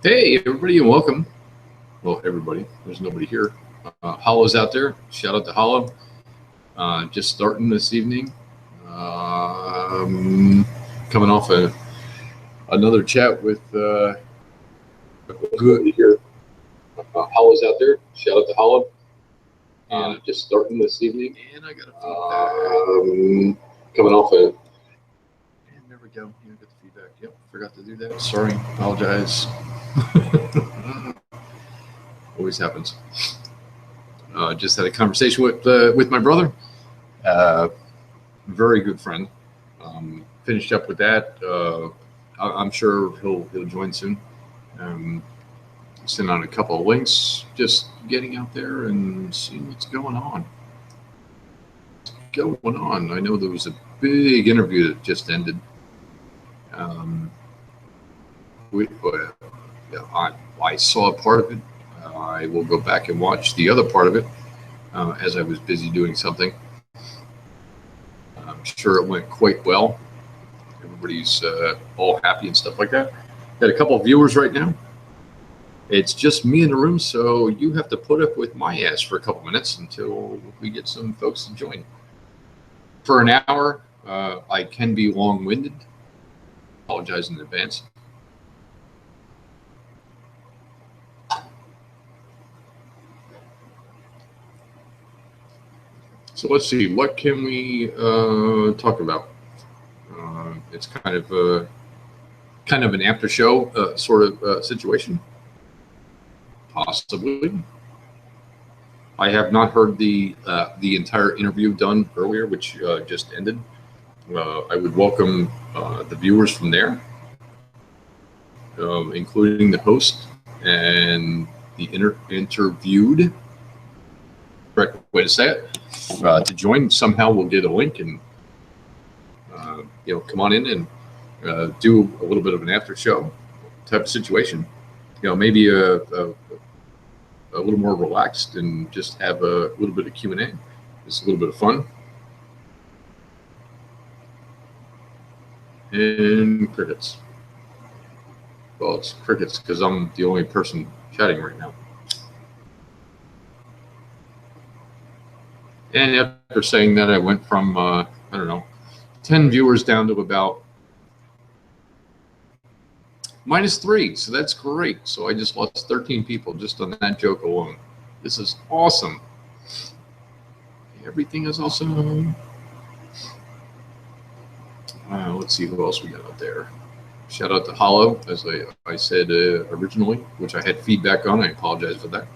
Hey, everybody, and welcome. Well, everybody, there's nobody here. Hollow's out there. Shout out to Hollow. Just starting this evening. Coming off another chat with good here. Hollow's out there. Shout out to Hollow. Just starting this evening. And I got a feedback. Coming off and there we go. You got the feedback. Yep, forgot to do that. Sorry, apologize. Always happens. Just had a conversation with my brother, very good friend. Finished up with that. I'm sure he'll join soon. Send out a couple of links. Just getting out there and seeing what's going on. I know there was a big interview that just ended. I saw a part of it. I will go back and watch the other part of it as I was busy doing something. I'm sure it went quite well. Everybody's all happy and stuff like that. Got a couple of viewers right now. It's just me in the room, so you have to put up with my ass for a couple minutes until we get some folks to join. For an hour, I can be long-winded. Apologize in advance. So let's see, what can we talk about? It's kind of an after show sort of situation, possibly. I have not heard the entire interview done earlier, which just ended. I would welcome the viewers from there, including the host and the interviewed. Correct way to say it. To join, somehow we'll get a link and come on in and do a little bit of an after show type of situation. Maybe a little more relaxed and just have a little bit of Q&A. Just a little bit of fun. And crickets. Well, it's crickets because I'm the only person chatting right now. And after saying that, I went from, 10 viewers down to about -3. So that's great. So I just lost 13 people just on that joke alone. This is awesome. Everything is awesome. Let's see who else we got out there. Shout out to Hollow, as I said originally, which I had feedback on. I apologize for that.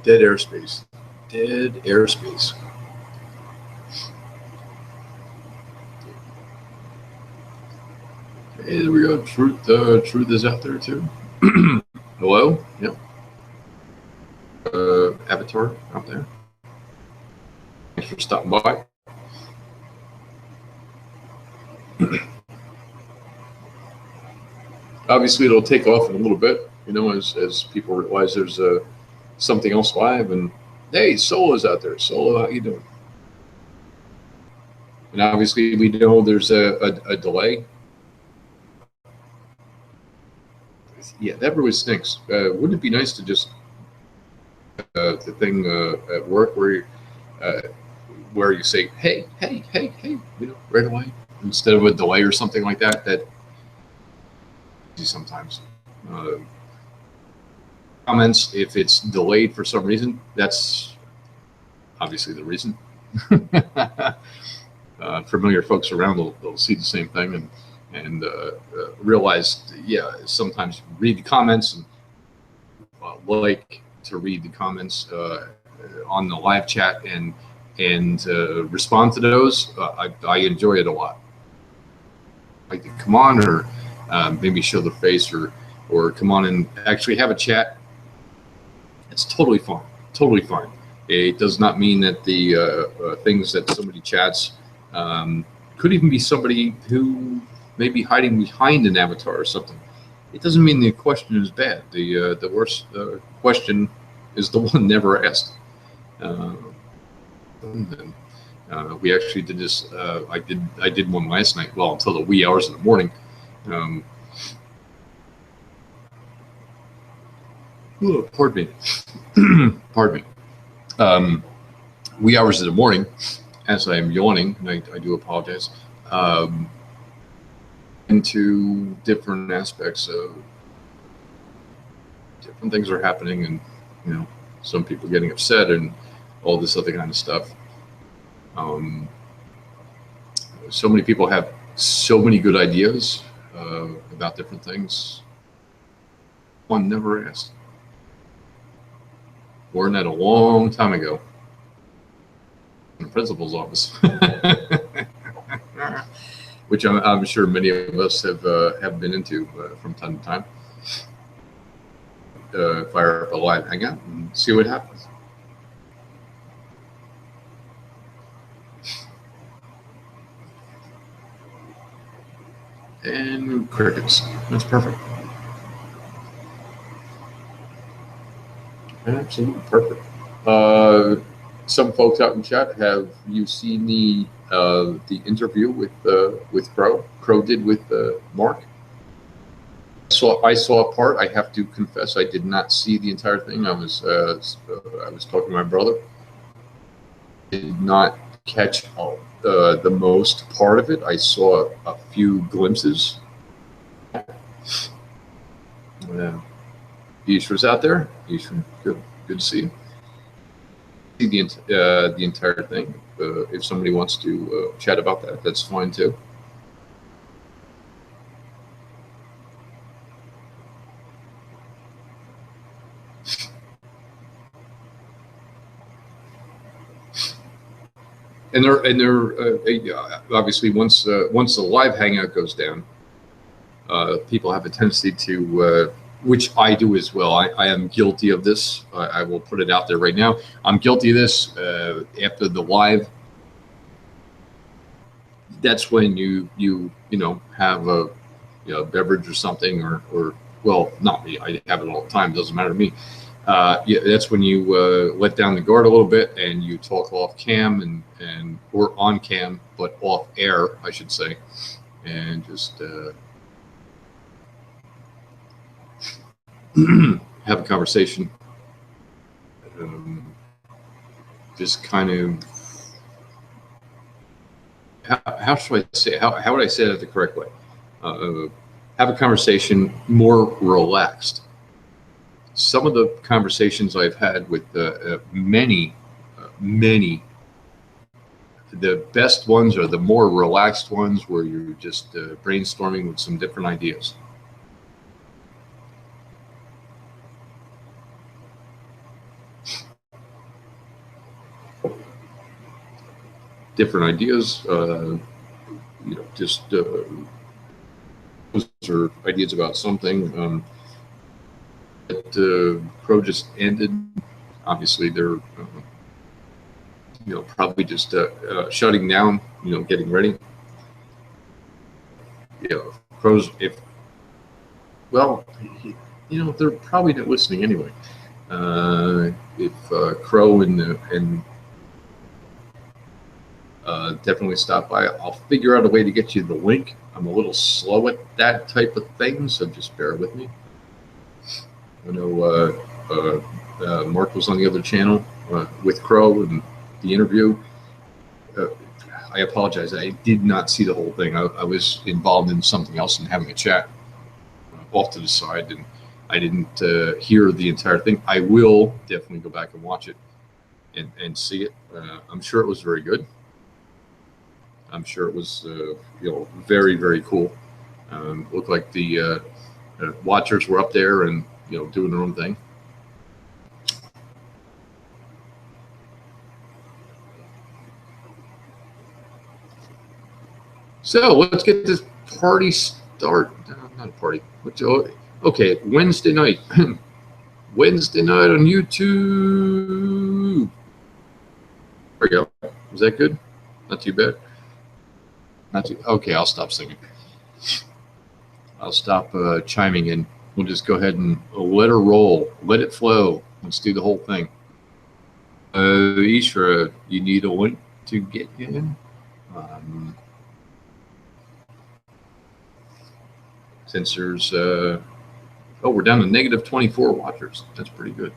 Dead airspace. Dead airspace. Hey, there we go. Truth is out there too. Hello. Yep. Avatar out there. Thanks for stopping by. Obviously, it'll take off in a little bit, as people realize there's something else live. And hey, Solo's out there. Solo, how you doing? And obviously, we know there's a delay. Yeah, that really stinks. Wouldn't it be nice to just the thing at work where you say, hey, right away, instead of a delay or something like that? That sometimes comments, if it's delayed for some reason, that's obviously the reason. Familiar folks around they'll see the same thing and realize, sometimes read the comments and like to read the comments on the live chat and respond to those. I enjoy it a lot. Like to come on or maybe show the face or come on and actually have a chat. It's totally fine. Totally fine. It does not mean that the things that somebody chats could even be somebody who maybe hiding behind an avatar or something. It doesn't mean the question is bad. The worst question is the one never asked. We actually did this. I did one last night. Well, until the wee hours of the morning. Pardon me. Pardon me. Wee hours of the morning, as I am yawning, and I do apologize. Into different aspects of different things are happening, and some people getting upset and all this other kind of stuff. So many people have so many good ideas about different things. One never asked. Learned that a long time ago in the principal's office, which I'm sure many of us have been into from time to time. Fire up a live hangout and see what happens. And crickets. That's perfect. Absolutely perfect. Some folks out in chat, have you seen the interview with Crow? Crow did with Mark. I saw a part. I have to confess, I did not see the entire thing. I was talking to my brother. Did not catch the most part of it. I saw a few glimpses. Ishwar's out there. Ishwar, good to see you. See the entire thing. If somebody wants to chat about that, that's fine too. And they're obviously once the live hangout goes down, people have a tendency to, which I do as well. I am guilty of this. I will put it out there right now. I'm guilty of this. After the live, that's when you have a beverage or something, or well, not me. I have it all the time. It doesn't matter to me. That's when you let down the guard a little bit and you talk off cam or on cam, but off air, I should say, and just have a conversation. Just kind of, how should I say? How would I say that the correct way? Have a conversation more relaxed. Some of the conversations I've had with many, the best ones are the more relaxed ones where you're just brainstorming with some different ideas. Different ideas, just those are ideas about something. Crow just ended. Obviously, they're probably just shutting down. Getting ready. Crow's they're probably not listening anyway. If Crow and definitely stop by, I'll figure out a way to get you the link. I'm a little slow at that type of thing, so just bear with me. I know Mark was on the other channel with Crow and the interview. I apologize. I did not see the whole thing. I was involved in something else and having a chat off to the side, and I didn't hear the entire thing. I will definitely go back and watch it and see it. I'm sure it was very good. I'm sure it was very, very cool. Looked like the watchers were up there and doing their own thing. So let's get this party started. Not a party. Okay, Wednesday night. Wednesday night on YouTube. There we go. Was that good? Not too bad. Not too. Okay, I'll stop singing. I'll stop chiming in. We'll just go ahead and let her roll. Let it flow. Let's do the whole thing. Ishra, you need a link to get in. Since there's, oh, we're down to negative 24 watchers. That's pretty good.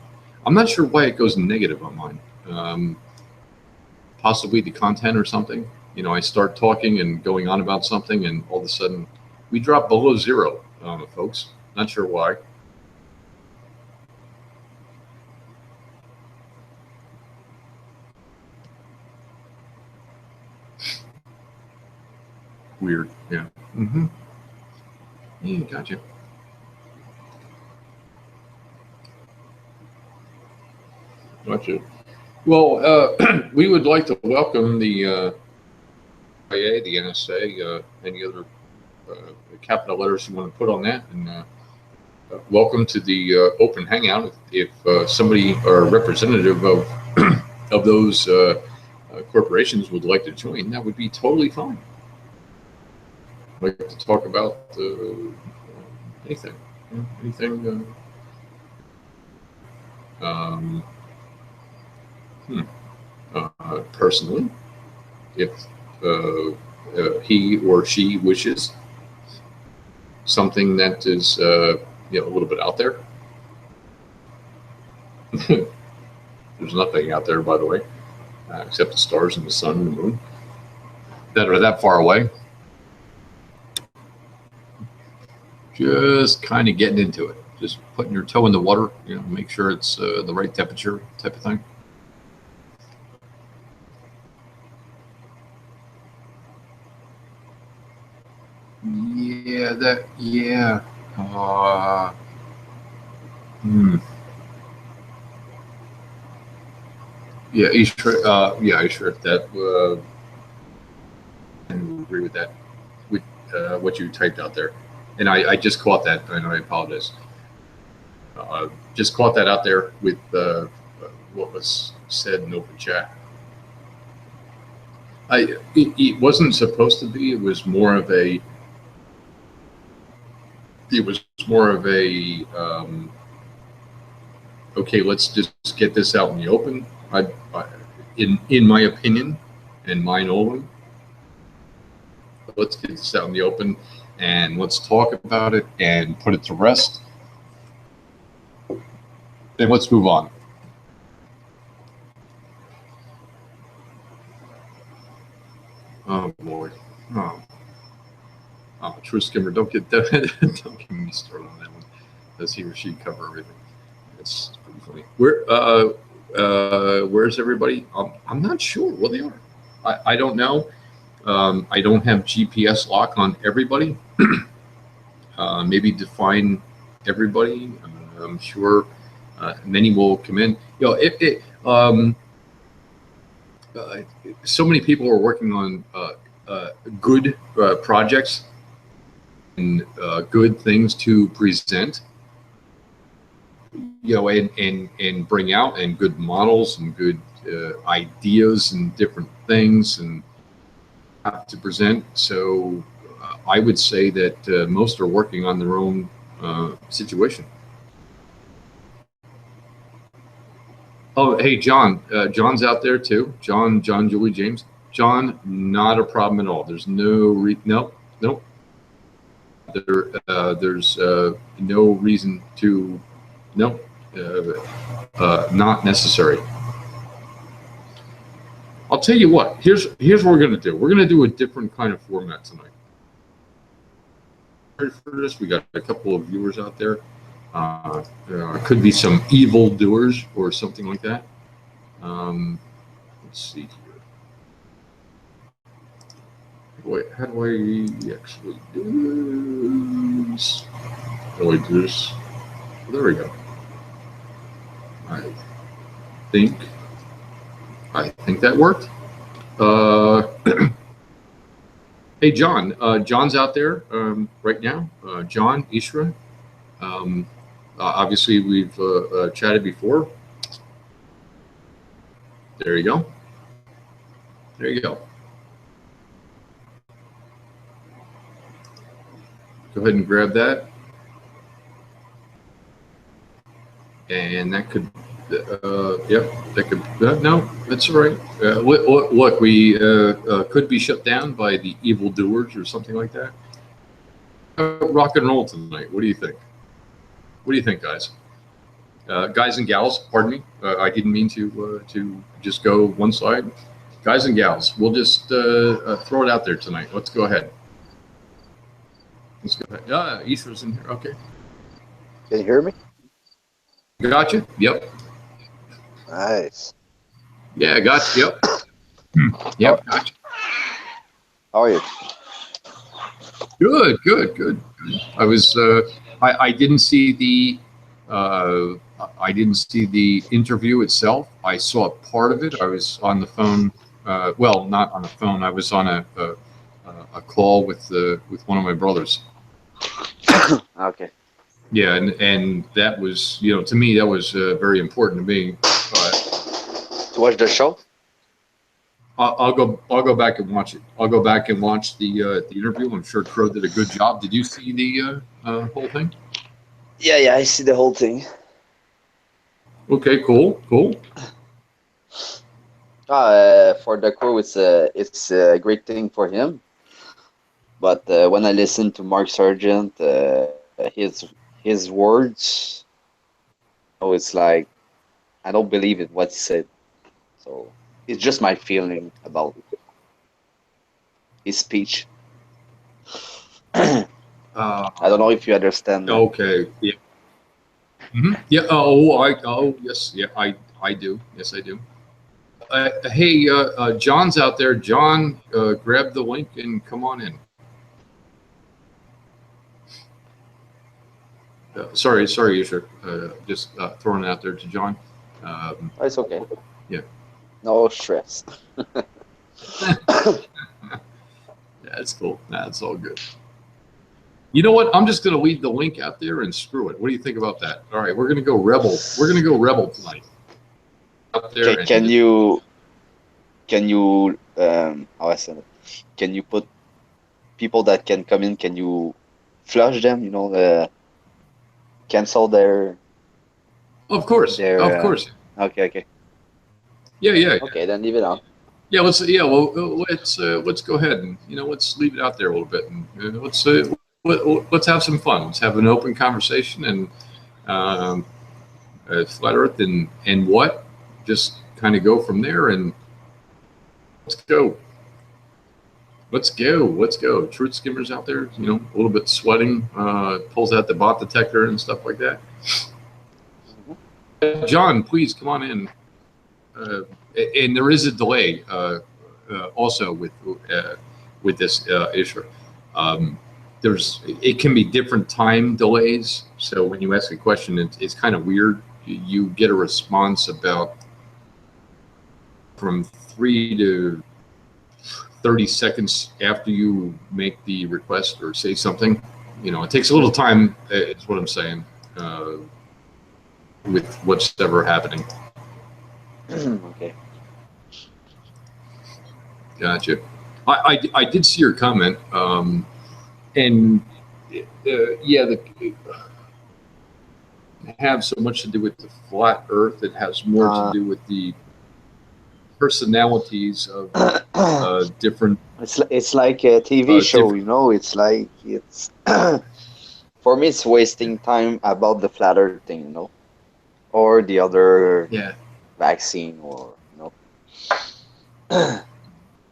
I'm not sure why it goes negative on mine. Possibly the content or something. You know, I start talking and going on about something, and all of a sudden we drop below zero, folks. Not sure why. Weird, yeah. Mm-hmm. Yeah, gotcha. Gotcha. Well, we would like to welcome the IA, the NSA, any other capital letters you want to put on that, and welcome to the open hangout. If somebody or a representative of of those corporations would like to join, that would be totally fine. I'd like to talk about anything, anything. Personally, if he or she wishes something that is a little bit out there. There's nothing out there, by the way, except the stars and the sun and the moon that are that far away. Just kind of getting into it, just putting your toe in the water, make sure it's the right temperature type of thing. Yeah. Yeah, Ishra, that I agree with that, with what you typed out there, and I just caught that, and I apologize. Just caught that out there with what was said in open chat. It wasn't supposed to be. It was more of a. Okay, let's just get this out in the open. In my opinion, and mine only, let's get this out in the open, and let's talk about it and put it to rest. Then let's move on. Oh boy. Oh, True Skimmer, don't get me started on that one. Does he or she cover everything? It's pretty funny. Where's everybody? I'm not sure where they are. I don't know. I don't have GPS lock on everybody. Maybe define everybody. I'm sure many will come in. So many people are working on good projects and good things to present, and bring out, and good models and good ideas and different things and have to present. So I would say that most are working on their own situation. Oh, hey, John. John's out there too. John, Julie, James. John, not a problem at all. There's nope. There's no reason to, nope, not necessary. I'll tell you what. Here's what we're gonna do. We're gonna do a different kind of format tonight. For this, we got a couple of viewers out there. Could be some evil doers or something like that. Let's see here. Wait, how do I actually do this? How do I do this? There we go. I think that worked. Hey, John. John's out there right now. John, Ishra. Obviously, we've chatted before. There you go. There you go. Go ahead and grab that. And that could, yep, that could, no, that's all right. Look, we could be shut down by the evildoers or something like that. Rock and roll tonight. What do you think? What do you think, guys? Guys and gals, pardon me. I didn't mean to just go one side. Guys and gals, we'll just throw it out there tonight. Let's go ahead. Let's go ahead. Ether's in here. Okay. Can you hear me? Gotcha. Yep. Nice. Yeah, gotcha. Yep. Yep. Gotcha. How are you? Good. Good. Good. I was. I didn't see the. I didn't see the interview itself. I saw part of it. I was on the phone. Well, not on the phone. I was on a call with one of my brothers. Okay. Yeah, and that was, to me, that was very important to me. To watch the show? I'll go back and watch it. I'll go back and watch the interview. I'm sure Crow did a good job. Did you see the whole thing? Yeah, I see the whole thing. Okay, cool. For the crew, it's a great thing for him. But when I listen to Mark Sargent, his words, it's like I don't believe it what he said. So it's just my feeling about his speech. I don't know if you understand. Okay. Yeah. Yeah. Yes. Yeah. I do. Yes, I do. Hey, John's out there. John, grab the link and come on in. Sorry, Isher. Just throwing it out there to John. It's okay. Yeah. No stress. That's cool. That's all good. You know what? I'm just going to leave the link out there and screw it. What do you think about that? All right, we're going to go rebel. We're going to go rebel tonight. Up there. Okay, can you how I said it? Can you put people that can come in? Can you flush them? Cancel their. Of course. Of course. Okay. Yeah. Okay, then leave it on. Yeah, let's go ahead and let's leave it out there a little bit and let's have some fun. Let's have an open conversation and flat Earth and what, just kind of go from there and let's go. Truth skimmers out there, a little bit sweating, pulls out the bot detector and stuff like that. John, please come on in. And there is a delay also with this issue. It can be different time delays. So when you ask a question, it's kind of weird. You get a response about from 3 to 30 seconds after you make the request or say something. It takes a little time. Is what I'm saying. With what's ever happening. Okay. Gotcha. I did see your comment, and have so much to do with the flat Earth. It has more to do with the personalities of different. It's like a TV show, It's like it's for me. It's wasting time about the flat Earth thing, or the other vaccine, or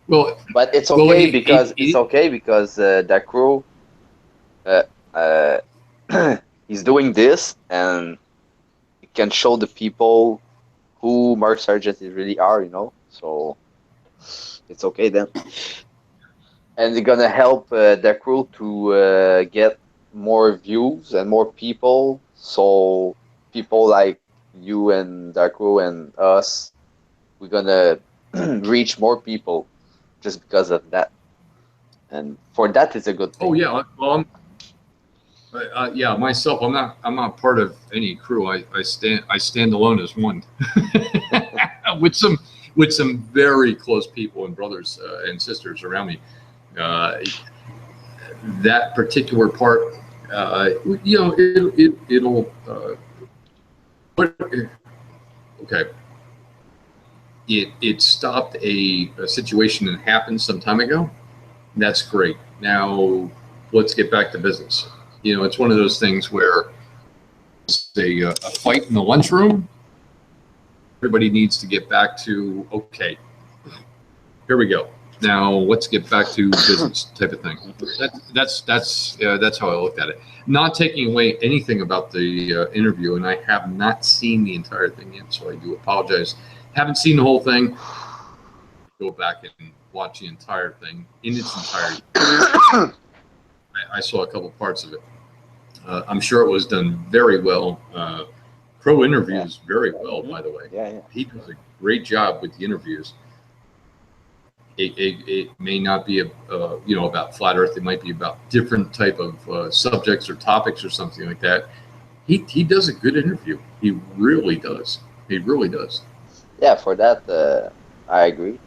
Well, but it's okay because that crew, he's doing this, and it can show the people who Mark Sargent really are, So it's okay then, and they're gonna help the crew to get more views and more people. So people like you and the crew and us, we're gonna reach more people just because of that, and for that it's a good thing. Oh yeah, well, myself, I'm not part of any crew. I stand alone as one, with some very close people and brothers and sisters around me. that particular part, you know, it'll but okay. It stopped a situation that happened some time ago. That's great. Now let's get back to business. You know, it's one of those things where it's a fight in the lunchroom. Everybody needs to get back to, okay, here we go. Now let's get back to business type of thing. That's how I looked at it. Not taking away anything about the interview, and I have not seen the entire thing yet, so I do apologize. Haven't seen the whole thing. Go back and watch the entire thing in its entirety. I saw a couple parts of it. I'm sure it was done very well. Crow interviews very well, by the way. Yeah. He does a great job with the interviews. It may not be you know, about flat Earth. It might be about different type of subjects or topics or something like that. He does a good interview. He really does. He really does. Yeah, for that, I agree.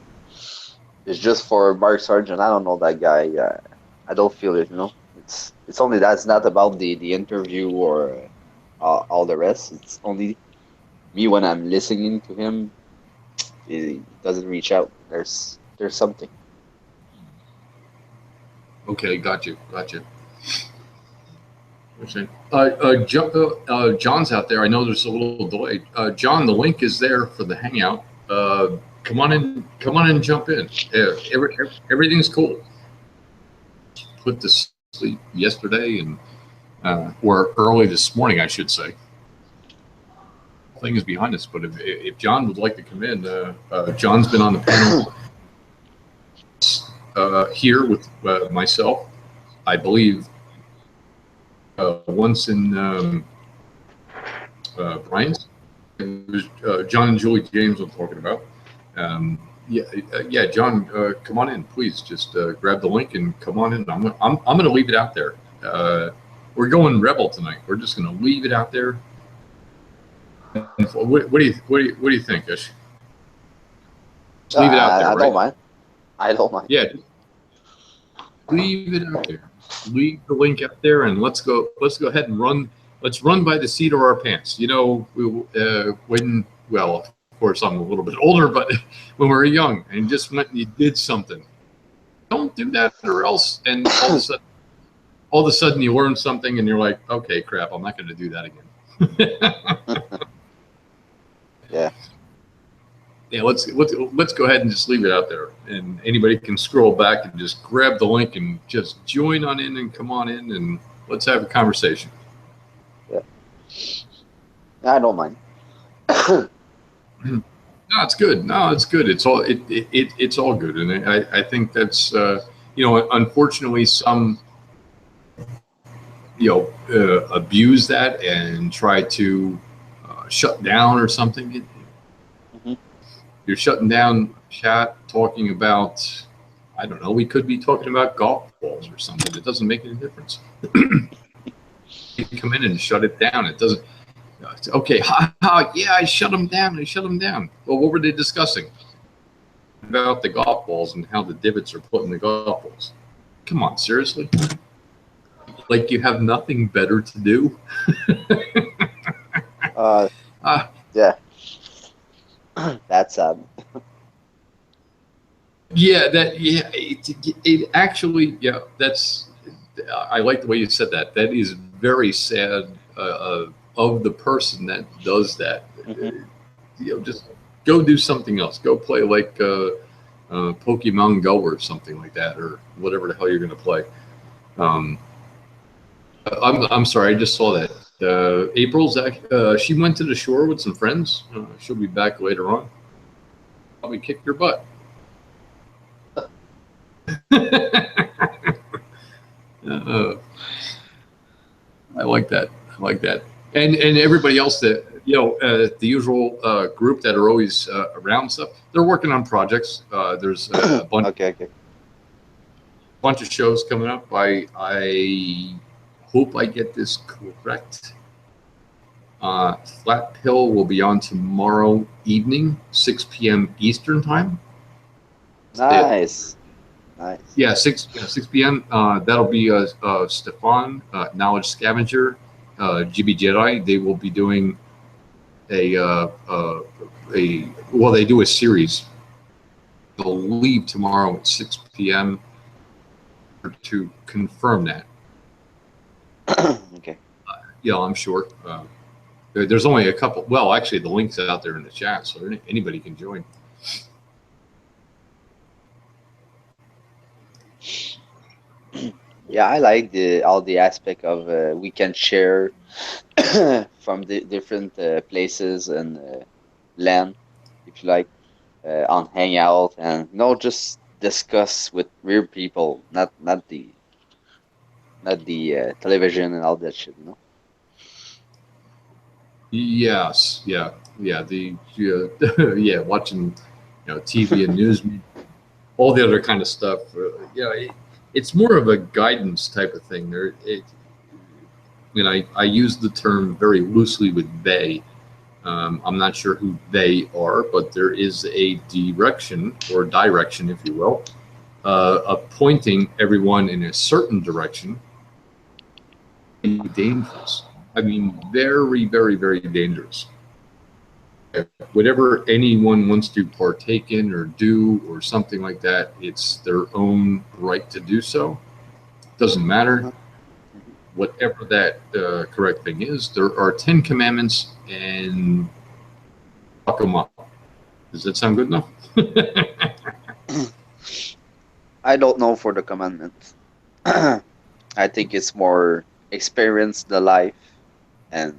It's just for Mark Sargent. I don't know that guy. I don't feel it. You know, it's only that. It's not about the interview or all the rest. It's only me when I'm listening to him. It doesn't reach out. There's something. Okay, got you. John's out there. I know there's a little delay. John, the link is there for the hangout. Come on in and jump in. Everything's cool. Put to sleep yesterday or early this morning, I should say. Thing is behind us, but if John would like to come in, John's been on the panel here with myself, I believe, once in Brian's. It was John and Julie James I'm talking about. Yeah, John, come on in, please. Just grab the link and come on in. I'm going to leave it out there. We're going Rebel tonight. We're just going to leave it out there. What do you think, Ish? Just leave it out there. I don't mind. Yeah, leave it out there. Leave the link out there, and let's go ahead and run. Let's run by the seat of our pants. You know, well, of course, I'm a little bit older, but when we were young and just went and you did something, don't do that, or else. And all of a sudden, you learn something, and you're like, okay, crap, I'm not going to do that again. Yeah, let's go ahead and just leave it out there, and anybody can scroll back and just grab the link and just join on in and come on in, and let's have a conversation. Yeah, I don't mind. No, it's good. No, it's good. It's all good, and I think that's you know, unfortunately some abuse that and try to shut down or something. You're shutting down chat, talking about, I don't know, we could be talking about golf balls or something. It doesn't make any difference. You come in and shut it down. It doesn't. Okay, yeah, I shut them down. Well, what were they discussing? About the golf balls and how the divots are put in the golf balls. Come on, seriously? Like you have nothing better to do? Yeah. That's sad. Yeah, it actually, yeah, that's, I like the way you said that. That is very sad of the person that does that. You know, just go do something else. Go play like Pokemon Go or something like that, or whatever the hell you're going to play. I'm sorry, I just saw that. April's she went to the shore with some friends. She'll be back later on. Probably kick your butt. I like that. And everybody else that, you know, the usual group that are always around stuff. They're working on projects. There's a bunch. Bunch of shows coming up. I hope I get this correct. Flat Pill will be on tomorrow evening, 6 p.m. Eastern time. Nice. Nice. Yeah, 6 p.m. That'll be Stefan, Knowledge Scavenger, GB Jedi. They will be doing a well, they do a series. They'll leave tomorrow at 6 p.m. to confirm that. Okay. Yeah, I'm sure. There's only a couple. Well, actually, the link's out there in the chat, so anybody can join. Yeah, I like all the aspect of we can share from the different places and land, if you like, on Hangout and just discuss with real people, not the television and all that shit. Yes, yeah, yeah. Yeah, watching, TV and news, all the other kind of stuff. It's more of a guidance type of thing. I use the term very loosely with they. I'm not sure who they are, but there is a direction or direction, if you will, of pointing everyone in a certain direction. Dangerous. I mean, very, very, very dangerous. Whatever anyone wants to partake in or do or something like that, it's their own right to do so. Doesn't matter. Whatever that correct thing is, there are 10 commandments and fuck them up. Does that sound good enough? I don't know for the commandments. I think it's more experience the life and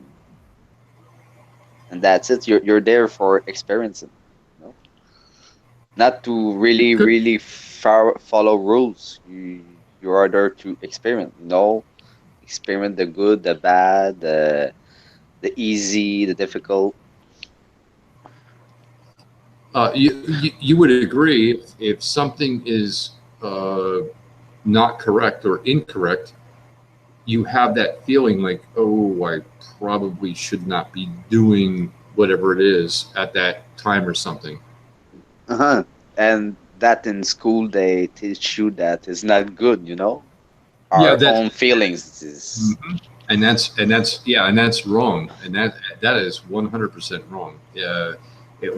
that's it. You're there for experiencing, not to really follow rules. You are there to experiment. Experiment the good, the bad, the easy, the difficult. You would agree if something is not correct or incorrect, you have that feeling like, oh, I probably should not be doing whatever it is at that time or something. And that in school they teach you that is not good. Yeah, Our own feelings is. And that's wrong, and that is 100% wrong.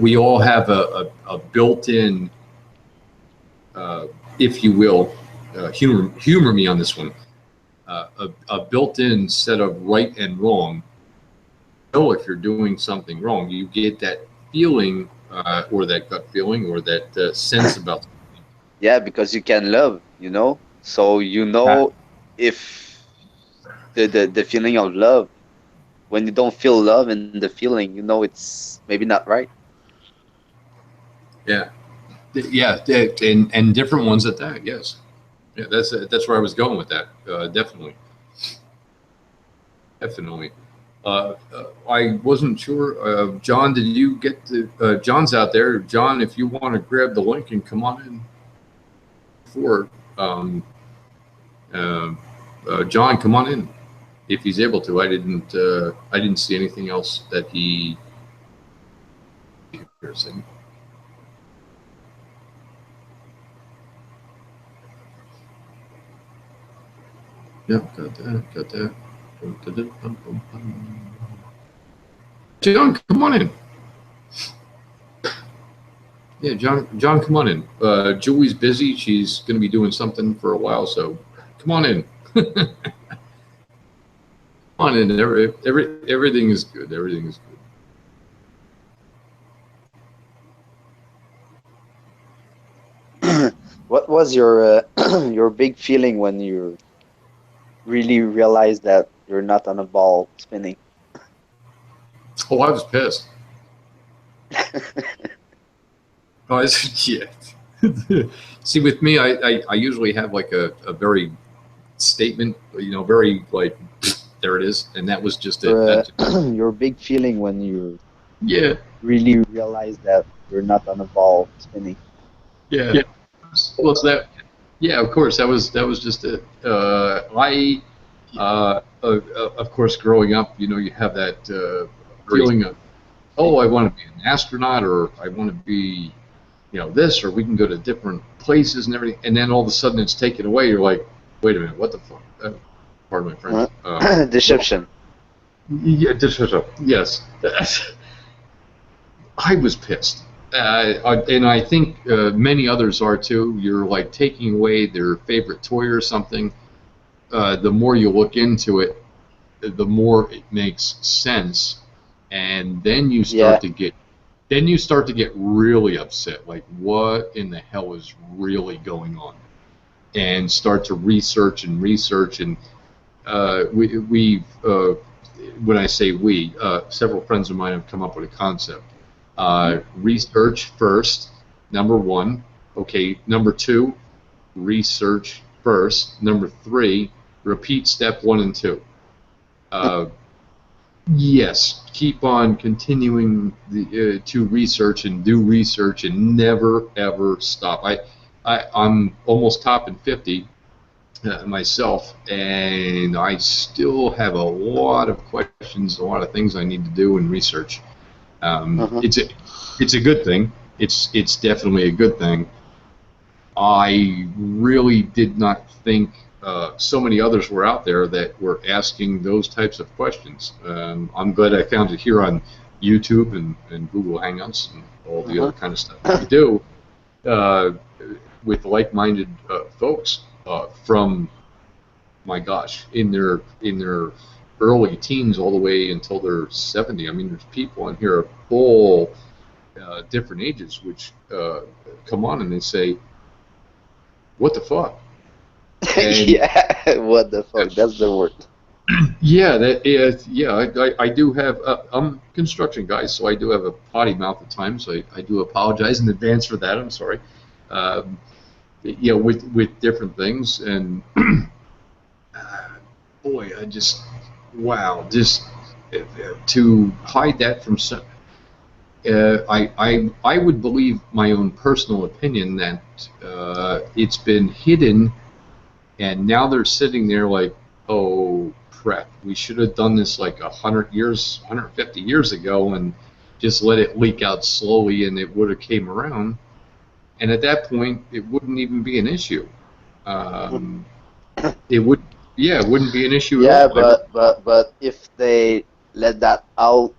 We all have a built-in, if you will, humor me on this one, a built-in set of right and wrong. If you're doing something wrong, you get that feeling, or that gut feeling, or that sense about something. Yeah, because you can love, so if the feeling of love, when you don't feel love in the feeling, it's maybe not right. Yeah, and different ones at that. Yes, yeah, that's where I was going with that. Definitely. I wasn't sure. John, did you get the? John's out there. John, if you want to grab the link and come on in. John, come on in if he's able to. I didn't see anything else that he. Yeah, got that. John, come on in. Yeah, John, come on in. Julie's busy. She's going to be doing something for a while, so come on in. Come on in. Everything is good. Everything is good. What was your your big feeling when you really realized that you're not on a ball spinning? Oh, I was pissed. Oh, yeah. See, with me, I usually have like a very statement, very like, there it is, and that was just it. Your big feeling when you yeah really realized that you're not on a ball spinning. Yeah. Well, yeah, of course, that was just it. Of course, growing up, you have that feeling of, oh, I want to be an astronaut, or I want to be this, or we can go to different places and everything. And then all of a sudden it's taken away. You're like, wait a minute, what the fuck? Pardon my French. Deception. Yeah, deception. Yes. I was pissed. And I think many others are too. You're like taking away their favorite toy or something. The more you look into it, the more it makes sense, and then you start to get really upset. Like, what in the hell is really going on? And start to research and when I say we, several friends of mine have come up with a concept. Research first, number one. Okay, number two, research first. Number three, repeat step 1 and 2. Yes, keep on continuing to research and do research and never ever stop. I'm almost topping 50 myself, and I still have a lot of questions, a lot of things I need to do and research. It's a good thing. It's definitely a good thing. I really did not think so many others were out there that were asking those types of questions. I'm glad I found it here on YouTube and Google Hangouts and all the other kind of stuff that we do with like-minded folks from, my gosh, in their early teens all the way until they're 70. I mean, there's people in here of all different ages which come on and they say, what the fuck? Yeah, what the fuck? That's the word. Yeah, that is. Yeah, I do have. I'm a construction guy, so I do have a potty mouth at times. I do apologize in advance for that. I'm sorry. With different things, and boy, to hide that from some. I would believe my own personal opinion that it's been hidden, and now they're sitting there like, oh crap, we should have done this like 100 years, 150 years ago, and just let it leak out slowly, and it would have came around, and at that point, it wouldn't even be an issue. It would, yeah, it wouldn't be an issue at all. Yeah, but if they let that out,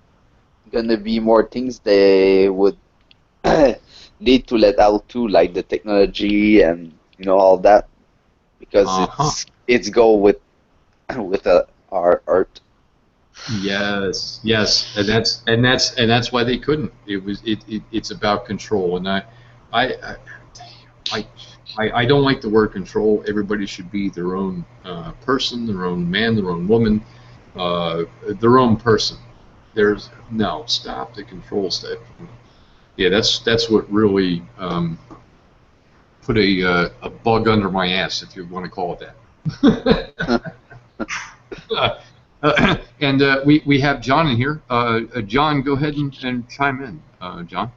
gonna be more things they would need to let out too, like the technology and all that, because it's go with our art. Yes, and that's why they couldn't. It's about control, and I don't like the word control. Everybody should be their own person, their own man, their own woman, their own person. Stop the control stuff. Yeah, that's what really put a bug under my ass, if you want to call it that. And we have John in here. John, go ahead and chime in, John.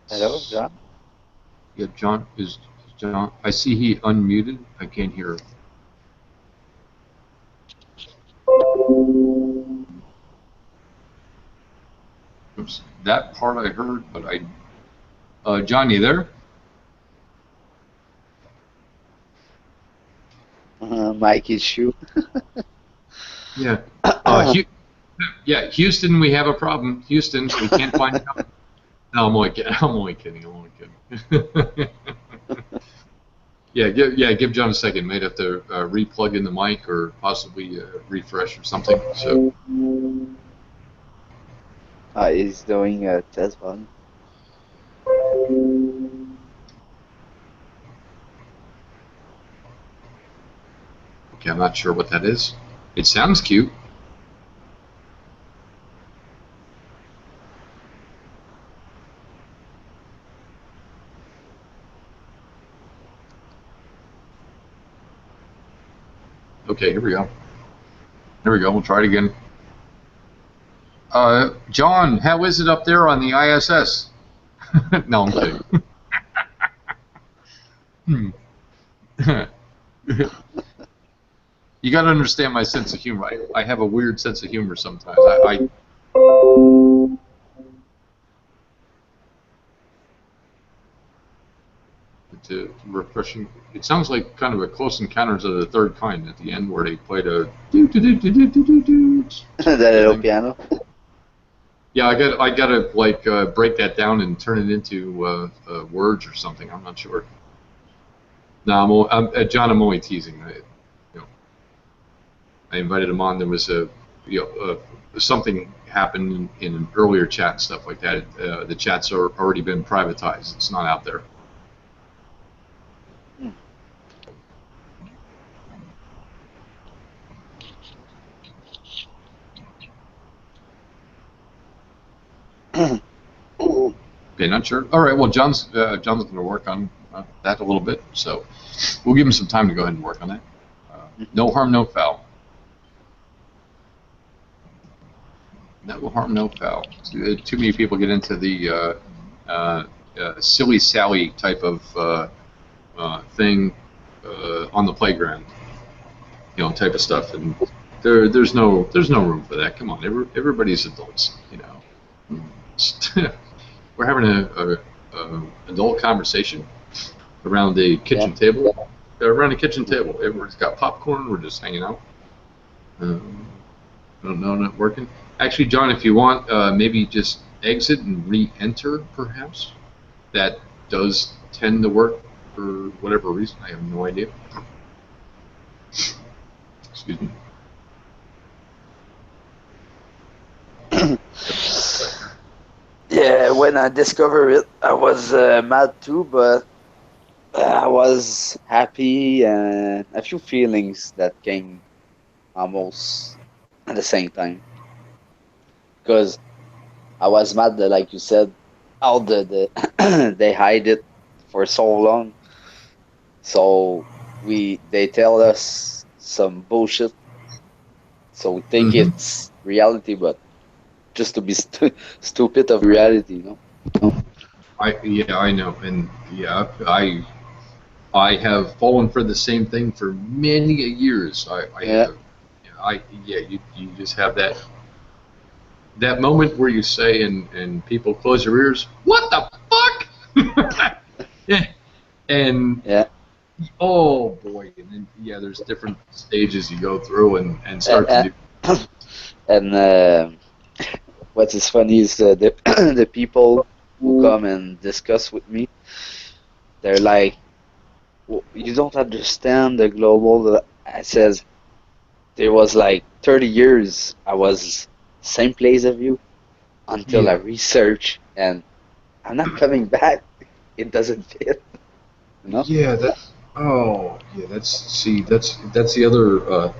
Hello, John. Yeah, John is John. I see he unmuted. I can't hear him. Oops, that part I heard, but John, you there? Mic issue. Yeah. Houston, we have a problem. Houston, we can't find it. No, I'm only kidding. Give John a second. Might have to re-plug in the mic or possibly refresh or something. So. He's doing a test one. Okay, I'm not sure what that is. It sounds cute. Okay, here we go. We'll try it again. John, how is it up there on the ISS? No, I'm kidding. You got to understand my sense of humor. I have a weird sense of humor sometimes. It's refreshing. It sounds like kind of a Close Encounters of the Third Kind at the end, where they played a do do do do do do do do. That little piano. Yeah, I gotta like break that down and turn it into words or something. I'm not sure. No, John. I'm only teasing. I invited him on. There was something happened in an earlier chat and stuff like that. The chats are already been privatized. It's not out there. Okay, not sure. All right. Well, John's going to work on that a little bit, so we'll give him some time to go ahead and work on that. No harm, no foul. No harm, no foul. Too many people get into the silly Sally type of thing on the playground, type of stuff, and there's no room for that. Come on, everybody's adults, We're having a adult conversation around the kitchen table. Around the kitchen table, everybody's got popcorn. We're just hanging out. No, not working. Actually, John, if you want, maybe just exit and re-enter, perhaps. That does tend to work for whatever reason. I have no idea. Excuse me. Yeah, when I discovered it, I was mad too, but I was happy and a few feelings that came almost at the same time. Because I was mad that, like you said, how they hide it for so long. So they tell us some bullshit. So we think it's reality, but just to be stupid of reality, I know, and I have fallen for the same thing for many years. You just have that moment where you say, and people close their ears, what the fuck? And oh boy, and then there's different stages you go through and start to do. And what is funny is the the people who come and discuss with me, they're like, you don't understand the global. I says, there was like 30 years I was same place as you until I research, and I'm not coming back. It doesn't fit. Yeah, that's the other.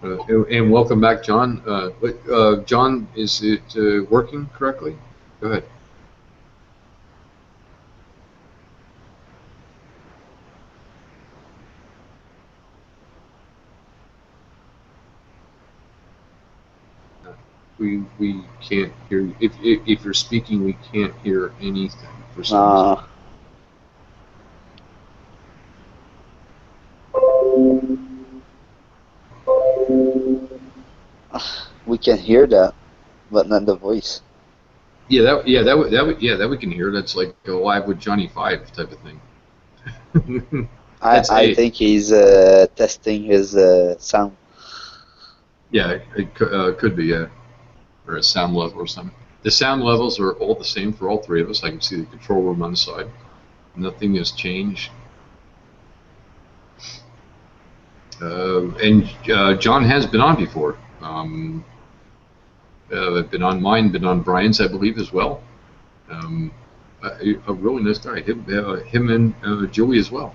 And welcome back, John. John, is it working correctly? Go ahead. We can't hear you. If you're speaking, we can't hear anything for some reason. We can hear that, but not the voice. That we can hear. That's like a Live with Johnny 5 type of thing. I think he's testing his sound. Yeah, it could be, or a sound level or something. The sound levels are all the same for all three of us. I can see the control room on the side. Nothing has changed. And John has been on before. Been on mine, been on Brian's, I believe, as well. A really nice guy. Him and Julie as well.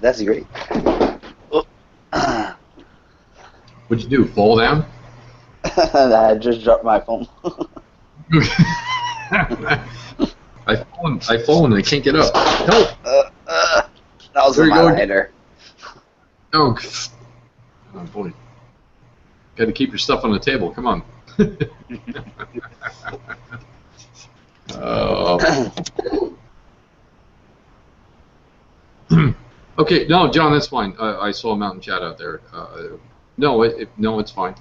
That's great. What'd you do? Fall down? I just dropped my phone. I've fallen and I can't get up. Help! That was my lighter. Oh boy. Got to keep your stuff on the table. Come on. Okay, no, John, that's fine. I saw a mountain chat out there. No, no, it's fine.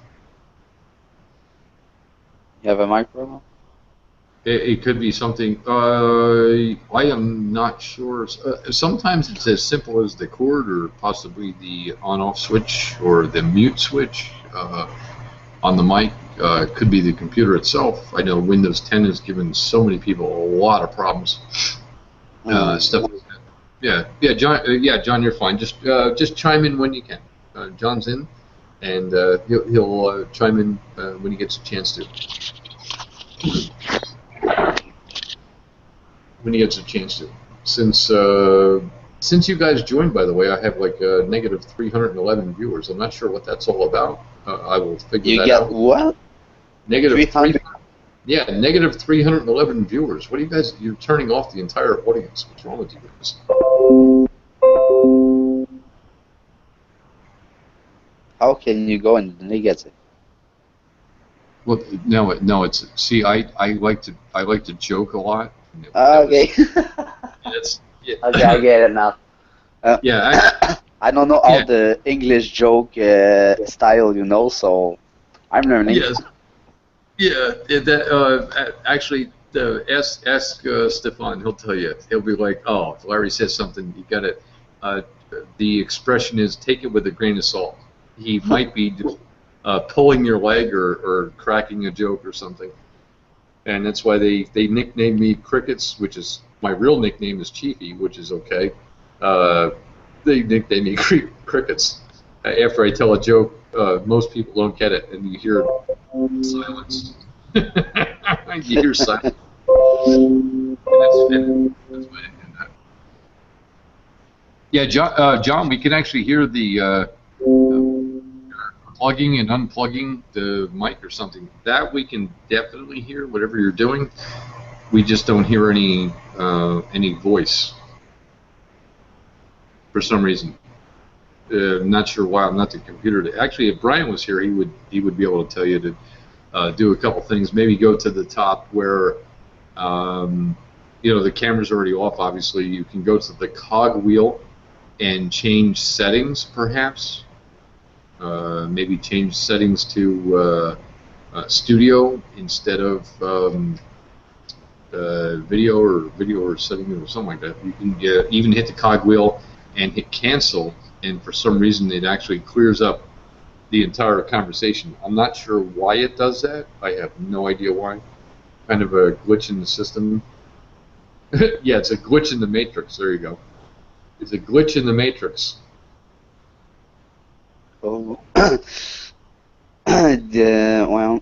You have a mic problem? It could be something. I am not sure. Sometimes it's as simple as the cord, or possibly the on-off switch, or the mute switch on the mic. It could be the computer itself. I know Windows 10 has given so many people a lot of problems. Stuff like that. Yeah, John. Yeah, John, you're fine. Just chime in when you can. John's in, and he'll chime in when he gets a chance to. When he gets a chance to. Since you guys joined, by the way, I have like a negative 311 viewers. I'm not sure what that's all about. I will figure that out. You get what? Negative 300? Yeah, negative 311 viewers. What are you guys? You're turning off the entire audience. What's wrong with you guys? How can you go in the negative? Well, no. It's see, I like to joke a lot. Okay. Yeah. Okay, I get it now. Yeah. I don't know all the English joke style, you know, so I'm learning. Yes. Yeah. Actually, ask Stefan. He'll tell you. He'll be like, "Oh, if Larry says something, you got it." The expression is "take it with a grain of salt." He might be pulling your leg or cracking a joke or something, and that's why they nicknamed me Crickets, which is my real nickname is Chiefy, which is okay. They nicknamed me Crickets. After I tell a joke, most people don't get it, and you hear silence. You hear silence. And that's why I did that. Yeah, John, we can actually hear the plugging and unplugging the mic or something. That we can definitely hear, whatever you're doing. We just don't hear any voice for some reason. I'm not sure why. I'm not the computer. Actually, if Brian was here, he would be able to tell you to do a couple things. Maybe go to the top where the camera's already off. Obviously, you can go to the cog wheel and change settings, perhaps. Maybe change settings to studio instead of video or setting or something like that. You can even hit the cog wheel and hit cancel, and for some reason it actually clears up the entire conversation. I'm not sure why it does that. I have no idea why. Kind of a glitch in the system. Yeah, it's a glitch in the matrix. There you go. It's a glitch in the matrix. Oh. Well,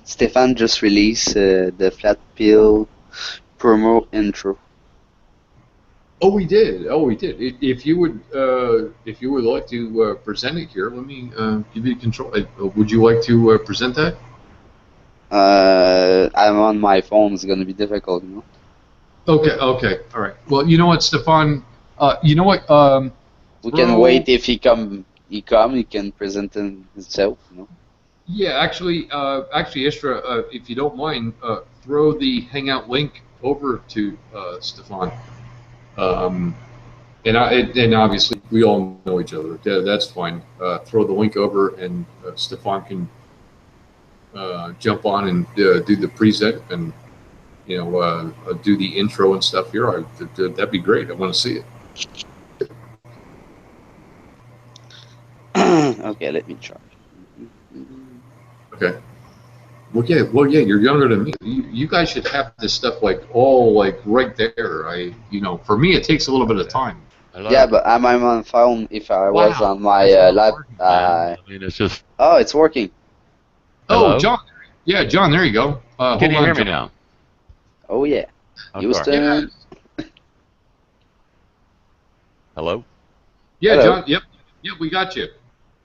Stefan just released the Flat Pill promo intro. Oh, we did. If you would like to present it here, let me give you control. Would you like to present that? I'm on my phone. It's gonna be difficult, you know. Okay. All right. Well, you know what, Stefan? You know what? We can wait if he can present himself, you know. Yeah, actually, Istra, if you don't mind, throw the Hangout link over to Stefan. And obviously we all know each other. Yeah, that's fine. Throw the link over, and Stefan can jump on and do the present and do the intro and stuff here. That'd be great. I want to see it. Okay, let me try. Okay. Well, yeah. You're younger than me. You guys should have this stuff all right there. For me, it takes a little bit of time. Yeah, but I'm on phone. If I was on my laptop, I mean, it's just. Oh, it's working. Hello? Oh, John. Yeah, John. There you go. Can you hear me now? Oh yeah. Houston. Yeah. Hello? Yeah, Hello. John. Yep. We got you.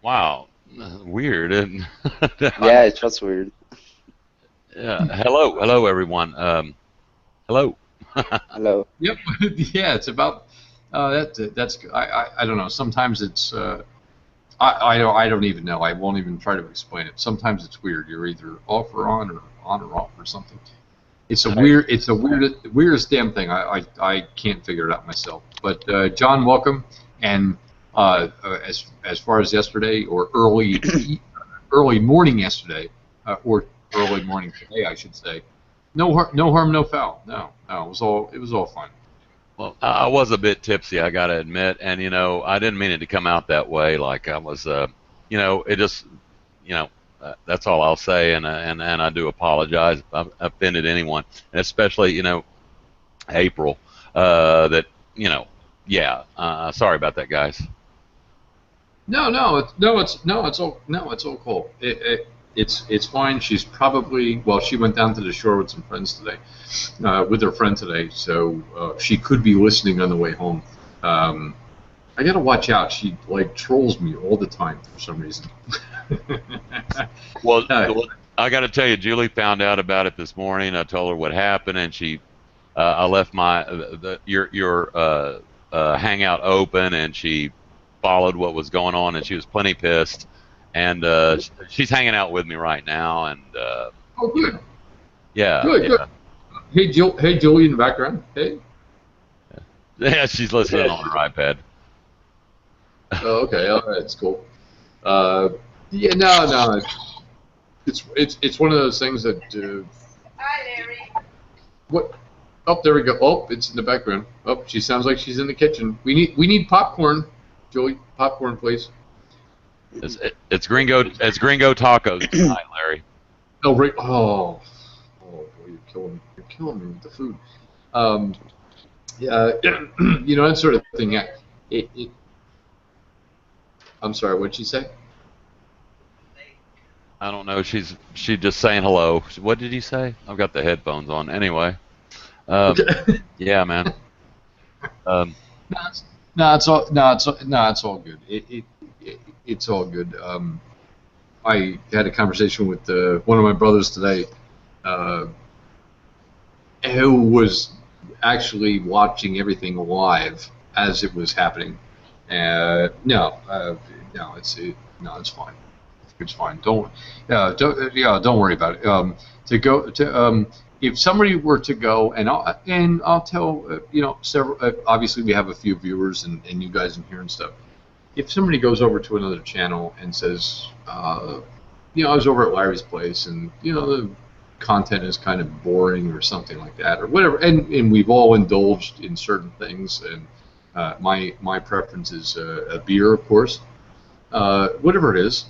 Wow. Weird. Yeah, it was weird. Yeah. Hello, everyone. Hello. Hello. Yep. Yeah, it's about that's I don't know. Sometimes it's I don't even know. I won't even try to explain it. Sometimes it's weird. You're either off or on or off or something. It's the weirdest damn thing. I can't figure it out myself. But John, welcome. And as far as yesterday or early morning yesterday, or early morning today, I should say, no harm, no foul. No, it was all fun. Well, I was a bit tipsy, I gotta admit, and I didn't mean it to come out that way. Like I was, it just, that's all I'll say, and I do apologize if I've offended anyone, and especially, April. That, yeah. Sorry about that, guys. It's all cool. It's fine. She's probably, well, she went down to the shore with some friends today, with her friend today, so she could be listening on the way home. I gotta watch out. She trolls me all the time for some reason. Well, I gotta tell you, Julie found out about it this morning. I told her what happened, and I left your hangout open, and she followed what was going on, and she was plenty pissed. And she's hanging out with me right now, and oh, good. Yeah. Good. Hey, Julie in the background. Hey. Yeah, she's listening on her iPad. Oh, okay. All right, it's cool. Yeah, no. It's one of those things that. Hi, Larry. What? Oh, there we go. Oh, it's in the background. Oh, she sounds like she's in the kitchen. We need popcorn, Julie. Popcorn, please. It's Gringo tacos tonight, Larry. Oh, right. Oh, boy, you're killing me with the food. Yeah, that sort of thing. I'm sorry. What'd she say? I don't know. She's just saying hello. What did he say? I've got the headphones on. Anyway. Okay. Yeah, man. It's all good. It's all good. I had a conversation with one of my brothers today, who was actually watching everything live as it was happening. No, it's fine. It's fine. Don't worry about it. If somebody were to go, and I'll tell several. Obviously, we have a few viewers and you guys in here and stuff. If somebody goes over to another channel and says, I was over at Larry's place, and the content is kind of boring or something like that, or whatever, and we've all indulged in certain things, and my preference is a beer, of course. Whatever it is,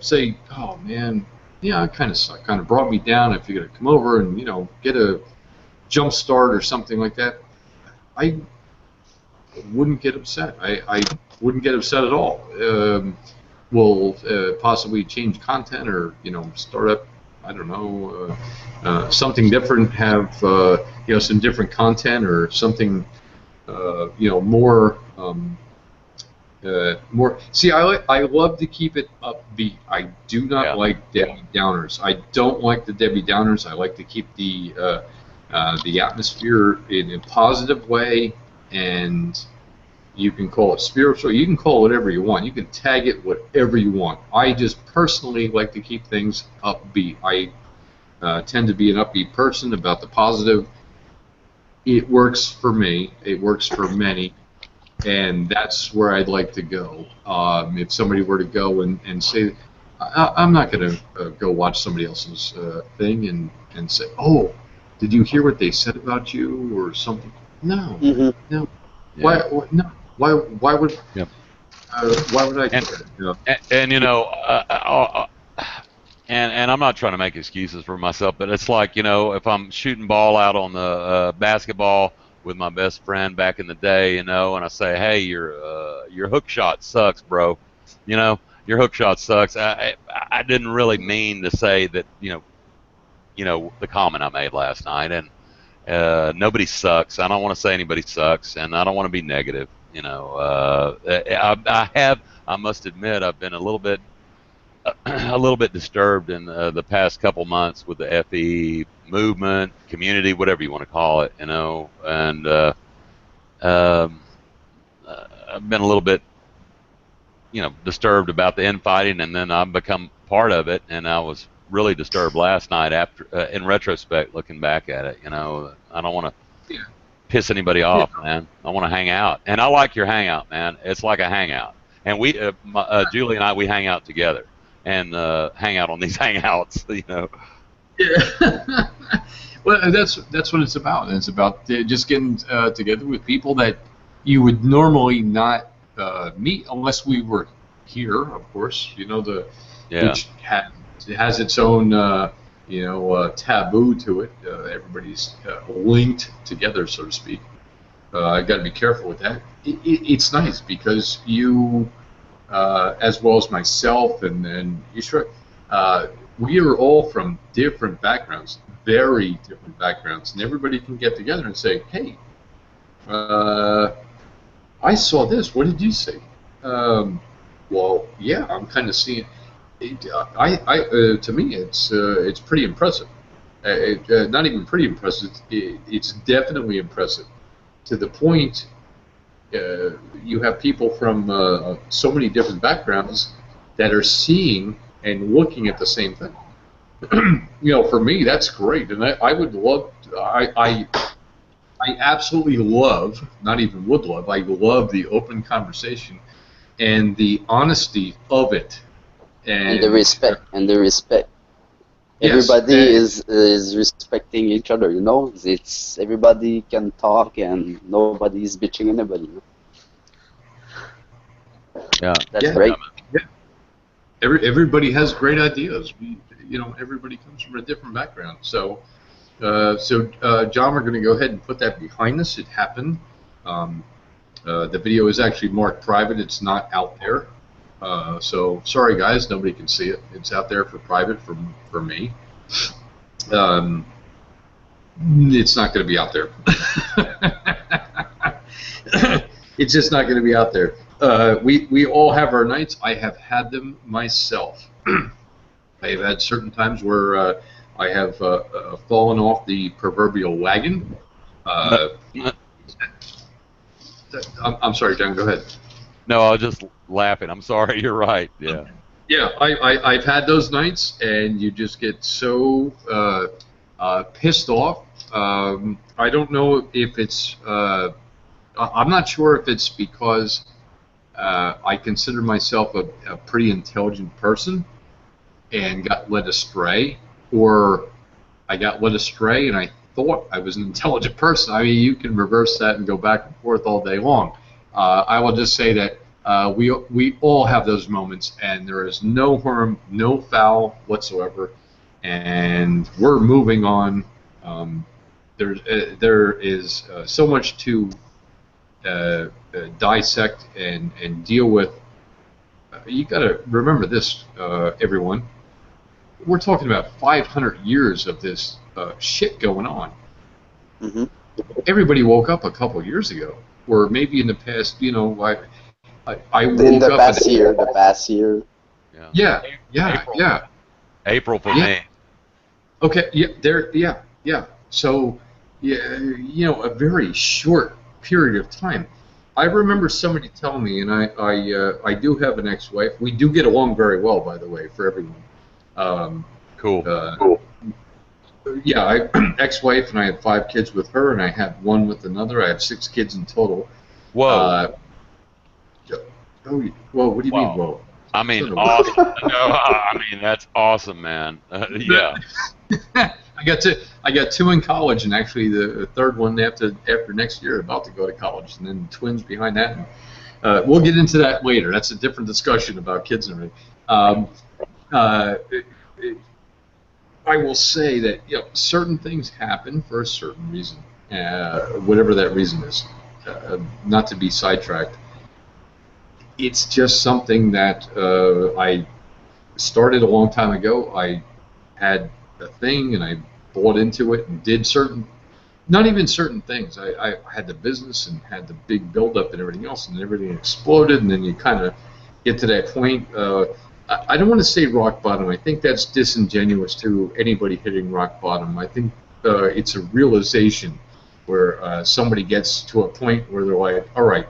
say, oh man. Yeah, it kind of sucked. Kind of brought me down. If you're gonna come over and get a jump start or something like that, I wouldn't get upset. I wouldn't get upset at all. We'll possibly change content or start up. I don't know, something different. Have some different content or something. More. More. See, I love to keep it upbeat. I do not like Debbie Downers. I don't like the Debbie Downers. I like to keep the atmosphere in a positive way, and you can call it spiritual. You can call it whatever you want. You can tag it whatever you want. I just personally like to keep things upbeat. I tend to be an upbeat person about the positive. It works for me. It works for many. And that's where I'd like to go. If somebody were to go and say, I'm not going to go watch somebody else's thing and say, oh, did you hear what they said about you or something? No, no. Yeah. Why would I do that? And I'm not trying to make excuses for myself, but it's like if I'm shooting ball out on the basketball with my best friend back in the day, and I say, hey, your hook shot sucks, bro. Your hook shot sucks. I didn't really mean to say that, the comment I made last night, and nobody sucks. I don't want to say anybody sucks, and I don't want to be negative. I must admit, I've been a little bit disturbed in the past couple months with the FE movement, community, whatever you want to call it, and I've been a little bit, disturbed about the infighting, and then I've become part of it, and I was really disturbed last night after, in retrospect, looking back at it. I don't want to piss anybody off, man. I want to hang out, and I like your hangout, man. It's like a hangout, and we, Julie and I, we hang out together and hang out on these hangouts, you know. Yeah. Well, that's what it's about. It's about just getting together with people that you would normally not meet unless we were here, of course. You know, which has its own taboo to it. Everybody's linked together, so to speak. I got to be careful with that. It's nice because you, as well as myself and Ishra, we are all from different backgrounds, very different backgrounds, and everybody can get together and say, "Hey, I saw this. What did you see?" Well, yeah, I'm kind of seeing. To me, it's pretty impressive. Not even pretty impressive. It's definitely impressive. To the point, you have people from so many different backgrounds that are seeing and looking at the same thing. For me, that's great, and I would love. I absolutely love, not even would love. I love the open conversation and the honesty of it. And the respect. Yes, Everybody is respecting each other, you know. It's everybody can talk and nobody is bitching anybody. You know? Yeah, That's Yeah. great. Everybody has great ideas. Everybody comes from a different background. So, John, we're going to go ahead and put that behind us. It happened. The video is actually marked private. It's not out there. So sorry, guys, nobody can see it. It's out there for private for me. It's not going to be out there. It's just not going to be out there. We all have our nights. I have had them myself. I have had certain times where I have fallen off the proverbial wagon. I'm sorry, John, go ahead. No, I was just laughing. I'm sorry. You're right. Yeah. Yeah, I've had those nights, and you just get so pissed off. I don't know if it's. I'm not sure if it's because I consider myself a pretty intelligent person and got led astray, or I got led astray and I thought I was an intelligent person. I mean, you can reverse that and go back and forth all day long. I will just say that we all have those moments, and there is no harm, no foul whatsoever, and we're moving on. There is so much to dissect and deal with. You got to remember this, everyone. We're talking about 500 years of this shit going on. Mm-hmm. Everybody woke up a couple of years ago, or maybe in the past. I woke In the up. past year, the past year. Yeah. April for Yeah. me. Okay. Yeah. So, a very short period of time. I remember somebody telling me, and I do have an ex-wife. We do get along very well, by the way, for everyone. Cool. Yeah, ex-wife, and I had 5 kids with her, and I had 1 with another. I have 6 kids in total. Whoa. Whoa, what do you mean, Wow. whoa? I mean, Son of awesome. No, I mean, that's awesome, man. Yeah. I got 2 in college, and actually the third one after next year about to go to college, and then twins behind that. We'll get into that later. That's a different discussion about kids and everything. I will say that certain things happen for a certain reason, whatever that reason is. Not to be sidetracked. It's just something that I started a long time ago. I had a thing, and I bought into it and did not even certain things. I had the business and had the big buildup and everything else, and everything exploded, and then you kind of get to that point. I don't want to say rock bottom. I think that's disingenuous to anybody hitting rock bottom. I think it's a realization where somebody gets to a point where they're like, all right,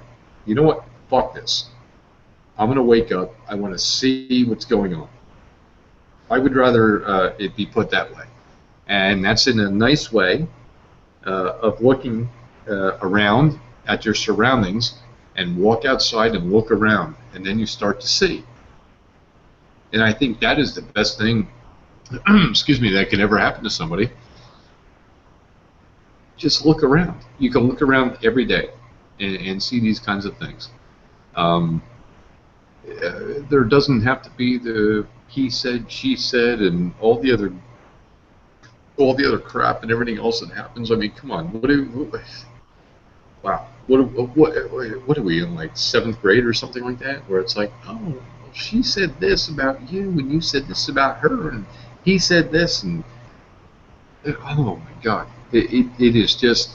you know what, fuck this. I'm going to wake up. I want to see what's going on. I would rather it be put that way. And that's in a nice way of looking around at your surroundings and walk outside and look around, and then you start to see. And I think that is the best thing, excuse me, that could ever happen to somebody. Just look around. You can look around every day and see these kinds of things. There doesn't have to be the he said, she said, and all the other crap and everything else that happens. I mean, come on. Wow. What are we in, like 7th grade or something like that? Where it's like, oh, she said this about you, and you said this about her, and he said this, and oh my God, it is just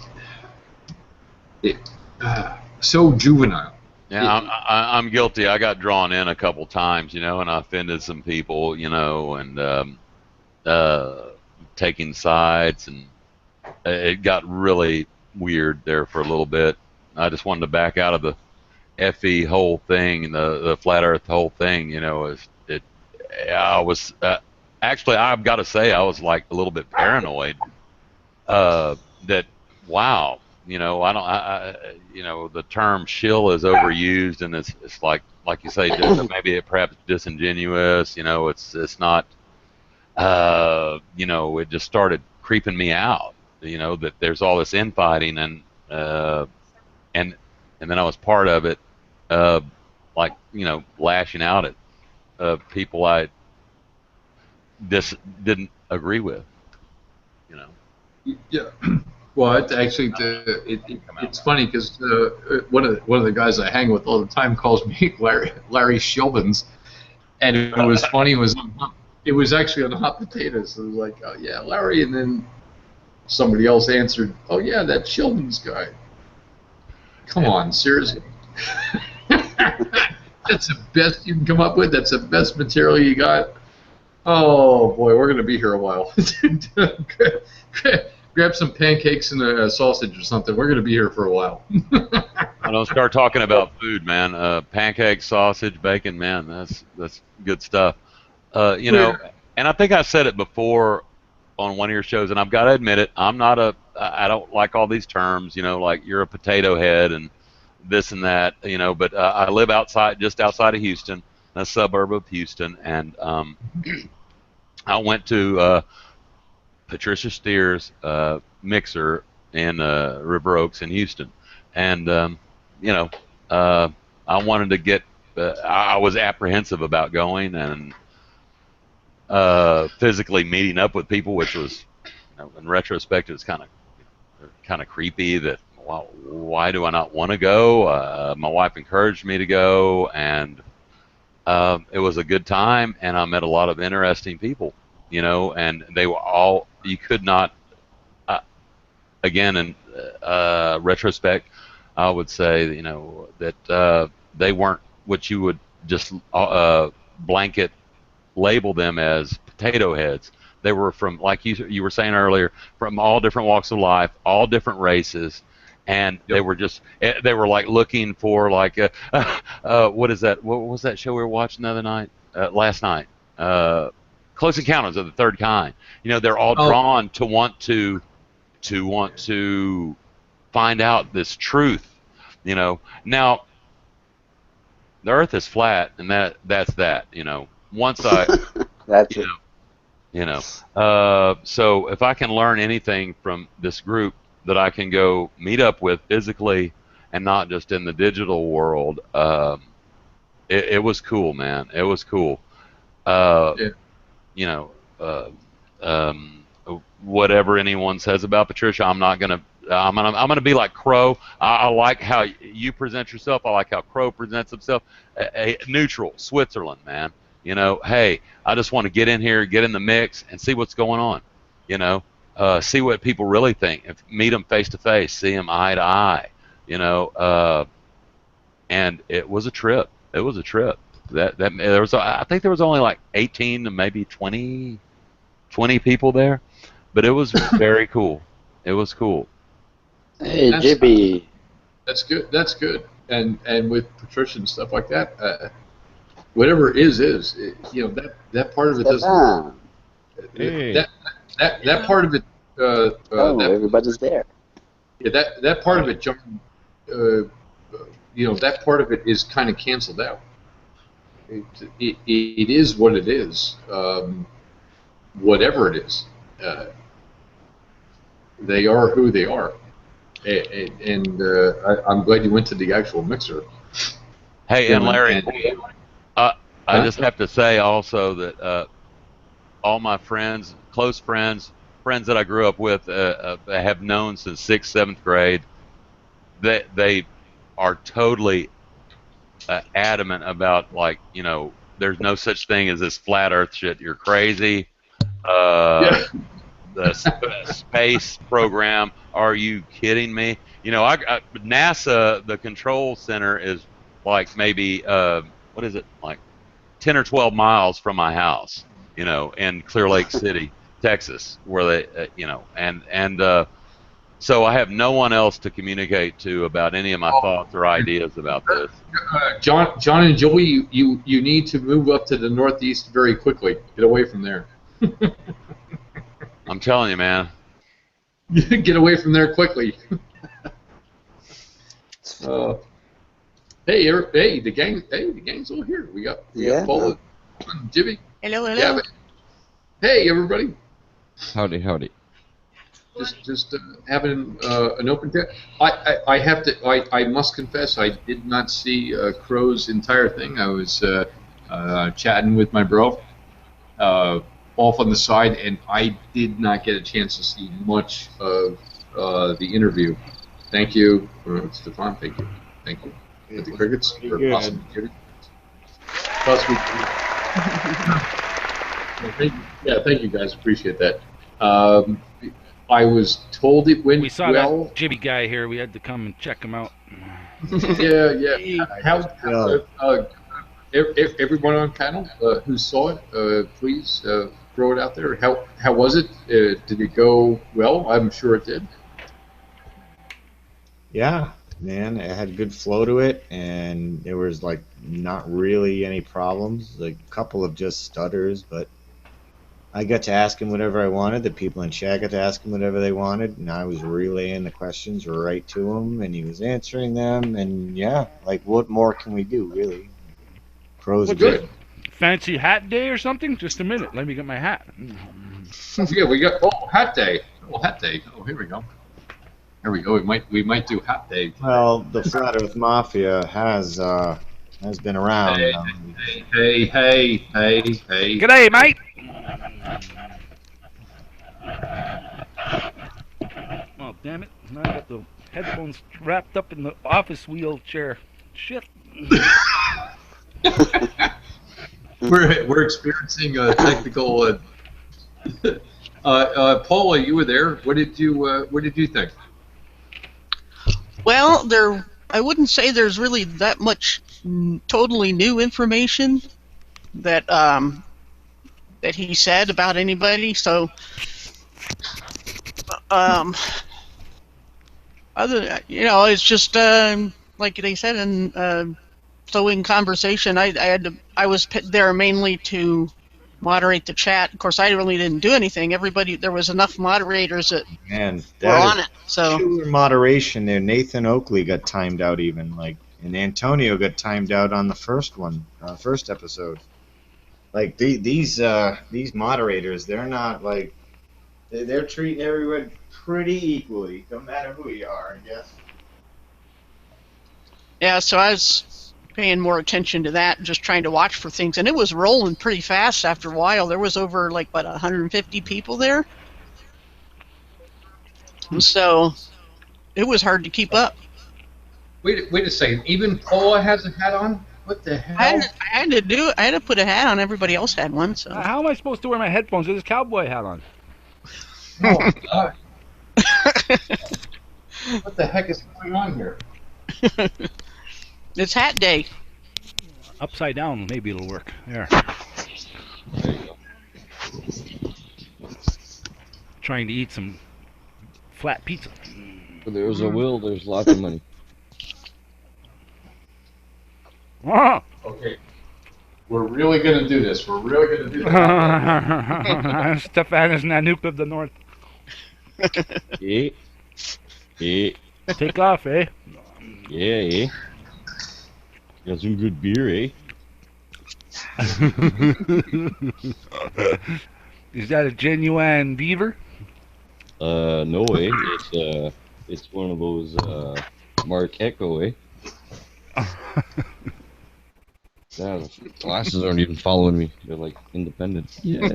so juvenile. Yeah, I'm guilty. I got drawn in a couple times, and I offended some people, and taking sides, and it got really weird there for a little bit. I just wanted to back out of the FE whole thing, and the flat Earth whole thing. I was actually, I've got to say, I was like a little bit paranoid that wow. The term "shill" is overused, and it's like you say, maybe it perhaps disingenuous. It's not. It just started creeping me out. That there's all this infighting, and then I was part of it, lashing out at people I didn't agree with. Yeah. Well, it's actually it's funny because one of the guys I hang with all the time calls me Larry Shilbins, and it was funny. It was actually on hot potatoes. It was like, oh yeah, Larry, and then somebody else answered, oh yeah, that Shilbins guy. Come on, seriously. That's the best you can come up with. That's the best material you got. Oh boy, we're gonna be here a while. Grab some pancakes and a sausage or something. We're going to be here for a while. I don't start talking about food, man. Pancakes, sausage, bacon, man. That's good stuff. And I think I said it before on one of your shows, and I've got to admit it. I don't like all these terms, like you're a potato head and this and that, But I live just outside of Houston, a suburb of Houston, and I went to Patricia Steers mixer in River Oaks in Houston, and I wanted to get. I was apprehensive about going and physically meeting up with people, which was, in retrospect, it was kind of creepy. That why do I not want to go? My wife encouraged me to go, and it was a good time, and I met a lot of interesting people. And they were all, you could not, again, in retrospect, I would say, that they weren't what you would just blanket label them as potato heads. They were from, like you were saying earlier, from all different walks of life, all different races, and they were like looking for what is that? What was that show we were watching the other night? Last night. Close Encounters of the Third Kind. They're all drawn to want to find out this truth. Now the Earth is flat, and that's that. Once I, That's it. so if I can learn anything from this group that I can go meet up with physically and not just in the digital world, it was cool, man. It was cool. Yeah. Whatever anyone says about Patricia, I'm gonna be like Crow. I like how you present yourself. I like how Crow presents himself. Neutral, Switzerland, man. Hey, I just want to get in here, get in the mix, and see what's going on. See what people really think. Meet them face to face, see them eye to eye. And it was a trip. It was a trip. I think there was only like 18 to maybe 20 people there, but it was very cool. It was cool. Hey, JB. That's good. That's good. And with Patricia and stuff like that, whatever is that part of it doesn't. Hey. That part of it. Everybody's there. Yeah, that part of it, John, that part of it is kind of canceled out. It is what it is, whatever it is. They are who they are, and I'm glad you went to the actual mixer. Hey, and Larry, I Huh? just have to say also that all my friends, close friends, friends that I grew up with, have known since 6th, 7th grade. They are totally adamant about, like, there's no such thing as this flat Earth shit. You're crazy. Yeah. The space program. Are you kidding me? NASA, the control center is like maybe what is it, like 10 or 12 miles from my house. In Clear Lake City, Texas, where they, so I have no one else to communicate to about any of my thoughts or ideas about this. John and Joey, you need to move up to the Northeast very quickly. Get away from there. I'm telling you, man. Get away from there quickly. Hey, the gang's all here. We got Paula, Jimmy, Hello. Gavin. Hey, everybody. Howdy. Just having an open chat. I must confess, I did not see Crow's entire thing. I was chatting with my bro off on the side, and I did not get a chance to see much of the interview. Thank you, Stefan. Thank you. With the crickets. Awesome. Thank you guys. Appreciate that. I was told it went We saw well. that Jimmy guy here. We had to come and check him out. Yeah. Everyone on panel who saw it, please throw it out there. How was it? Did it go well? I'm sure it did. Yeah, man, it had good flow to it, and there was like not really any problems. Like a couple of just stutters, but I got to ask him whatever I wanted. The people in chat got to ask him whatever they wanted, and I was relaying the questions right to him, and he was answering them. And yeah, like what more can we do, really? Crow's Good. Fancy hat day or something? Just a minute. Let me get my hat. Yeah, we got hat day. Hat day. Oh, here we go. Here we go. We might do hat day. Well, the Flat Earth Mafia has been around. Hey. G'day, mate. Oh, damn it. Now I got the headphones wrapped up in the office wheelchair. Shit. We're experiencing a technical. Paula, you were there. What did you think? Well, I wouldn't say there's really that much totally new information that that he said about anybody. So, it's just like they said in flowing conversation. I was there mainly to moderate the chat. Of course, I really didn't do anything. There was enough moderators that were on it. So pure moderation there. Nathan Oakley got timed out even, and Antonio got timed out on the first one, first episode. Like these moderators, they're not like they're treating everyone pretty equally, no matter who you are, I guess. Yeah, so I was paying more attention to that, just trying to watch for things, and it was rolling pretty fast after a while. There was over 150 people there, so it was hard to keep up. Wait a second. Even Paula has a hat on. What the hell? I had to put a hat on. Everybody else had one. So how am I supposed to wear my headphones with this cowboy hat on? Oh my God. What the heck is going on here? It's hat day. Upside down, maybe it'll work. There. There you go. Trying to eat some flat pizza. Where there's a will, there's lots of money. Ah! Okay. We're really going to do this. We're really going to do this. Stefan is Nanook of the North. Yeah. Eh, Take off, eh? yeah, eh? Got some good beer, eh? Is that a genuine beaver? No, eh? It's one of those, Mark Echo, eh? Yeah, the glasses aren't even following me. They're like independent. Yeah.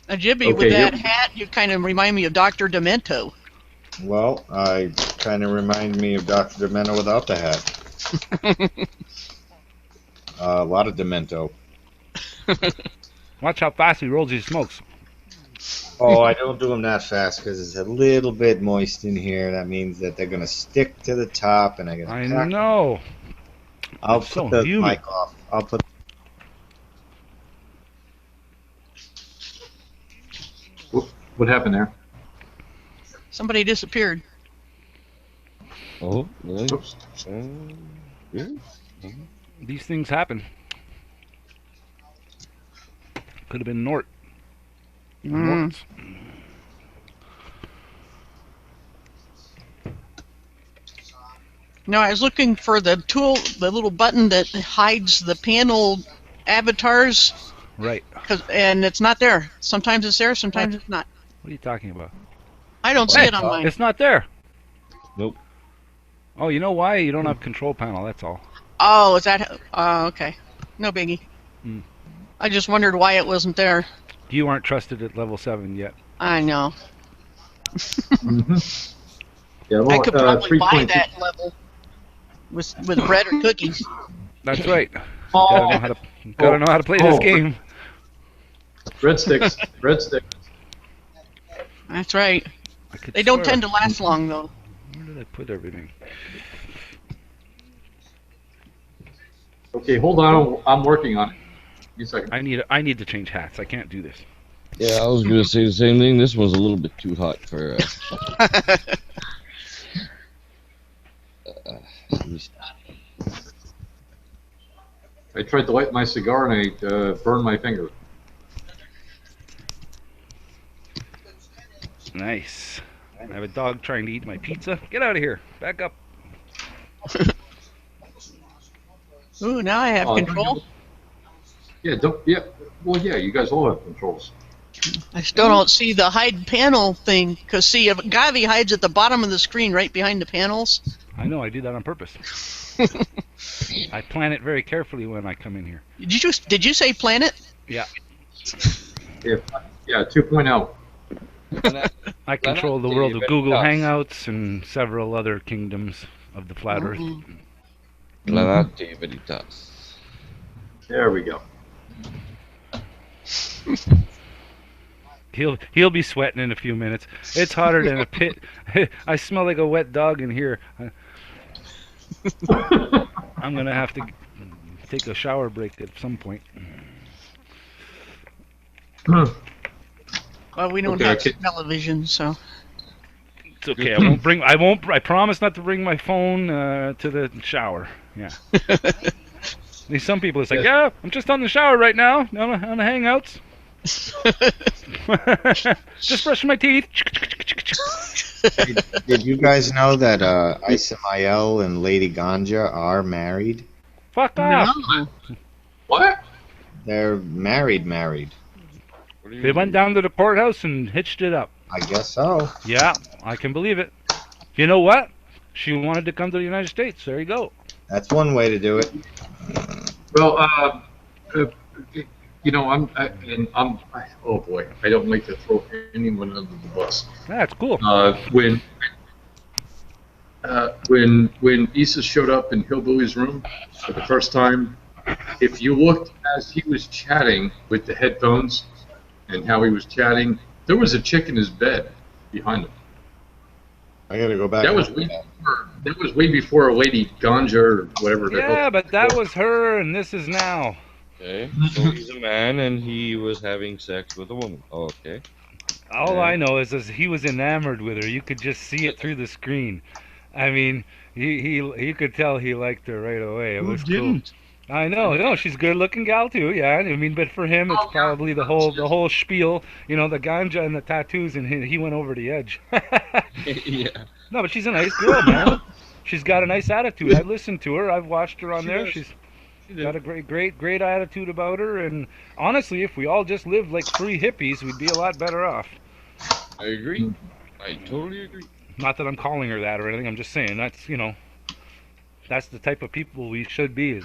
Jibby, Okay, with that yep. hat, you kind of remind me of Dr. Demento. Well, I kind of remind me of Dr. Demento without the hat. A lot of Demento. Watch how fast he rolls his smokes. Oh, I don't do them that fast because it's a little bit moist in here. That means that they're gonna stick to the top, and I know. I'll It's put so the humid. mic off. I'll put. What happened there? Somebody disappeared. Oh, nice. Oops. Yeah. These things happen. Could have been Nort. Norts. No, I was looking for the tool, the little button that hides the panel avatars, Right. and it's not there. Sometimes it's there, sometimes it's not. What are you talking about? I don't see Hey, it on mine. It's not there. Nope. Oh, you know why? You don't have control panel, that's all. Oh, is that? Okay. No biggie. Hmm. I just wondered why it wasn't there. You aren't trusted at level 7 yet. I know. Yeah, well, I could probably buy 3.2 that level with bread or cookies. That's right. Oh. Gotta know how to play this game. Breadsticks. Breadsticks. That's right. I could They don't swear. tend to last long, though. Where did I put everything? Okay, hold on. I'm working on it. Give me a second. I need to change hats. I can't do this. Yeah, I was gonna say the same thing. This one's a little bit too hot for. I tried to light my cigar and I burned my finger. Nice. I have a dog trying to eat my pizza. Get out of here. Back up. Ooh, now I have Oh, control. Yeah, don't. Yeah. Well, yeah. You guys all have controls. I still don't see the hide panel thing, because see, if Gavi hides at the bottom of the screen right behind the panels. I know. I do that on purpose. I plan it very carefully when I come in here. Did you say planet? Yeah. Yeah. 2.0. I control the world of Google Hangouts and several other kingdoms of the flat Earth. Planete Veritas. There we go. He'll be sweating in a few minutes. It's hotter than a pit. I smell like a wet dog in here. I'm gonna have to take a shower break at some point. Well, we don't Okay, have okay. television, so. It's okay. I promise not to bring my phone to the shower. Yeah. Some people it's like, yeah, I'm just on the shower right now, on the Hangouts. Just brushing my teeth. Did you guys know that Isamael and Lady Ganja are married? Fuck off. No. What? They're married. They went down to the courthouse and hitched it up. I guess so. Yeah, I can believe it. You know what? She wanted to come to the United States. There you go. That's one way to do it. Well, you know, oh boy, I don't like to throw anyone under the bus. That's cool. When Issa showed up in Hillbilly's room for the first time, if you looked as he was chatting with the headphones and how he was chatting, there was a chick in his bed behind him. I gotta go back. That was way before a Lady Ganja or whatever. the hell- Yeah, but that was her, and this is now. Okay, so he's a man and he was having sex with a woman. Oh, okay. All I know is he was enamored with her. You could just see it through the screen. I mean, you could tell he liked her right away. It was cool. I know, no, she's a good-looking gal too. Yeah, I mean, but for him, it's probably the whole spiel. You know, the ganja and the tattoos, and he went over the edge. Yeah. No, but she's a nice girl, man. She's got a nice attitude. I've listened to her. I've watched her on She there. does. She's She did. got a great attitude about her. And honestly, if we all just lived like free hippies, we'd be a lot better off. I agree. I totally agree. Not that I'm calling her that or anything. I'm just saying that's that's the type of people we should be. Is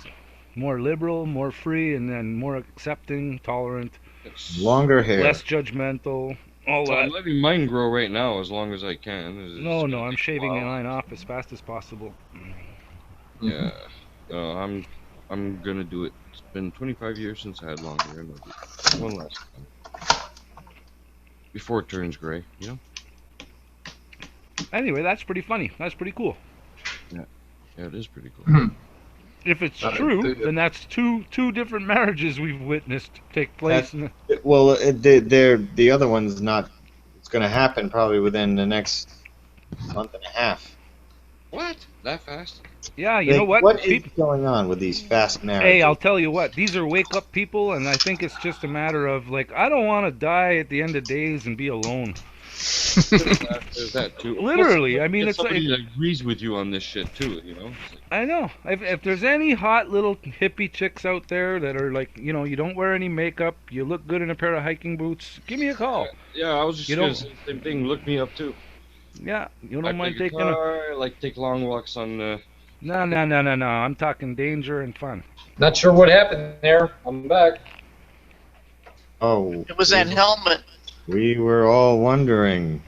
more liberal, more free, and then more accepting, tolerant, Longer hair. less judgmental. All So I'm that. letting mine grow right now as long as I can. No, I'm shaving mine off as fast as possible. Yeah. I'm gonna do it. It's been 25 years since I had long hair. And I'll do it one last time. Before it turns gray, you know? Anyway, that's pretty funny. That's pretty cool. Yeah, it is pretty cool. If it's true, then that's two different marriages we've witnessed take place. Well, the other one's not. It's going to happen probably within the next month and a half. What? That fast? Yeah, you know what? What is going on with these fast marriages? Hey, I'll tell you what. These are wake-up people, and I think it's just a matter of, like, I don't want to die at the end of days and be alone. There's that too. Literally, I mean, Get it's somebody like, that agrees with you on this shit too, you know? I know. If there's any hot little hippie chicks out there that are like, you don't wear any makeup, you look good in a pair of hiking boots, give me a call. Yeah, I was just You gonna don't- say the same thing. Look me up too. Yeah, you I don't play mind taking a... guitar, I like to take long walks on No. I'm talking danger and fun. Not sure what happened there. I'm back. Oh, It was that helmet. we were all wondering.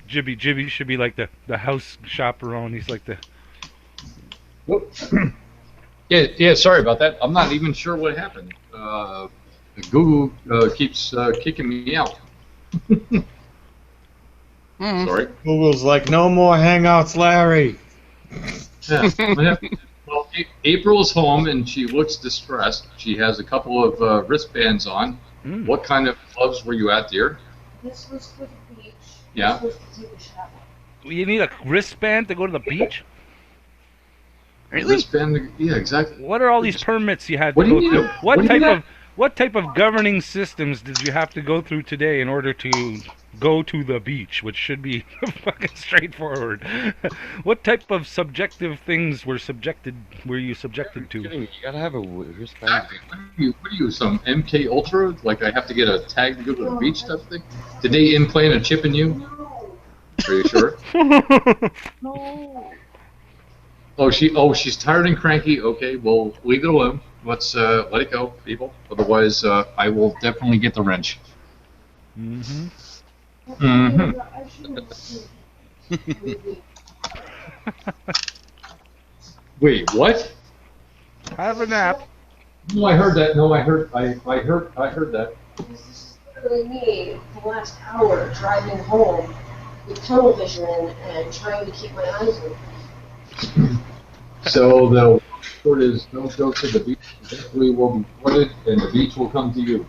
Jibby should be like the house chaperone. He's like the... Yeah. Sorry about that. I'm not even sure what happened. Google keeps kicking me out. Sorry. Google's like, no more Hangouts, Larry. Yeah. Well, April's home and she looks distressed. She has a couple of wristbands on. Mm. What kind of clubs were you at, dear? This was for the beach. Yeah. This was to take a shower. You need a wristband to go to the beach? Really? Wristband? Yeah, exactly. What are all these permits you had to What do go you through? need? What do you need? What type of governing systems did you have to go through today in order to go to the beach, which should be fucking straightforward? What type of subjective things were you subjected Kidding to? me, you gotta have a wristband. What are you, some MK Ultra? Like I have to get a tag to go to the beach type thing? Did they implant a chip in you? No. Are you sure? No. She's tired and cranky. Okay, well, leave it alone. Let's let it go, people. Otherwise, I will definitely get the wrench. Mm-hmm. Mhm. I shouldn't have Wait, what? Have a nap. No, I heard that. No, I heard that. This is literally me the last hour driving home with tunnel vision and trying to keep my eyes open. So the word is don't go to the beach. Eventually will be flooded, and the beach will come to you.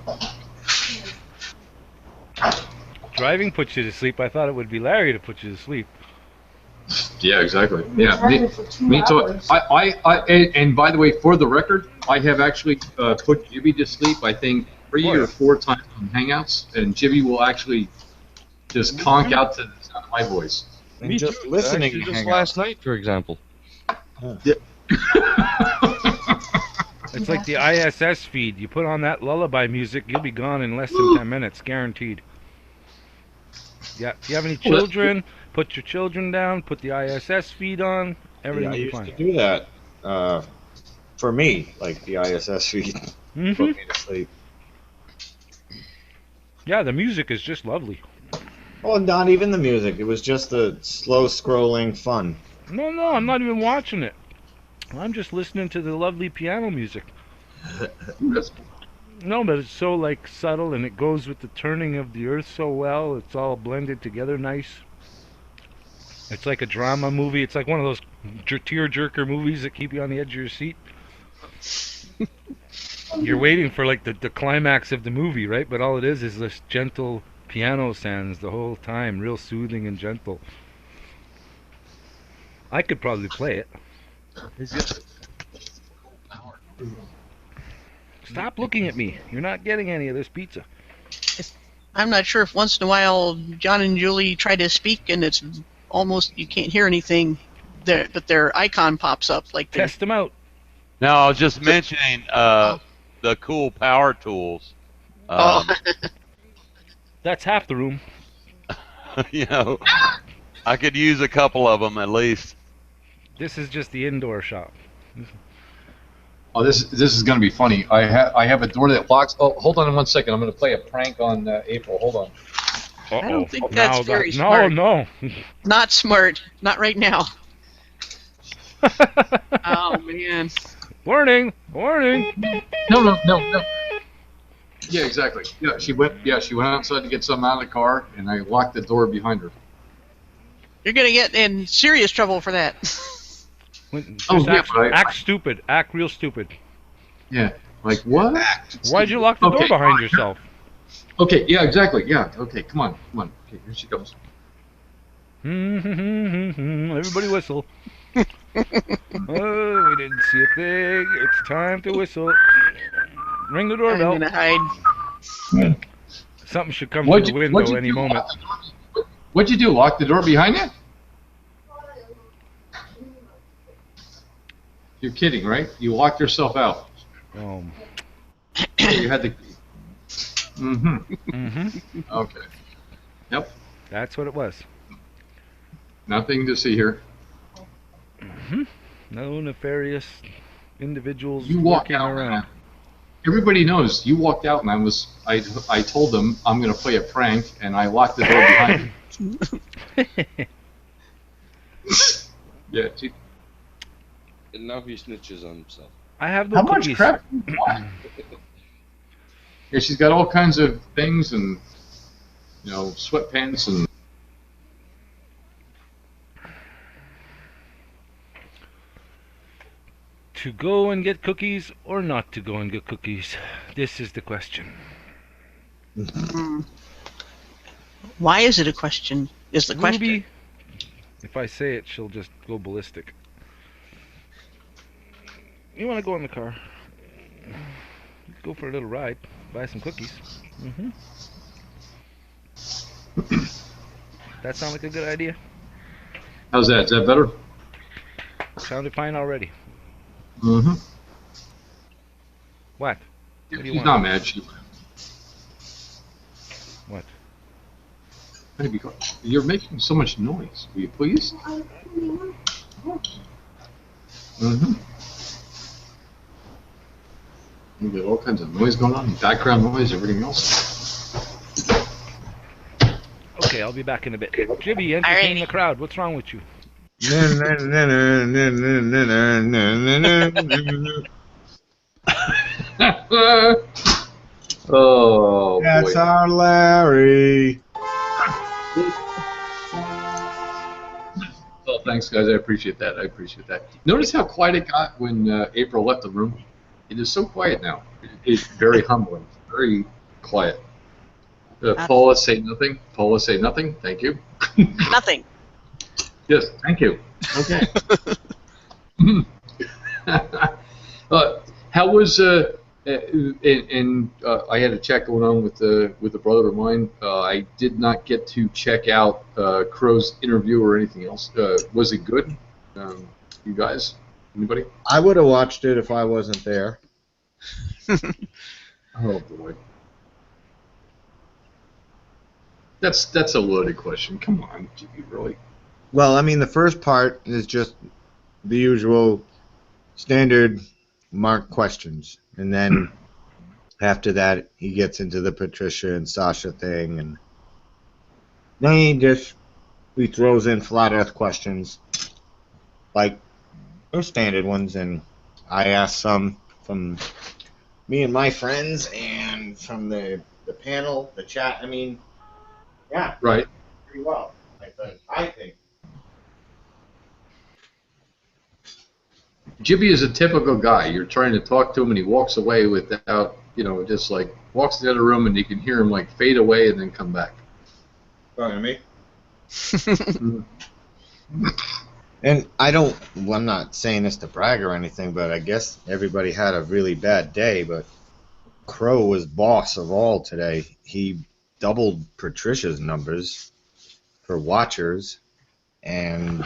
Driving puts you to sleep. I thought it would be Larry to put you to sleep. Yeah, exactly. I've been Yeah, driving for 2 me too. hours. And by the way, for the record, I have actually put Jibby to sleep. I think 3 or 4 times on Hangouts, and Jibby will actually just conk out to the sound of my voice. And Me just too. listening Actually, to just Hangouts. last night, for example. It's like the ISS feed. You put on that lullaby music, you'll be gone in less than 10 minutes, guaranteed. Yeah, if you have any children, put your children down, put the ISS feed on, everything I will be used to fine. do that for me, like the ISS feed Hmm. put me to sleep. Yeah, the music is just lovely. Well, not even the music. It was just the slow scrolling fun. No, I'm not even watching it. I'm just listening to the lovely piano music. No, but it's so like subtle and it goes with the turning of the earth so well. It's all blended together nice. It's like a drama movie. It's like one of those tear-jerker movies that keep you on the edge of your seat. You're waiting for like the climax of the movie, right? But all it is this gentle piano sounds the whole time, real soothing and gentle. I could probably play it. Stop looking at me. You're not getting any of this pizza. I'm not sure if once in a while John and Julie try to speak and it's almost you can't hear anything, there, but their icon pops up like they're- Test them out. No, I was just mentioning the cool power tools. That's half the room. You know, I could use a couple of them at least. This is just the indoor shop. Oh, this is going to be funny. I have a door that locks. Oh, hold on 1 second. I'm going to play a prank on April. Hold on. I don't think Now that's very that- smart. No. Not smart. Not right now. Oh man. Warning! No. Yeah, exactly. Yeah, she went outside to get something out of the car, and I locked the door behind her. You're gonna get in serious trouble for that. Just act stupid. Act real stupid. Yeah, like what? Why'd you lock the door behind yourself? Okay, yeah, exactly. Yeah, okay, come on. Okay, here she comes. Everybody whistle. Oh, we didn't see a thing. It's time to whistle. Ring the I'm doorbell. gonna hide. Something should come through the window any moment. What'd you do? Lock the door behind you? You're kidding, right? You locked yourself out. You had the key. Okay. Yep. That's what it was. Nothing to see here. No nefarious individuals You walked walking out. around. Everybody knows you walked out, and I told them I'm going to play a prank, and I locked the door behind me. Yeah. And now he snitches on himself. I have no How cookies. much crap do you want? Yeah, she's got all kinds of things, and sweatpants and. To go and get cookies or not to go and get cookies? This is the question. Why is it a question? Is the question. Ruby, if I say it, she'll just go ballistic. You want to go in the car? Go for a little ride. Buy some cookies. That sound like a good idea? How's that? Is that better? Sounded fine already. Mm-hmm. What? What do you She's want? not mad. What? Maybe you're making so much noise. Will you please? You get all kinds of noise going on, background noise, everything else. Okay, I'll be back in a bit. Jibby, entertain the crowd. What's wrong with you? Oh, That's boy. our Larry. Well, thanks, guys. I appreciate that. Notice how quiet it got when April left the room? It is so quiet now. It's very humbling. Very quiet. Paula, say nothing. Paula, say nothing. Thank you. Nothing. Yes, thank you. Okay. How was I had a chat going on with a brother of mine. I did not get to check out Crow's interview or anything else. Was it good? You guys? Anybody? I would have watched it if I wasn't there. Oh boy. That's a loaded question. Come on, Jimmy, really? Well, I mean, the first part is just the usual standard Mark questions, and then after that he gets into the Patricia and Sasha thing, and then he throws in flat Earth questions, like those standard ones, and I asked some from me and my friends, and from the panel, the chat. I mean, yeah, Right. pretty well. I think. Jibby is a typical guy. You're trying to talk to him, and he walks away without, just like walks to the other room, and you can hear him like fade away and then come back. Talking to me? And I'm not saying this to brag or anything, but I guess everybody had a really bad day, but Crow was boss of all today. He doubled Patricia's numbers for watchers, and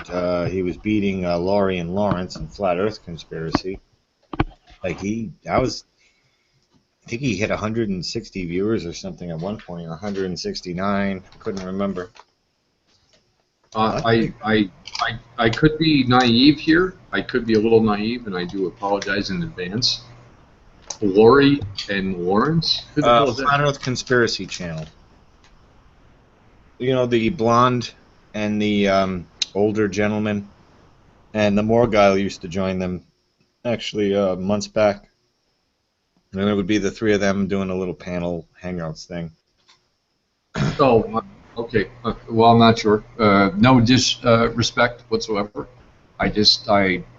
he was beating Laurie and Lawrence in Flat Earth Conspiracy. Like I think he hit 160 viewers or something at one point, or 169. Couldn't remember. I could be naive here. I could be a little naive, and I do apologize in advance. Lori and Lawrence? Who the hell is that? Flat Earth Conspiracy Channel. You know, the blonde and the older gentleman, and the Moore guy used to join them, actually, months back. And it would be the three of them doing a little panel hangouts thing. Oh, okay. Well, I'm not sure. No disrespect whatsoever. I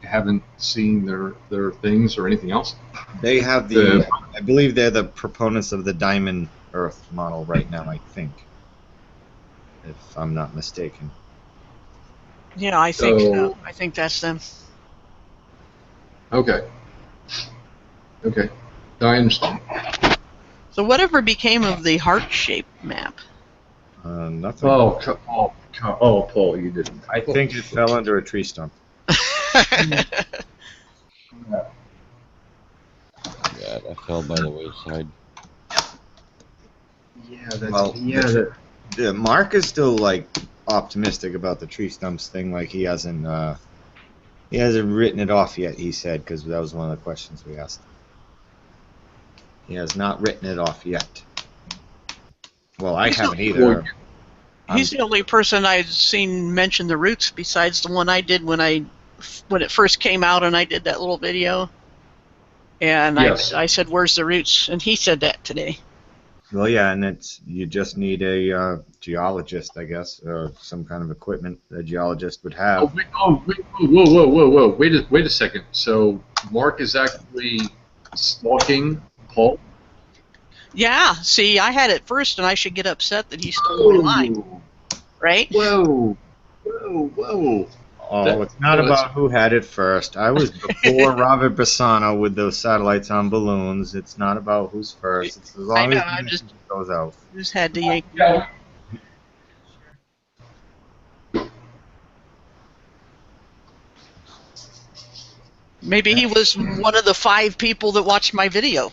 haven't seen their things or anything else. They have I believe they're the proponents of the Diamond Earth model right now, I think. If I'm not mistaken. Yeah, I think that's them. Okay. Okay. I understand. So whatever became of the heart-shaped map? Nothing. Oh, Paul, you didn't. I think it fell under a tree stump. Yeah, that fell by the wayside. Yeah, Mark is still like optimistic about the tree stumps thing. Like he hasn't written it off yet. He said, because that was one of the questions we asked. He has not written it off yet. Well, I haven't either. He's the only person I've seen mention the roots besides the one I did when it first came out and I did that little video. And yes. I said, "Where's the roots?" And he said that today. Well, yeah, and you just need a geologist, I guess, or some kind of equipment a geologist would have. Whoa! Wait a second. So Mark is actually stalking Paul? Yeah. See, I had it first, and I should get upset that he stole my line, right? Whoa! Oh, it's not about who had it first. I was before Robert Bassano with those satellites on balloons. It's not about who's first. It's as long as it goes out. Just had to yank. Yeah. Maybe he was one of the 5 people that watched my video.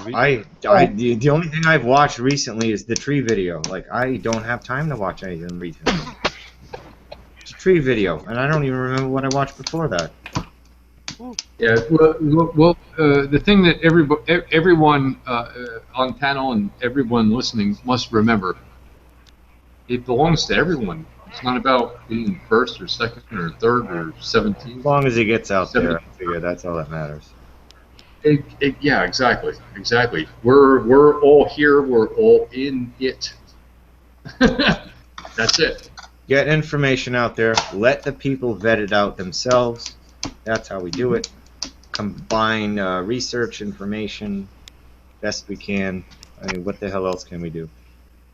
The only thing I've watched recently is the tree video. Like, I don't have time to watch anything recently. Tree video, and I don't even remember what I watched before that. Yeah, well, the thing that everyone on panel and everyone listening must remember, it belongs to everyone. It's not about being first or second or third or 17th. As long as it gets out there, I figure that's all that matters. Yeah, exactly. We're all here. We're all in it. That's it. Get information out there. Let the people vet it out themselves. That's how we do it. Combine research information best we can. I mean, what the hell else can we do?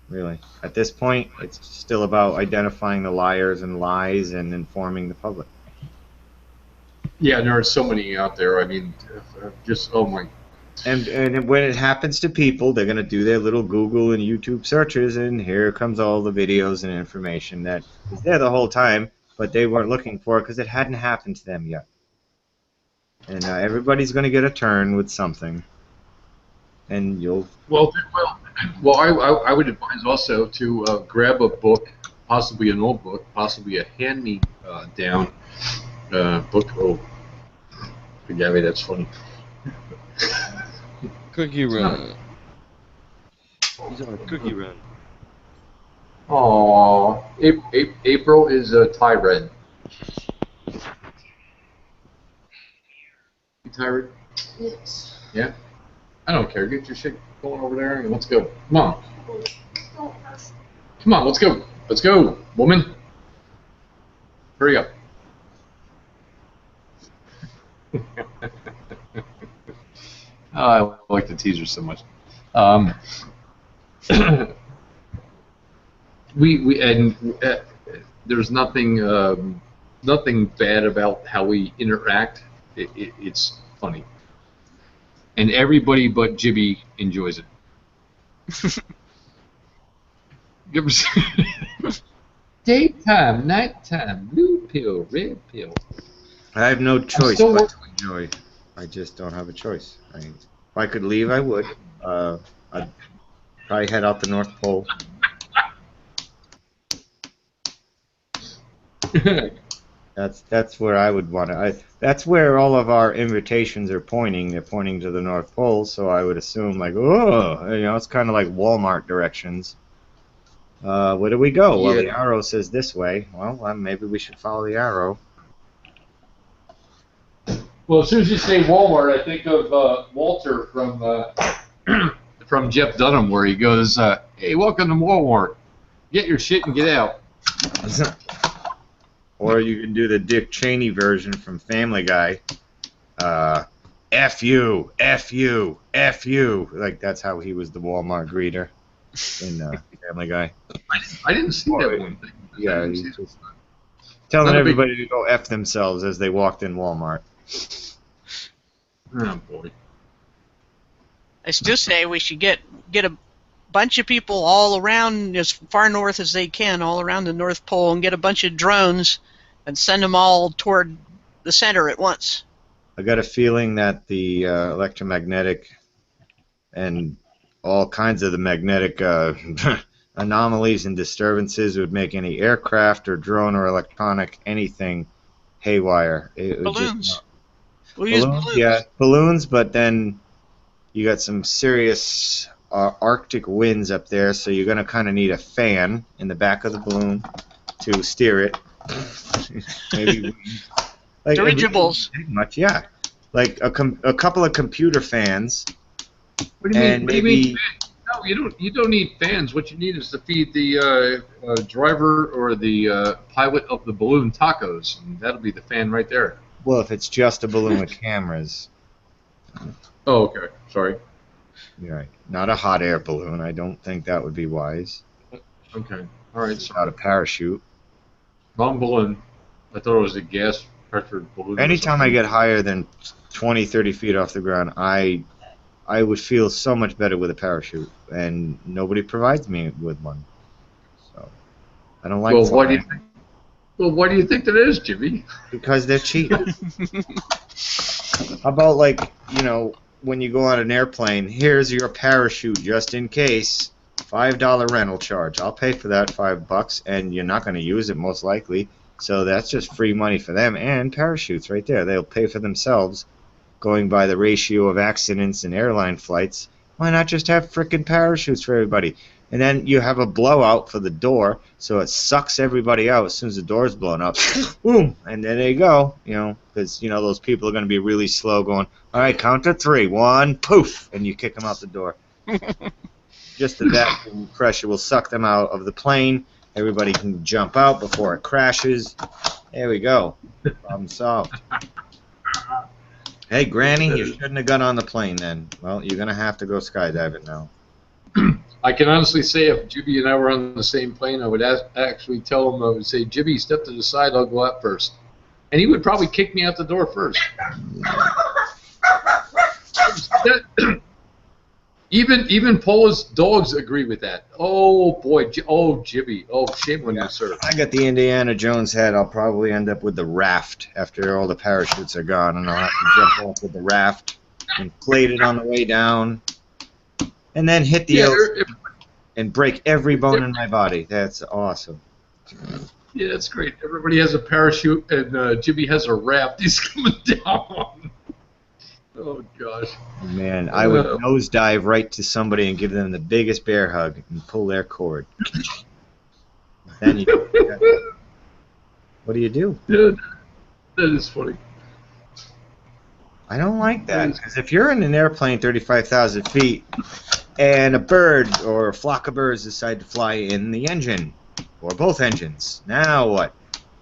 Really. At this point, it's still about identifying the liars and lies and informing the public. Yeah, there are so many out there. I mean, just, oh my. And when it happens to people, they're going to do their little Google and YouTube searches, and here comes all the videos and information that is there the whole time, but they weren't looking for it because it hadn't happened to them yet. And everybody's going to get a turn with something, and you'll... Well, I would advise also to grab a book, possibly an old book, possibly a hand-me-down book. Oh, forget me, that's funny. Cookie run. He's on a cookie run. Aww. April is a Tyrant. You Tyrant? Yes. Yeah? I don't care. Get your shit going over there and let's go. Come on. Come on, let's go. Let's go, woman. Hurry up. I like the teaser so much. There's nothing nothing bad about how we interact. It's funny, and everybody but Jibby enjoys it. You ever see daytime, nighttime, blue pill, red pill? I have no choice still but to enjoy. I just don't have a choice. If I could leave, I would. I'd probably head out the North Pole. That's where I would want to. That's where all of our invitations are pointing. They're pointing to the North Pole, so I would assume like, oh, it's kind of like Walmart directions. Where do we go? Well, the arrow says this way. Well, maybe we should follow the arrow. Well, as soon as you say Walmart, I think of Walter from Jeff Dunham, where he goes, "Hey, welcome to Walmart. Get your shit and get out." Or you can do the Dick Cheney version from Family Guy. F you, F you, F you. Like, that's how he was the Walmart greeter in Family Guy. I didn't see that one thing. Yeah, he's just telling everybody to go F themselves as they walked in Walmart. Oh, boy. I still say we should get a bunch of people all around, as far north as they can, all around the North Pole, and get a bunch of drones and send them all toward the center at once. I got a feeling that the electromagnetic and all kinds of the magnetic anomalies and disturbances would make any aircraft or drone or electronic anything haywire. Balloons. We'll use balloons. Yeah, balloons, but then you got some serious Arctic winds up there, so you're going to kind of need a fan in the back of the balloon to steer it. Maybe like dirigibles. Pretty much, yeah. Like a couple of computer fans. What do you mean? No, you don't need fans. What you need is to feed the driver or the pilot of the balloon tacos, and that'll be the fan right there. Well, if it's just a balloon with cameras. Oh, okay. Sorry. You're right. Not a hot air balloon. I don't think that would be wise. Okay. All right. Without a parachute. Wrong balloon. I thought it was a gas pressured balloon. Anytime I get higher than 20, 30 feet off the ground, I would feel so much better with a parachute, and nobody provides me with one. So I don't like. Well, why do you think? Well, why do you think that is, Jimmy? Because they're cheap. How about, like, when you go on an airplane, here's your parachute just in case. $5 rental charge. I'll pay for that $5, and you're not going to use it most likely. So that's just free money for them, and parachutes right there. They'll pay for themselves. Going by the ratio of accidents and airline flights, why not just have frickin' parachutes for everybody? And then you have a blowout for the door, so it sucks everybody out as soon as the door's blown up. Boom! And there you go. Because, those people are going to be really slow going, all right, count to 3. 1, poof! And you kick them out the door. Just the vacuum pressure will suck them out of the plane. Everybody can jump out before it crashes. There we go. Problem solved. Hey, Granny, you shouldn't have got on the plane then. Well, you're going to have to go skydiving now. I can honestly say if Jibby and I were on the same plane, I would actually tell him, I would say, Jibby, step to the side, I'll go out first. And he would probably kick me out the door first. Even Paula's dogs agree with that. Oh, boy. Jibby. Oh, shame on you, sir. I got the Indiana Jones head. I'll probably end up with the raft after all the parachutes are gone, and I'll have to jump off with the raft, inflate it on the way down, and then hit the ocean and break every bone in my body. That's awesome. Yeah, that's great. Everybody has a parachute, and Jibby has a raft. He's coming down. Oh, gosh. Man, I would nosedive right to somebody and give them the biggest bear hug and pull their cord. Then what do you do? Yeah, that is funny. I don't like that, because if you're in an airplane 35,000 feet and a bird or a flock of birds decide to fly in the engine, or both engines, now what?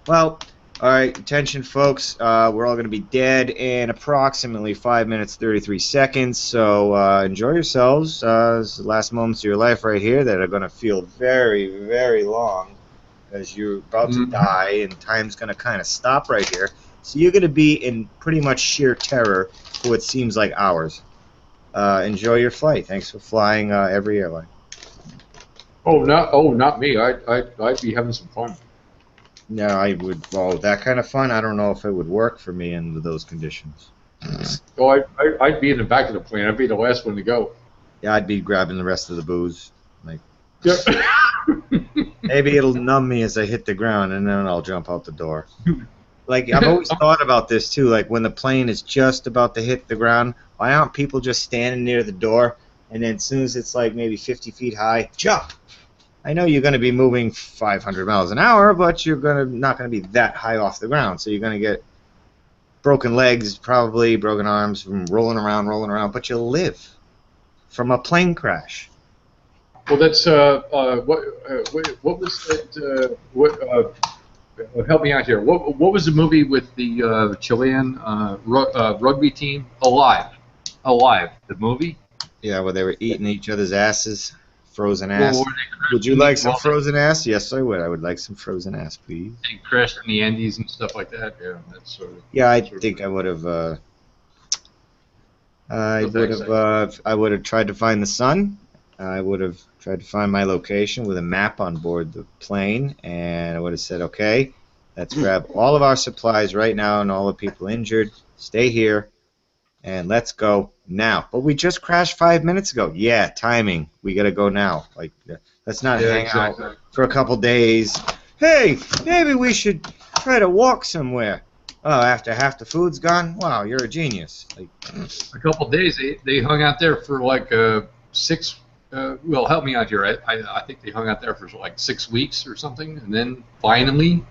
Well, all right, attention, folks. We're all going to be dead in approximately 5 minutes, 33 seconds. So enjoy yourselves. It's the last moments of your life right here that are going to feel very, very long. because you're about to die and time's going to kind of stop right here. So you're going to be in pretty much sheer terror for what seems like hours. Enjoy your flight. Thanks for flying every airline. Not me. I'd be having some fun. No, I would. Well, that kind of fun, I don't know if it would work for me under those conditions. Oh, I'd be in the back of the plane. I'd be the last one to go. Yeah, I'd be grabbing the rest of the booze. Like, Yep. maybe it'll numb me as I hit the ground, and then I'll jump out the door. Like, I've always thought about this too. Like, when the plane is just about to hit the ground, why aren't people just standing near the door, and then as soon as it's like maybe 50 feet high, jump? I know you're going to be moving 500 miles an hour, but you're not going to be that high off the ground, so you're going to get broken legs, probably broken arms from rolling around, but you'll live from a plane crash. Well, that's what was that? Help me out here. What was the movie with the Chilean rugby team? Alive, the movie. Yeah, where they were eating each other's asses, frozen ass. Well, Would you like some frozen ass? Yes, I would. I would like some frozen ass, please. They crashed in the Andes and stuff like that. Yeah, that's sort of. Yeah, I think I would have. I would have tried to find the sun. I would have tried to find my location with a map on board the plane, and I would have said, okay, let's grab all of our supplies right now and all the people injured. Stay here, and let's go now. But we just crashed 5 minutes ago. Yeah, timing. We got to go now. Like, let's not hang out for a couple days. Hey, maybe we should try to walk somewhere. Oh, after half the food's gone? Wow, you're a genius. Like, a couple days. They hung out there for like 6. Well, help me out here. I think they hung out there for like 6 weeks or something, and then finally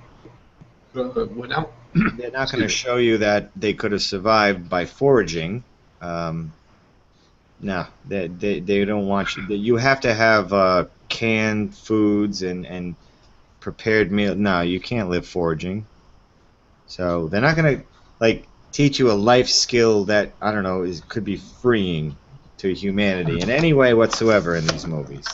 went out. They're not going to show you that they could have survived by foraging. No, they don't want you. You have to have canned foods and prepared meals. No, you can't live foraging. So they're not going to like teach you a life skill that, I don't know, could be freeing to humanity in any way whatsoever in these movies.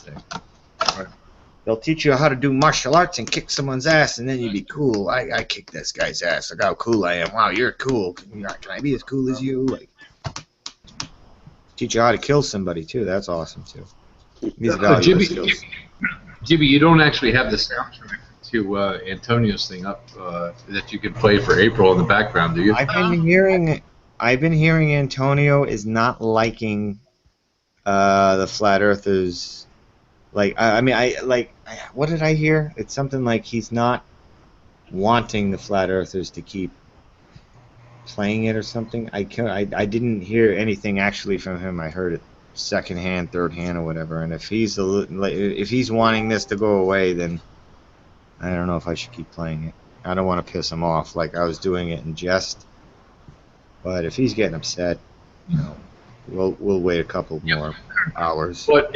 They'll teach you how to do martial arts and kick someone's ass, and then you'd be cool. I kicked this guy's ass. Look how cool I am. Wow, you're cool. Can I be as cool as you? Like, teach you how to kill somebody too. That's awesome too. These valuable skills. Jimmy, you don't actually have the soundtrack to Antonio's thing up that you can play for April in the background, do you? I've been hearing Antonio is not liking the flat earthers. Like, what did I hear? It's something like he's not wanting the flat earthers to keep playing it or something. I didn't hear anything actually from him. I heard it second hand, third hand, or whatever. And if he's wanting this to go away, then I don't know if I should keep playing it. I don't want to piss him off like I was doing it in jest. But if he's getting upset, you know, we'll wait a couple more hours. But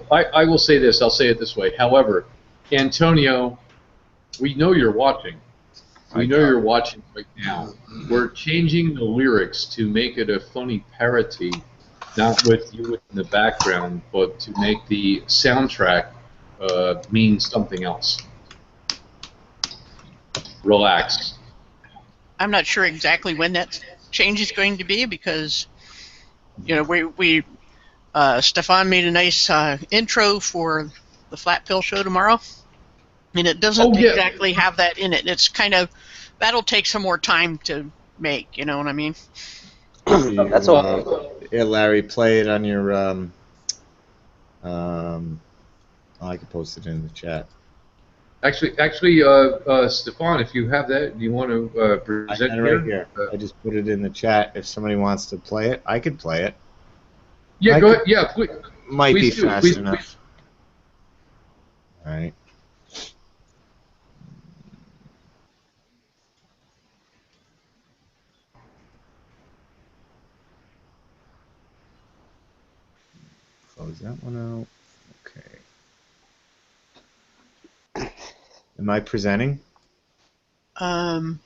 I will say this. I'll say it this way. However, Antonio, we know you're watching. We know you're watching right now. We're changing the lyrics to make it a funny parody, not with you in the background, but to make the soundtrack mean something else. Relax. I'm not sure exactly when that change is going to be because, you know, we Stefan made a nice intro for the Flat Pill show tomorrow, and it doesn't exactly have that in it. It's kind of, that'll take some more time to make, you know what I mean? That's all. Yeah, Larry, play it on your I can post it in the chat. Actually, Stefan, if you have that, do you want to present it right here? I just put it in the chat. If somebody wants to play it, I could play it. Yeah, go ahead. Yeah, please. Might please be do. fast Please, enough. please. All right. Close that one out. Okay. Am I presenting? Oh,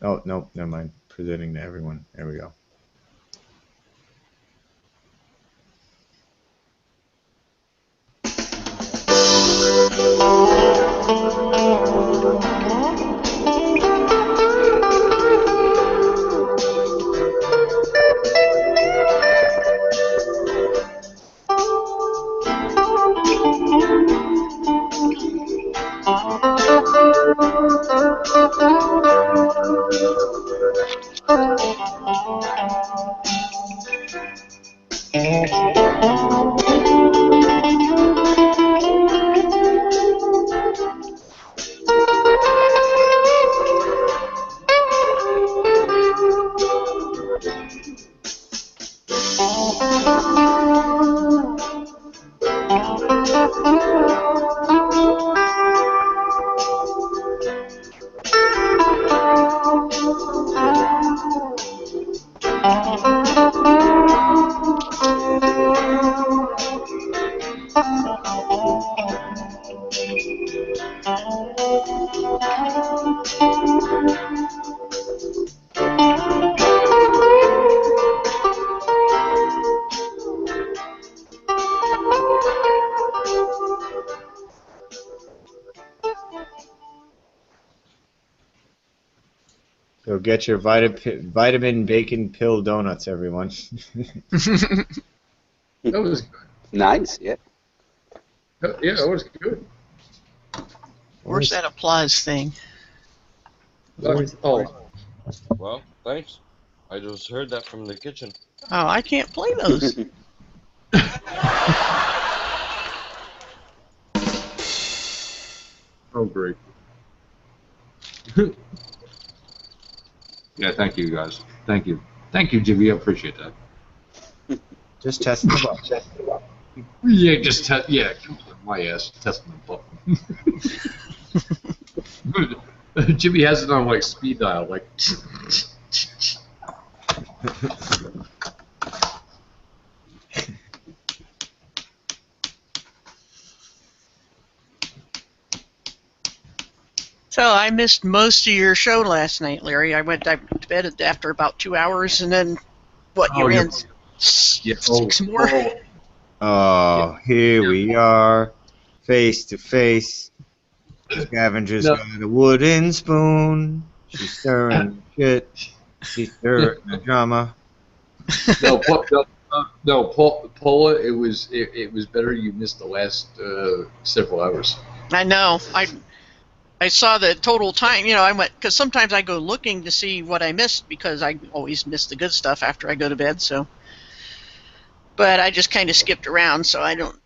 no, never mind. Presenting to everyone. There we go. Go get your vitamin bacon pill donuts, everyone. That was good. Nice, yeah. Yeah, that was good. Where's that applause thing? Oh, Well, thanks. I just heard that from the kitchen. Oh, I can't play those. oh, great. Yeah, thank you guys. Thank you, Jimmy. I appreciate that. Just testing the button. Yeah, just yeah, my ass testing the button. Jimmy has it on like speed dial, like. So I missed most of your show last night, Larry. I went to bed after about 2 hours, and then what? Oh, You're yeah. in six more. Oh, here we are, face to face. Scavenger's No. got a wooden spoon. She's stirring shit. She's stirring the drama. No, Paula, it was better you missed the last several hours. I know. I saw the total time. You know, I went because sometimes I go looking to see what I missed because I always miss the good stuff after I go to bed. So, but I just kind of skipped around, so I don't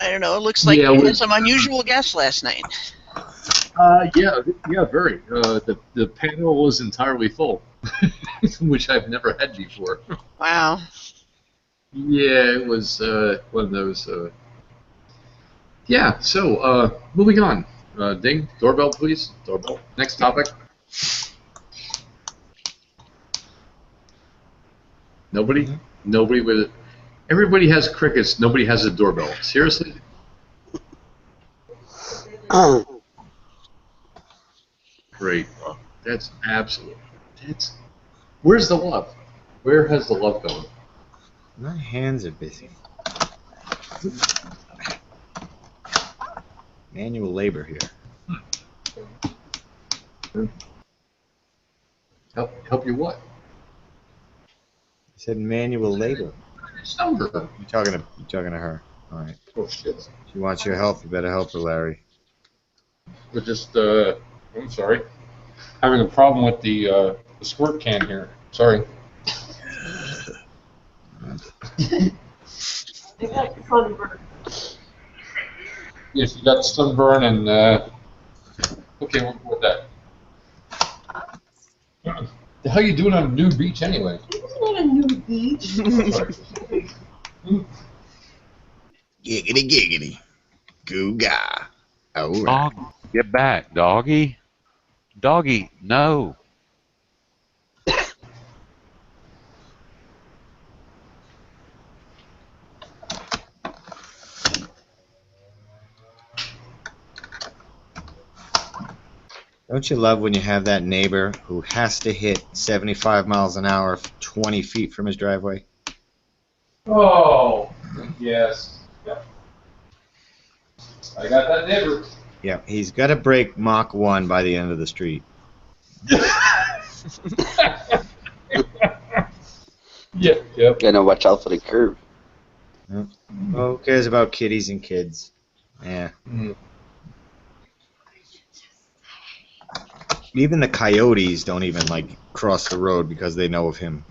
know. It looks like Yeah, you we- had some unusual guests last night. Yeah, very. The panel was entirely full, which I've never had before. Wow. Yeah, it was one of those. Yeah, so moving on. Ding, doorbell, please. Doorbell. Next topic. Nobody? Nobody with it. Everybody has crickets. Nobody has a doorbell. Seriously? Great. That's absolute. Where's the love? Where has the love gone? My hands are busy. Manual labor here. Help you what? I said manual labor. Sunburn. You're talking to her. All right. Oh shit. She wants your help. You better help her, Larry. We're just I'm sorry. Having a problem with the squirt can here. Sorry. They got sunburn. Yes, you got sunburn and okay, we'll go with that. The hell you doing on a new beach anyway? It's not a new beach. Sorry. Giggity giggity. Goo ga. Oh. Dog, get back, doggy. Doggy, no. Don't you love when you have that neighbor who has to hit 75 miles an hour 20 feet from his driveway? Oh, yes. Yep. I got that neighbor. Yeah, he's got to break Mach 1 by the end of the street. Yep. Gotta watch out for the curve. Oh, who cares about kitties and kids? Yeah. Mm. even the coyotes don't even like cross the road because they know of him.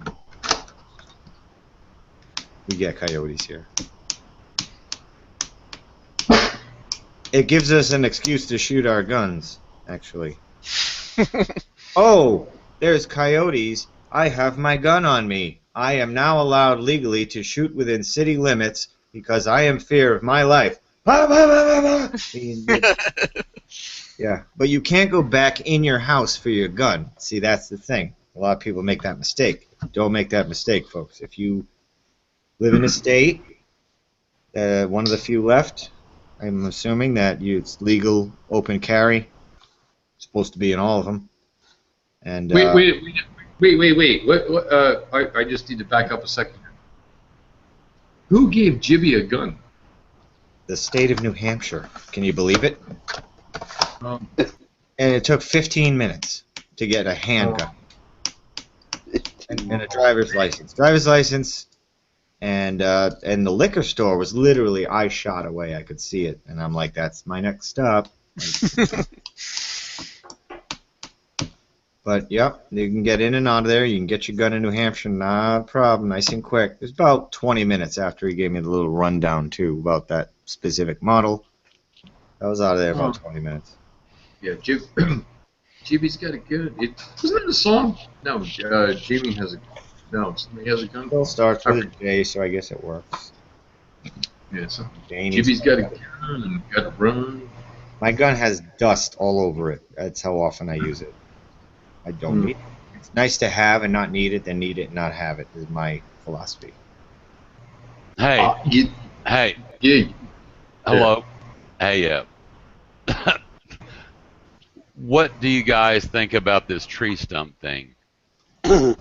We get coyotes here. It gives us an excuse to shoot our guns, actually. Oh, there's coyotes. I have my gun on me. I am now allowed legally to shoot within city limits because I am fear of my life. Yeah, but you can't go back in your house for your gun. See, that's the thing. A lot of people make that mistake. Don't make that mistake, folks. If you live in a state, one of the few left, I'm assuming that it's legal open carry. It's supposed to be in all of them. And Wait. What, I just need to back up a second. Who gave Jibby a gun? the state of New Hampshire. Can you believe it? Um, And it took 15 minutes to get a handgun and a driver's license. Driver's license, and the liquor store was literally eye shot away. I could see it, and I'm like, that's my next stop. But yep, you can get in and out of there. You can get your gun in New Hampshire, not a problem, nice and quick. It was about 20 minutes after he gave me the little rundown too about that specific model. I was out of there about 20 minutes. yeah, Jibby's got a gun. Wasn't that a song? No, Jimmy has a. No, somebody has a gun. It starts with a J, so I guess it works. Yeah, so Janie's Jibby's got a gun and got to run. My gun has dust all over it. That's how often I use it. I don't need it. It's nice to have and not need it, then need it and not have it, is my philosophy. Hey, hey, Yeah. hello. Hey, what do you guys think about this tree stump thing? Oh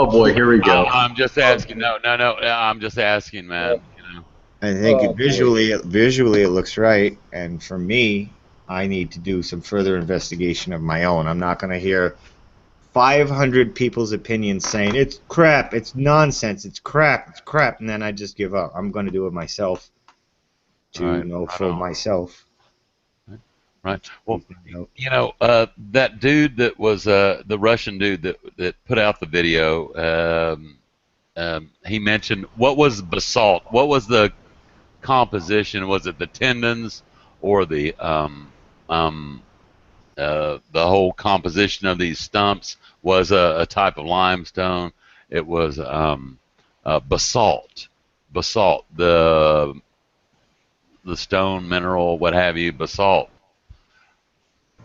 boy, here we go. I'm just asking. No. I'm just asking, man. You know. I think visually it looks right, and for me, I need to do some further investigation of my own. I'm not going to hear 500 people's opinions saying it's crap, it's nonsense, it's crap, and then I just give up. I'm going to do it myself to know for myself. Right. Well, you know, that dude that was the Russian dude that put out the video. He mentioned, what was basalt? What was the composition? Was it the tendons or the whole composition of these stumps was a type of limestone? It was basalt. Basalt, the stone mineral, what have you, basalt.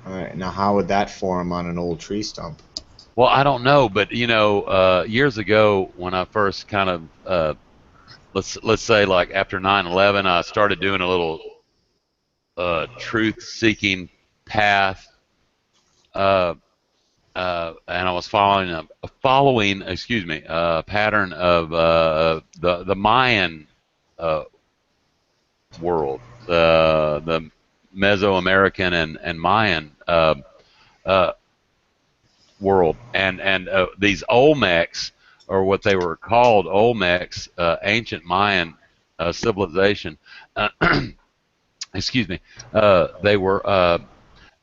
All right, now how would that form on an old tree stump? Well, I don't know, but you know, years ago when I first kind of let's say like after 9/11, I started doing a little truth-seeking path, and I was following a pattern of the Mayan world, the Mesoamerican and Mayan world, and these Olmecs, or what they were called, Olmecs, ancient Mayan civilization. Excuse me. They were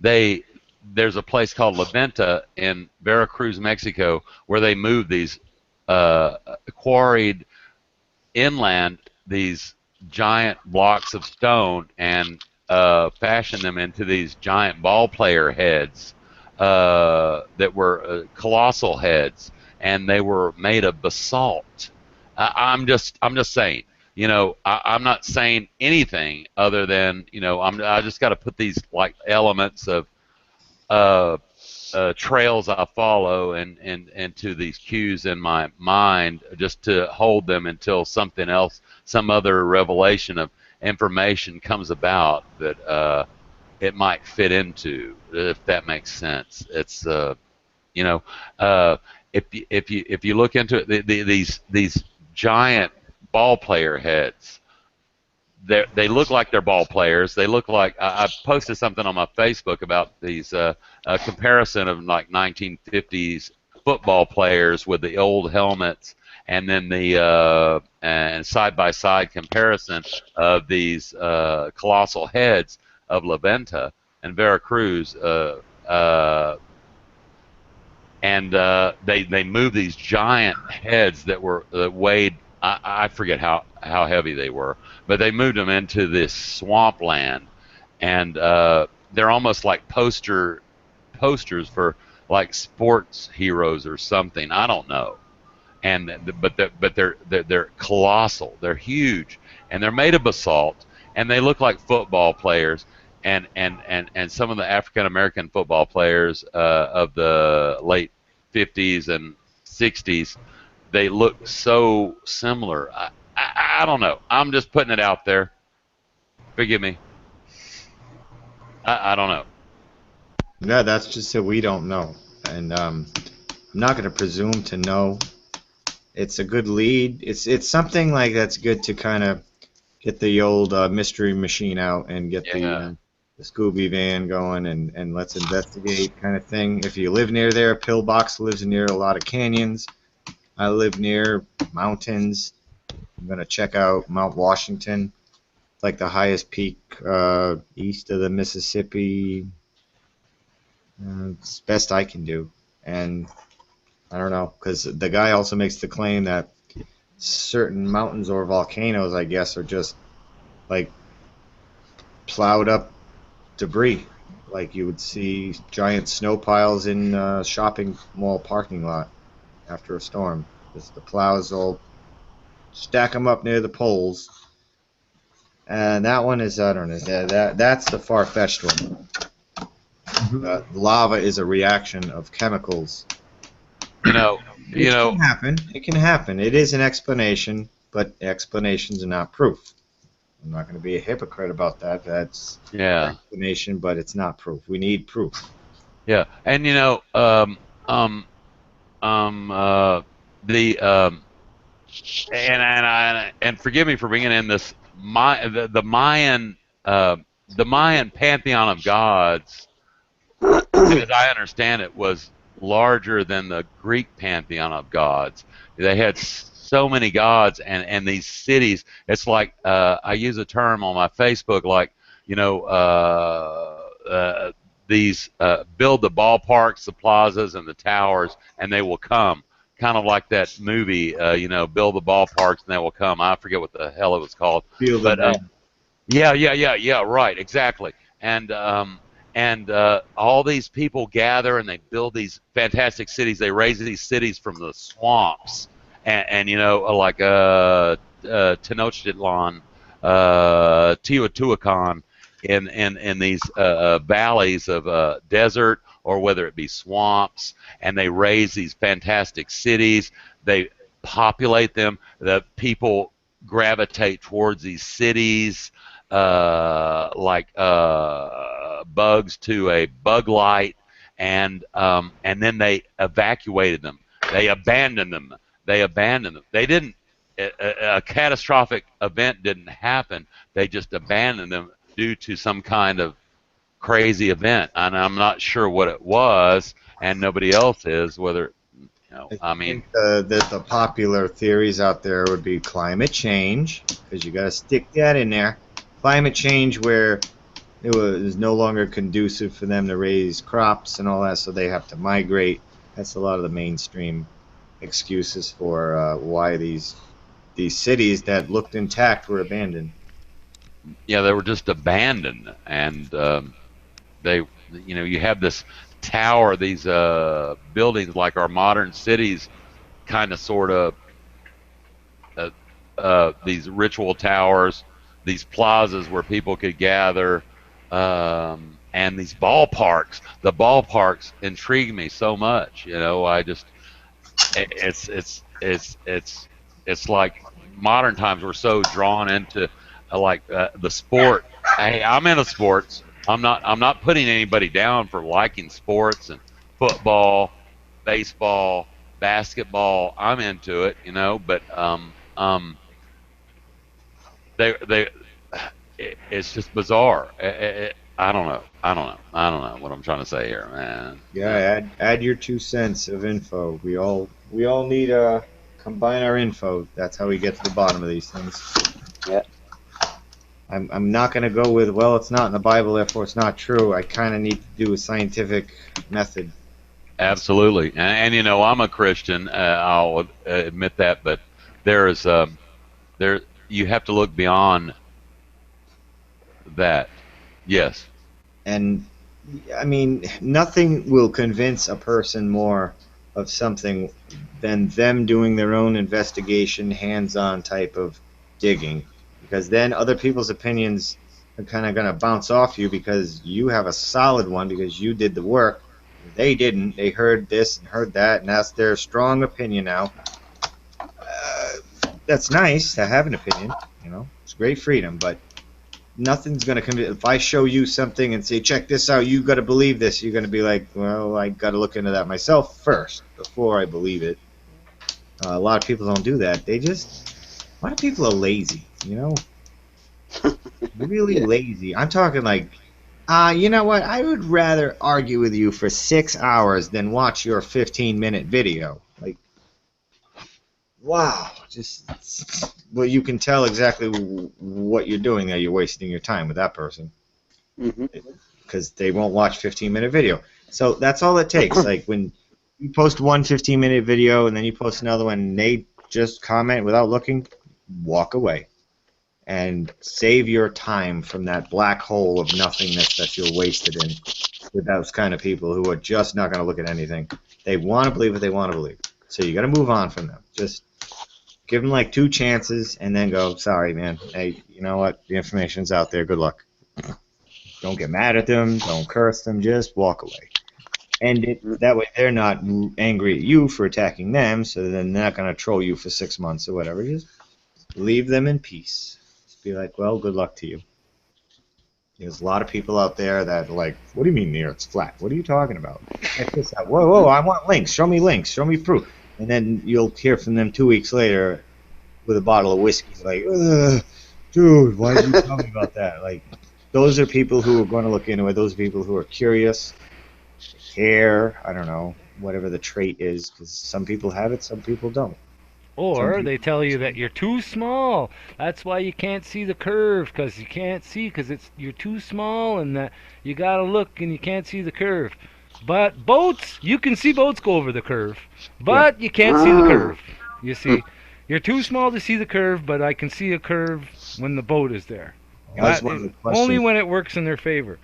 there's a place called La Venta in Veracruz, Mexico, where they moved these quarried inland these giant blocks of stone and fashioned them into these giant ball player heads that were colossal heads, and they were made of basalt. I'm just saying. You know, I'm not saying anything other than, you know, I just got to put these like elements of trails I follow and into these cues in my mind, just to hold them until something else, some other revelation of information comes about that it might fit into, if that makes sense. It's you know, if you look into it, these giant ball player heads, they look like they're ball players. They look like, I posted something on my Facebook about these a comparison of like 1950s football players with the old helmets, and then the and side-by-side comparison of these colossal heads of La Venta, and Veracruz, and they moved these giant heads that weighed, I forget how heavy they were, but they moved them into this swampland, and they're almost like posters for like sports heroes or something. I don't know. And but they're colossal. They're huge, and they're made of basalt, and they look like football players. And some of the African American football players of the late 50s and 60s, they look so similar. I don't know. I'm just putting it out there. Forgive me. I don't know. No, that's just that we don't know, and I'm not going to presume to know. It's a good lead. It's something like that's good to kind of get the old mystery machine out and get the Scooby van going and let's investigate kind of thing. If you live near there, Pillbox lives near a lot of canyons. I live near mountains. I'm going to check out Mount Washington. It's like the highest peak east of the Mississippi. It's best I can do. And I don't know, because the guy also makes the claim that certain mountains or volcanoes, I guess, are just like plowed up debris. Like you would see giant snow piles in a shopping mall parking lot after a storm. Just the plows will stack them up near the poles. And that one is, I don't know, that's the far-fetched one. Lava is a reaction of chemicals. It can happen. It can happen. It is an explanation, but explanations are not proof. I'm not going to be a hypocrite about that. That's an explanation, but it's not proof. We need proof. Yeah, and and forgive me for bringing in this the Mayan pantheon of gods, as I understand it, was larger than the Greek pantheon of gods. They had so many gods, and these cities. It's like I use a term on my Facebook, like these build the ballparks, the plazas, and the towers, and they will come. Kind of like that movie, build the ballparks and they will come. I forget what the hell it was called. Yeah, right, exactly. And all these people gather and they build these fantastic cities. They raise these cities from the swamps, and like Tenochtitlan, Teotihuacan, in these valleys of desert, or whether it be swamps, and they raise these fantastic cities. They populate them. The people gravitate towards these cities like bugs to a bug light, and then they evacuated them. They abandoned them. They didn't. A catastrophic event didn't happen. They just abandoned them due to some kind of crazy event, and I'm not sure what it was, and nobody else is. Whether I think the popular theories out there would be climate change, because you got to stick that in there. Climate change, where it was no longer conducive for them to raise crops and all that, so they have to migrate. That's a lot of the mainstream excuses for why these cities that looked intact were abandoned. Yeah, they were just abandoned, and you have this tower, these buildings like our modern cities, kind of sort of these ritual towers, these plazas where people could gather, and these ballparks. The ballparks intrigue me so much. It's like modern times we're so drawn into the sport. Hey, I'm into sports. I'm not putting anybody down for liking sports and football, baseball, basketball. I'm into it, but it's just bizarre. I don't know what I'm trying to say here, man. Yeah, add your 2 cents of info. We all need to combine our info. That's how we get to the bottom of these things. Yeah. I'm not going to go with, well, it's not in the Bible, therefore it's not true. I kind of need to do a scientific method. Absolutely, and you know, I'm a Christian. I'll admit that, but there is there you have to look beyond that. Yes. And I mean, nothing will convince a person more of something than them doing their own investigation, hands-on type of digging, because then other people's opinions are kind of going to bounce off you because you have a solid one because you did the work. They didn't. They heard this and heard that, and that's their strong opinion now. That's nice to have an opinion, you know. It's great freedom, but nothing's going to come. If I show you something and say, check this out, you got to believe this, you're going to be like, well, I got to look into that myself first before I believe it. A lot of people don't do that. A lot of people are lazy, you know? Really lazy. I'm talking like, you know what? I would rather argue with you for 6 hours than watch your 15-minute video. Like, wow. Well, you can tell exactly what you're doing there. You're wasting your time with that person. Because they won't watch 15-minute video. So that's all it takes. Like, when you post one 15-minute video and then you post another one and they just comment without looking, walk away. And save your time from that black hole of nothingness that you're wasted in with those kind of people who are just not going to look at anything. They want to believe what they want to believe. So you got to move on from them. Just give them like 2 chances and then go, sorry, man. Hey, you know what? The information's out there. Good luck. Don't get mad at them. Don't curse them. Just walk away. And that way they're not angry at you for attacking them, so then they're not going to troll you for 6 months or whatever. Just leave them in peace. Be like, well, good luck to you. There's a lot of people out there that are like, what do you mean the Earth's flat? What are you talking about? Check this out. Whoa, I want links. Show me links. Show me proof. And then you'll hear from them 2 weeks later with a bottle of whiskey. Like, dude, why did you tell me about that? Like, those are people who are going to look into it. Those are people who are curious, care, I don't know, whatever the trait is, because some people have it, some people don't. Or they tell you that you're too small. That's why you can't see the curve, because you can't see, because you're too small, and that you gotta look and you can't see the curve. But boats, you can see boats go over the curve, but you can't see the curve. You see, you're too small to see the curve, but I can see a curve when the boat is there. Only when it works in their favor.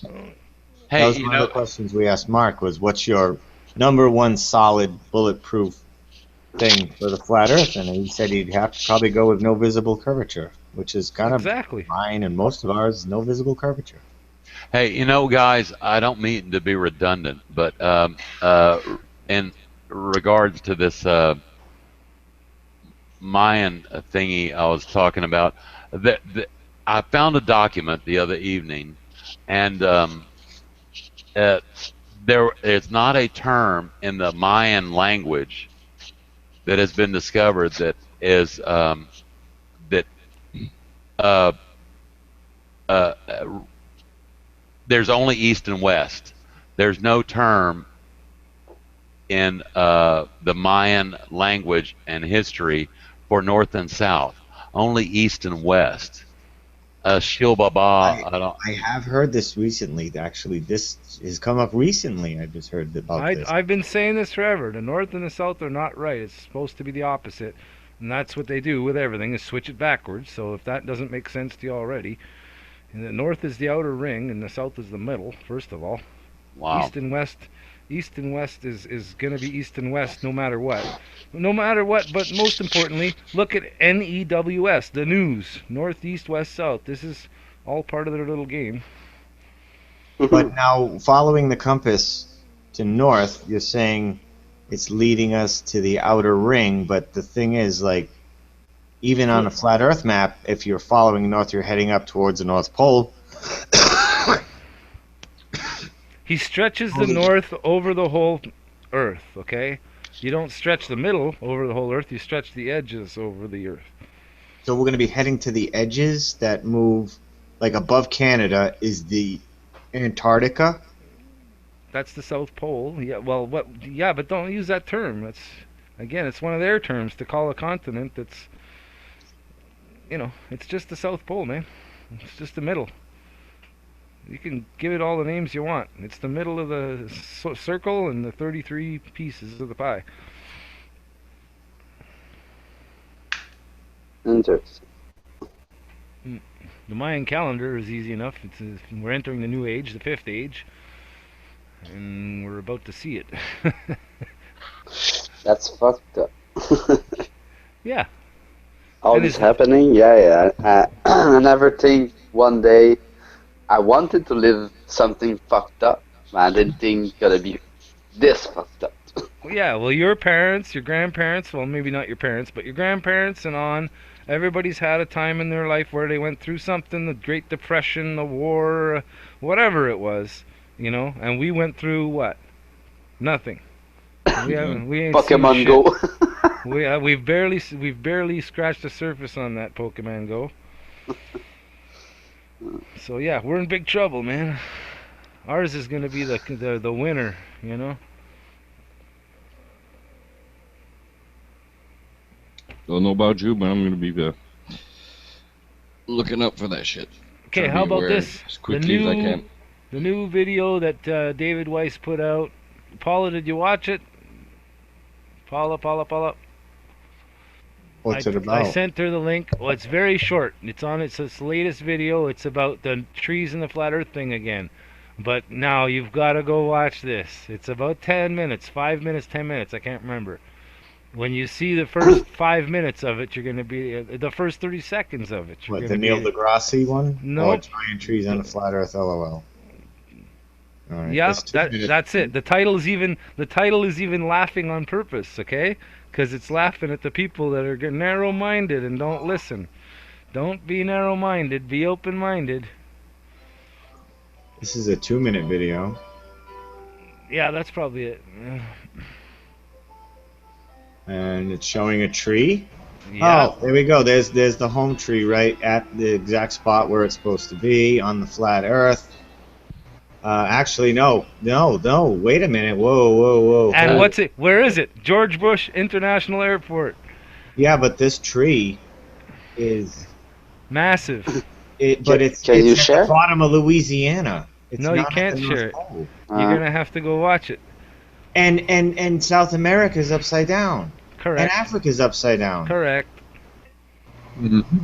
Hey, that was one of the questions we asked Mark was, what's your #1 solid bulletproof thing for the flat Earth? And he said he'd have to probably go with no visible curvature, which is kind of mine and most of ours, no visible curvature. Hey, you know, guys, I don't mean to be redundant, but in regards to this Mayan thingy I was talking about, I found a document the other evening, and it's not a term in the Mayan language that has been discovered that is there's only east and west. There's no term in the Mayan language and history for north and south. Only east and west. Shilbaba. I have heard this recently. Actually, this has come up recently. I just heard about this. I've been saying this forever. The north and the south are not right. It's supposed to be the opposite. And that's what they do with everything, is switch it backwards. So if that doesn't make sense to you already, and the north is the outer ring and the south is the middle, first of all. Wow. East and west is going to be east and west no matter what. No matter what, but most importantly, look at NEWS, the news. North, east, west, south. This is all part of their little game. But now, following the compass to north, you're saying it's leading us to the outer ring, but the thing is, like, even on a flat Earth map, if you're following north, you're heading up towards the North Pole. He stretches the north over the whole Earth, okay? You don't stretch the middle over the whole Earth, you stretch the edges over the Earth. So we're going to be heading to the edges that move, like above Canada is the Antarctica? That's the South Pole. Yeah, well, but don't use that term. That's, again, it's one of their terms to call a continent that's, you know, it's just the South Pole, man. It's just the middle. You can give it all the names you want. It's the middle of the circle and the 33 pieces of the pie. Interesting. The Mayan calendar is easy enough. We're entering the new age, the 5th age, and we're about to see it. That's fucked up. Yeah. All And this it's- happening, yeah. I never think one day I wanted to live something fucked up. I didn't think it's gonna be this fucked up. Yeah, well, your parents, your grandparents, well, maybe not your parents, but your grandparents and on, everybody's had a time in their life where they went through something, the Great Depression, the war, whatever it was, you know, and we went through what? Nothing. We ain't Pokemon seen Go. shit. We've barely scratched the surface on that Pokemon Go. So yeah, we're in big trouble, man. Ours is gonna be the winner, you know. Don't know about you, but I'm gonna be looking up for that shit. Okay, Trying to how be about aware this? as quickly as I can. The new video that David Weiss put out. Paula, did you watch it? Paula. What's I it about? I sent her the link. Well, it's very short. It's its latest video. It's about the trees and the flat earth thing again. But now you've got to go watch this. It's about 10 minutes, 5 minutes, 10 minutes. I can't remember. When you see the first 5 minutes of it, you're going to be the first 30 seconds of it. You're What, gonna the Neil be, deGrasse one? Nope. Oh, giant trees on a flat Earth. LOL. All right, Yeah, that's 2 minutes. that's it. The title is even laughing on purpose, okay? Because it's laughing at the people that are narrow-minded and don't listen. Don't be narrow-minded. Be open-minded. This is a 2-minute video. Yeah, that's probably it. And it's showing a tree. Yeah. Oh, there we go. There's the home tree right at the exact spot where it's supposed to be on the flat Earth. Actually, no. Wait a minute. Whoa. And Hold- what's it? Where is it? George Bush International Airport. Yeah, but this tree is Massive. but it's Can you at share? the bottom of Louisiana. It's No, you not at can't the North share it. Pole. You're gonna have to go watch it. And South America is upside down. And Correct. Africa's upside down. Correct. Mm-hmm.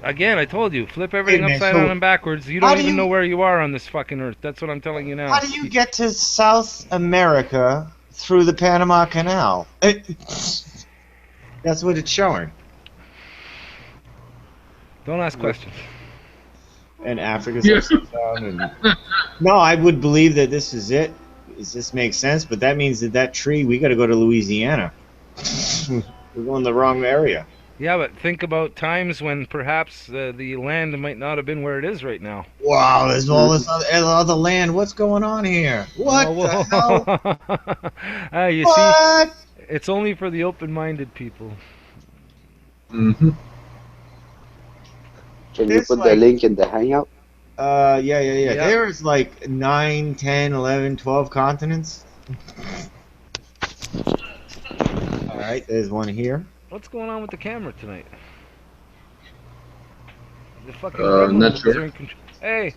Again, I told you, flip everything man, upside so down and backwards. You how don't do even you- know where you are on this fucking earth. That's what I'm telling you now. How do you get to South America through the Panama Canal? That's what it's showing. Don't ask questions. And Africa's upside down. And no, I would believe that this is it. This makes sense, but that means that tree, we got to go to Louisiana. We're going the wrong area. Yeah, but think about times when perhaps the land might not have been where it is right now. Wow, there's all this other land. What's going on here? What the hell? You What? see, it's only for the open-minded people. Mm-hmm. Can you It's put the like- link in the Hangout? Yeah. Yeah. There's like 9, 10, 11, 12 continents. All right, there's one here. What's going on with the camera tonight? The fucking I'm not gremlins sure. are in control. Hey,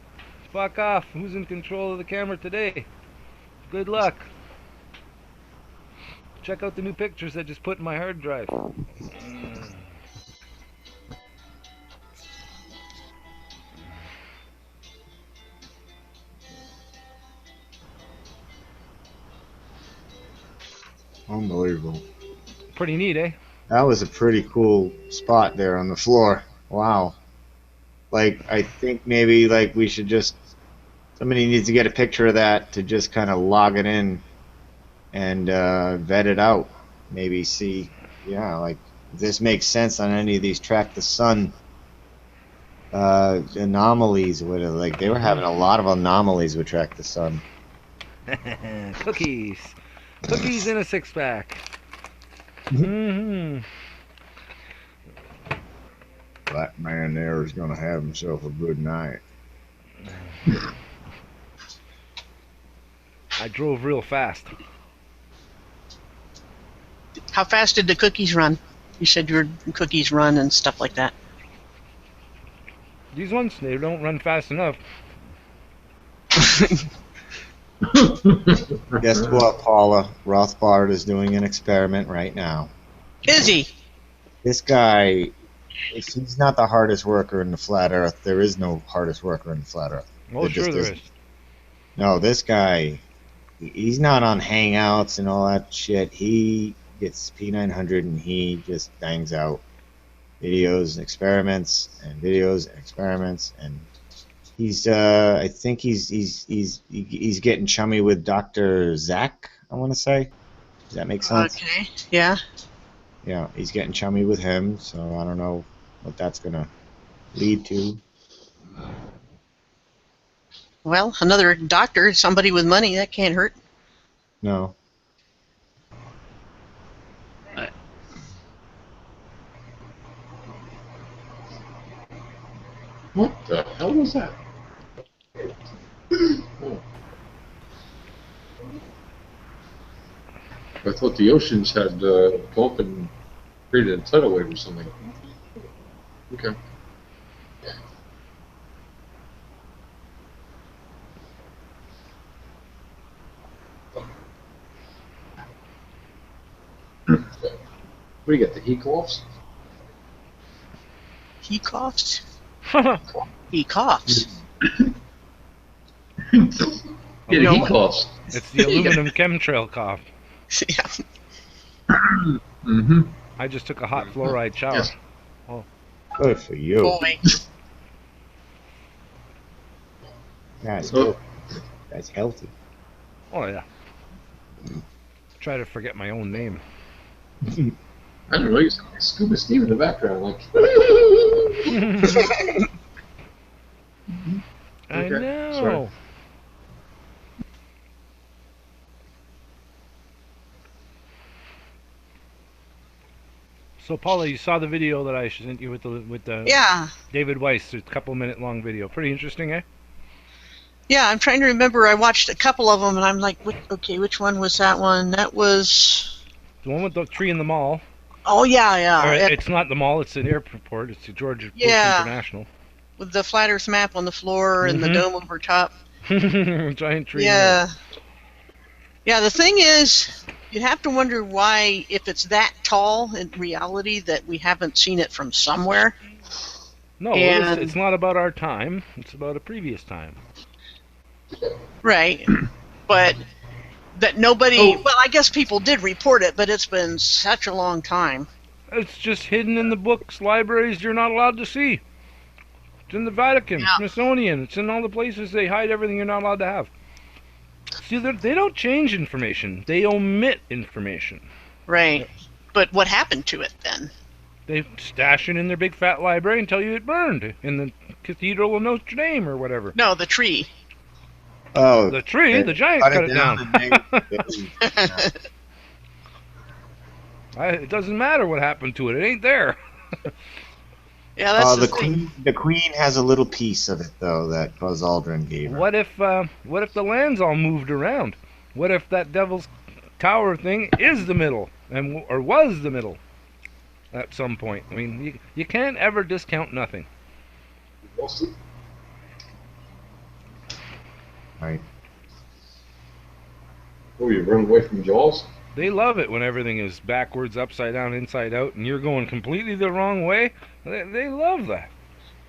fuck off. Who's in control of the camera today? Good luck. Check out the new pictures I just put in my hard drive. Unbelievable. Pretty neat, eh? That was a pretty cool spot there on the floor. Wow. Like, I think maybe like we should just, somebody needs to get a picture of that to just kind of log it in and vet it out. Maybe see, yeah, like if this makes sense on any of these track the sun anomalies. Like they were having a lot of anomalies with track the sun. Cookies. Cookies in a six-pack. Mm-hmm. That man there is gonna have himself a good night. I drove real fast. How fast did the cookies run? You said your cookies run and stuff like that. These ones, they don't run fast enough. Guess what, Paula? Rothbard is doing an experiment right now. Is he? This guy, he's not the hardest worker in the flat Earth. There is no hardest worker in the flat Earth. Oh, There sure just there isn't. is. No, this guy, he's not on Hangouts and all that shit. He gets P900 and he just bangs out videos and experiments and videos and experiments, and he's I think he's getting chummy with Dr. Zach, I want to say. Does that make sense? Okay. Yeah. Yeah, he's getting chummy with him, so I don't know what that's gonna lead to. Well, another doctor, somebody with money, that can't hurt. No. What the hell was that? Oh. I thought the oceans had come up and created a tidal wave or something. Okay. What do you get, the heat coughs? He coughs. He coughs. Yeah, the No. heat coughs. It's the aluminum chemtrail cough. Yeah. Mm-hmm. I just took a hot fluoride shower. Yes. Good for you. Boy. That's Oh. good. That's healthy. Oh yeah. Try to forget my own name. I don't know, you sound like Scuba Steve in the background, like. I Okay, know. sorry. So Paula, you saw the video that I sent you with the Yeah. David Weiss, it's a couple-minute long video. Pretty interesting, eh? Yeah, I'm trying to remember. I watched a couple of them, and I'm like, okay, which one was that one? That was... The one with the tree in the mall. Oh, yeah, yeah. Or It- it's not the mall, it's an airport. It's the George Bush Yeah. International. with the flat Earth map on the floor and the Mhm. dome over top. Giant tree. in Yeah. Yeah, the thing is, you have to wonder why, if it's that tall in reality, that we haven't seen it from somewhere. there. No, And- it's not about our time. It's about a previous time. Right. But that nobody, Oh. well, I guess people did report it, but it's been such a long time. It's just hidden in the books, libraries you're not allowed to see. It's in the Vatican, Yeah. Smithsonian. It's in all the places they hide everything you're not allowed to have. See, they don't change information. They omit information. Right. But what happened to it then? They stash it in their big fat library and tell you it burned in the Cathedral of Notre Dame or whatever. No, the tree. Oh, The tree, they the giant cut it down. It doesn't matter what happened to it. It ain't there. Yeah, that's the the thing. queen. The queen has a little piece of it though that Buzz Aldrin gave her. What if the land's all moved around? What if that Devil's Tower thing is the middle, or was the middle at some point? I mean, you can't ever discount nothing. Right. Oh, you run away from Jaws? They love it when everything is backwards, upside down, inside out, and you're going completely the wrong way. They love that.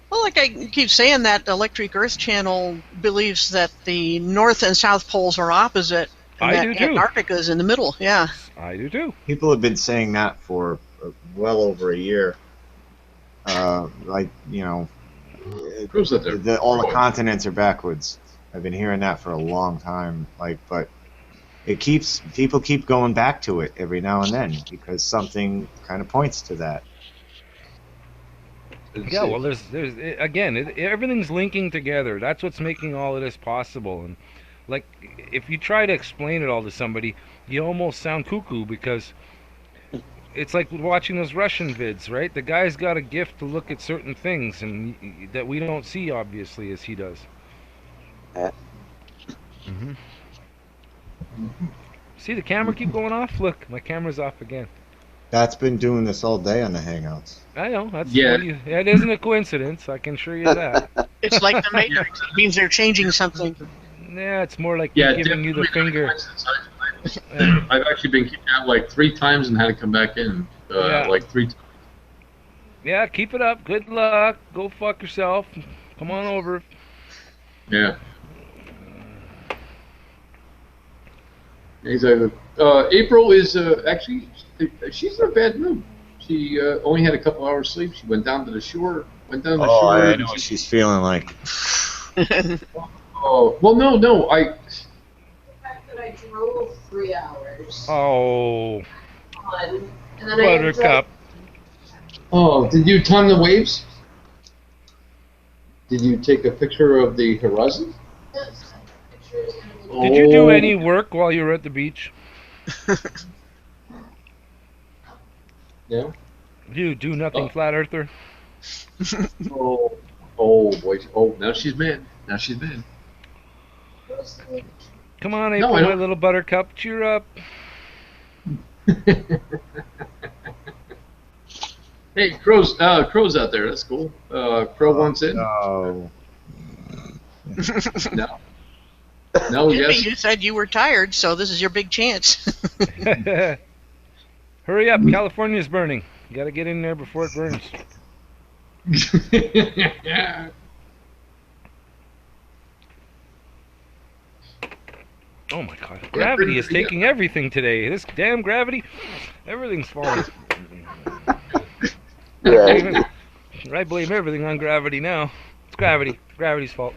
Well, like I keep saying, that Electric Earth Channel believes that the North and South poles are opposite, and I that do too. Antarctica is in the middle. Yeah. I do too. People have been saying that for well over a year. Like, you know, Proves that they're all the wrong. continents are backwards. I've been hearing that for a long time. Like, but people keep going back to it every now and then because something kind of points to that. Yeah, well, there's again, everything's linking together. That's what's making all of this possible. And like, if you try to explain it all to somebody, you almost sound cuckoo because it's like watching those Russian vids, right? The guy's got a gift to look at certain things and that we don't see, obviously, as he does. See the camera keep going off? Look, my camera's off again. That's been doing this all day on the Hangouts. I know. That's Yeah. It isn't a coincidence. I can assure you that. It's like the Matrix. It means they're changing something. Yeah, it's more like Yeah, me giving you the definitely finger. coincidence. I've actually been kicked out like 3 times and had to come back in Yeah. like 3 times. Yeah, keep it up. Good luck. Go fuck yourself. Come on over. Yeah. Exactly. April is actually, she's in a bad mood. She only had a couple hours sleep. She went down to the shore. Oh, I know what she's feeling like. Oh, well, no. The fact that I drove 3 hours Oh, on, and then I ended up Buttercup. Oh, did you time the waves? Did you take a picture of the horizon? pictures and Did you do Oh. any work while you were at the beach? Yeah. You do nothing, Oh. flat earther. Oh boy. Oh, now she's mad. Come on, No, April, I my don't- little buttercup. Cheer up. Hey, crow's out there. That's cool. Crow wants in. Oh. No. No. Jimmy, Yes. you said you were tired, so this is your big chance. Hurry up, California's burning. You gotta get in there before it burns. Oh my god. Gravity is taking everything today. This damn gravity, everything's falling. Yeah. I blame everything on gravity now. It's gravity. Gravity's fault.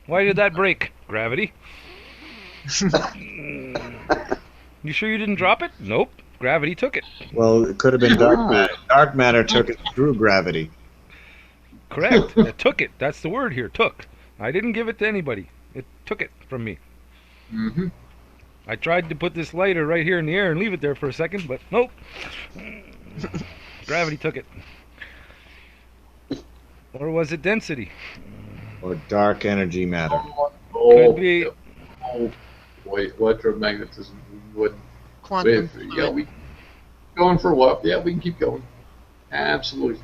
Why did that break? Gravity. You sure you didn't drop it? Nope. Gravity took it. Well, it could have been dark matter. Dark matter took it through gravity. Correct. It took it. That's the word here. Took. I didn't give it to anybody. It took it from me. Mm-hmm. I tried to put this lighter right here in the air and leave it there for a second, but nope. Gravity took it. Or was it density? Or dark energy matter. Could be. Oh, boy, electromagnetism. What? Quantum. Yeah, we going for a while. Yeah, we can keep going. Absolutely.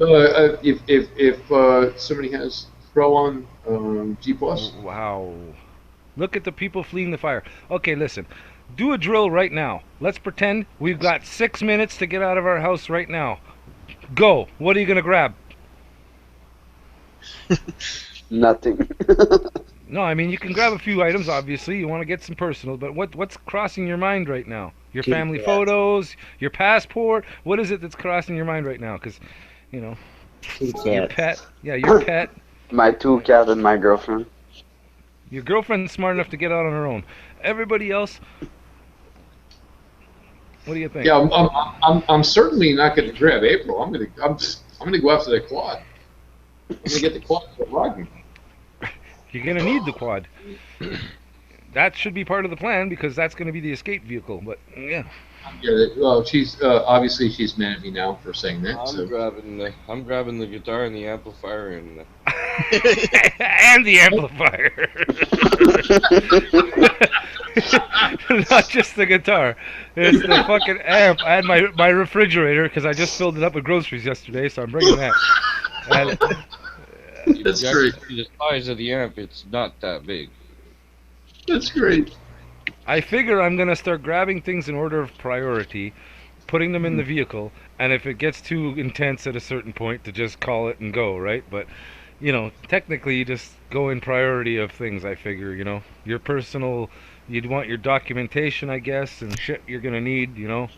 If somebody has Pro on G Plus, Wow. Look at the people fleeing the fire. Okay, listen. Do a drill right now. Let's pretend we've got 6 minutes to get out of our house right now. Go. What are you going to grab? Nothing. No, I mean, you can grab a few items, obviously. You want to get some personal, but what's crossing your mind right now? Your Keep family that. photos, your passport? What is it that's crossing your mind right now? Because, you know, your pet. Yeah, your pet. My 2 cats and my girlfriend. Your girlfriend's smart enough to get out on her own. Everybody else, what do you think? yeah, I'm certainly not going to grab April. I'm gonna go after the quad. I'm gonna get the quad for Rodney. You're going to need the quad. That should be part of the plan because that's going to be the escape vehicle. But, yeah. Yeah, well, she's obviously she's mad at me now for saying that. I'm So. grabbing the guitar and the amplifier and And the amplifier. Not just the guitar. It's the fucking amp. I had my refrigerator because I just filled it up with groceries yesterday, so I'm bringing that. And, That's you great. actually see the size of the amp. It's not that big. That's great. I figure I'm going to start grabbing things in order of priority, putting them in the vehicle, and if it gets too intense at a certain point, to just call it and go, right? But, you know, technically you just go in priority of things, I figure, you know. Your personal, you'd want your documentation, I guess, and shit you're going to need, you know.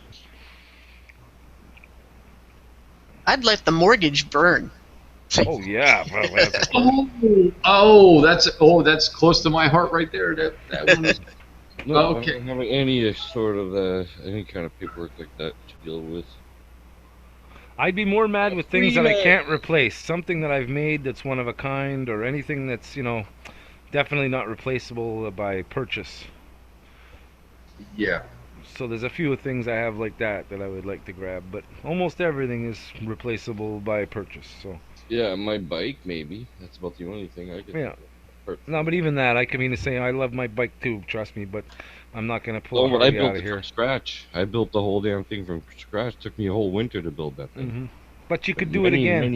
I'd let the mortgage burn. Oh, yeah. Well, that's That's close to my heart right there. That one is. No, Okay. I don't have any sort of any kind of paperwork like that to deal with. I'd be more mad with things that I can't replace. Something that I've made that's one of a kind, or anything that's, you know, definitely not replaceable by purchase. Yeah. So there's a few things I have like that I would like to grab, but almost everything is replaceable by purchase. So Yeah, my bike maybe. That's about the only thing I could. yeah. No, but even that, I can mean to say I love my bike too. Trust me, but I'm not gonna pull Oh, but I Harvey built out of it here. from scratch. I built the whole damn thing from scratch. Took me a whole winter to build that thing. Hmm. But you could do it again,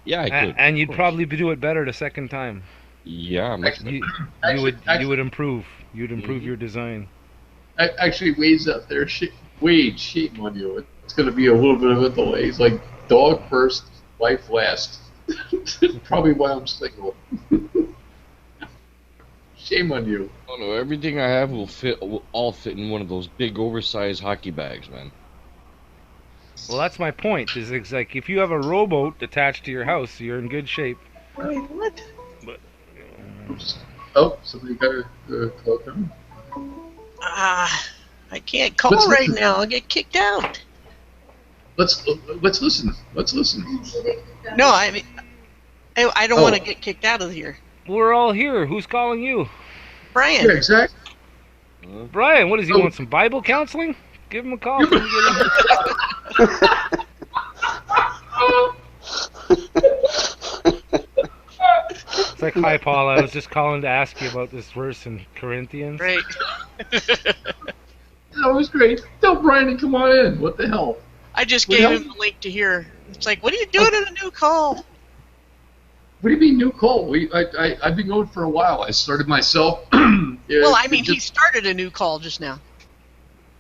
Yeah, I could. and you'd of course. probably do it better the second time. Yeah, much better. You would improve. You'd improve your design. Actually, Wade's out there. Wade, shame on you. It's going to be a little bit of a delay. It's like dog first, wife last. Probably why I'm single. Shame on you. Oh no, everything I have will all fit in one of those big oversized hockey bags, man. Well, that's my point. Is it's like if you have a rowboat attached to your house, you're in good shape. Wait, what? Oops. Oh, somebody got a call coming. I can't call Let's right listen. now. I'll get kicked out. Let's listen. Let's listen. No, I mean, I don't Oh. want to get kicked out of here. We're all here. Who's calling you? Brian. Yeah, exactly. Brian, what does he Oh. want? Some Bible counseling? Give him a call. Can you get him? It's like, hi, Paul. I was just calling to ask you about this verse in Corinthians. Right. That was great. Tell Brian to come on in. What the hell? I just What gave else? him the link to here. It's like, what are you doing in a new call? What do you mean new call? I've been going for a while. I started myself. Well, I mean, he started a new call just now.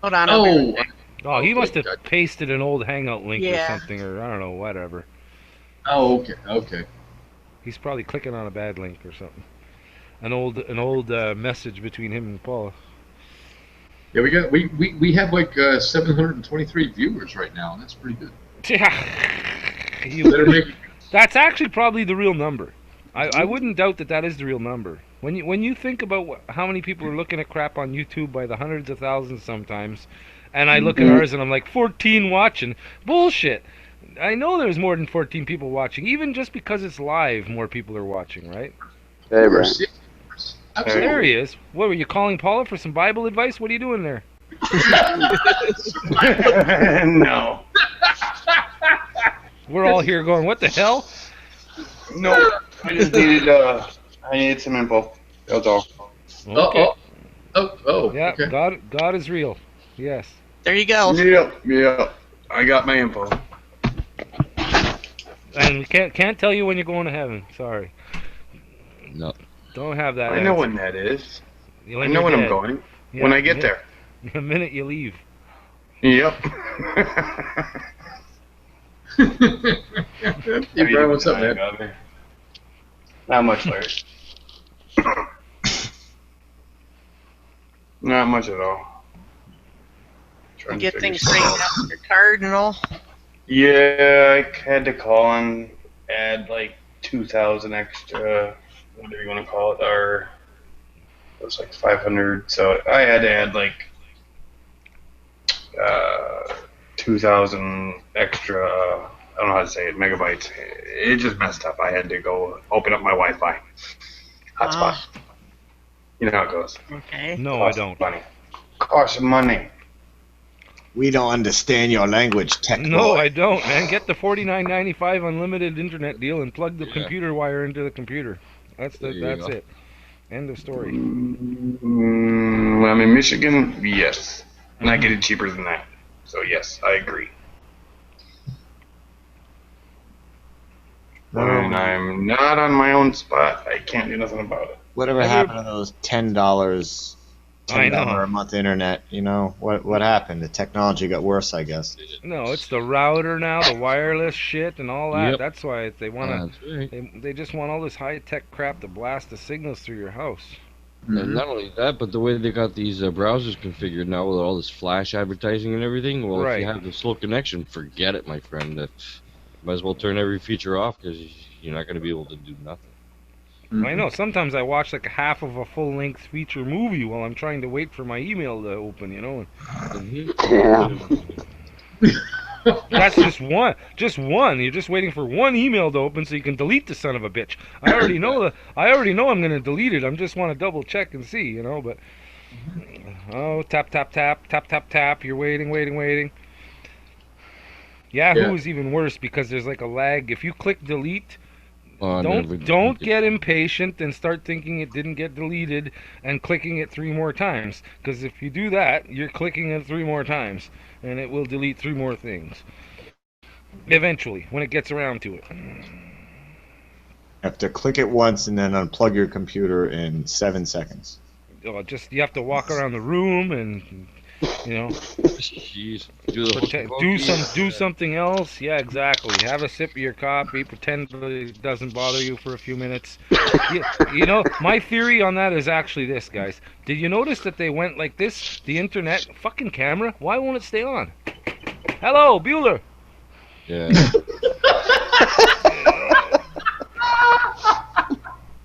Hold on. I'll be right Oh, back. Oh, he must have Okay. pasted an old Hangout link Yeah. or something, or I don't know, whatever. oh, okay, okay. He's probably clicking on a bad link or something. An old message between him and Paul. Yeah, we have like 723 viewers right now, and that's pretty good. You Better make That's actually probably the real number. I wouldn't doubt that is the real number. When you think about how many people are looking at crap on YouTube by the hundreds of thousands sometimes, and I look at ours and I'm like 14 watching. Bullshit. I know there's more than 14 people watching. Even just because it's live, more people are watching, right? Hey, Brian. Absolutely. There he is. What, were you calling Paula for some Bible advice? What are you doing there? No. We're all here going, what the hell? No. I just needed some info. That's all. Okay. Oh, Yeah, okay. God is real. Yes. There you go. Yep. I got my info. And we can't tell you when you're going to heaven. Sorry. No. Don't have that. I know answer. when that is. I When know you're when I'm dead. going. Yeah, When I get yeah. there. The minute you leave. Yep. Hey, Brian, what's up, man? Not much, Larry. Not much at all. You Trying to get figure things something straightened out. out with your card and all. Yeah, I had to call and add like 2,000 extra, whatever you want to call it, or it was like 500. So I had to add like 2,000 extra. I don't know how to say it, megabytes. It just messed up. I had to go open up my Wi-Fi hotspot. You know how it goes. Okay. No, I Costs don't. Money. Costs money. We don't understand your language, tech No, boy. I don't, man. Get the $49.95 unlimited internet deal and plug the computer wire into the computer. That's There you go. it. End of story. When I'm in Michigan, yes. And I get it cheaper than that. So yes, I agree. When I'm not on my own spot, I can't do nothing about it. Whatever happened to those $10 I know. $10 a month internet? You know what happened? The technology got worse, I guess. No, it's the router now, the wireless shit, and all that. Yep. That's why they want to. That's right. They just want all this high tech crap to blast the signals through your house. And not only that, but the way they got these browsers configured now with all this flash advertising and everything, well, Right. if you have the slow connection, forget it, my friend. Might as well turn every feature off because you're not going to be able to do nothing. I know. Sometimes I watch like half of a full-length feature movie while I'm trying to wait for my email to open. You know. Yeah. That's just one. Just one. You're just waiting for one email to open so you can delete the son of a bitch. I already know I'm gonna delete it. I just want to double check and see, you know. But tap tap tap tap tap tap. You're waiting. Yahoo is even worse because there's like a lag. If you click delete, Oh, I never Don't did. get impatient and start thinking it didn't get deleted and clicking it 3 more times. Because if you do that, you're clicking it 3 more times, and it will delete 3 more things. Eventually, when it gets around to it. You have to click it once and then unplug your computer in 7 seconds. Just you have to walk around the room and Jeez. do something else. Yeah, exactly. Have a sip of your coffee. Pretend that it doesn't bother you for a few minutes. My theory on that is actually this, guys. Did you notice that they went like this? The internet, fucking camera. Why won't it stay on? Hello, Bueller. Yeah.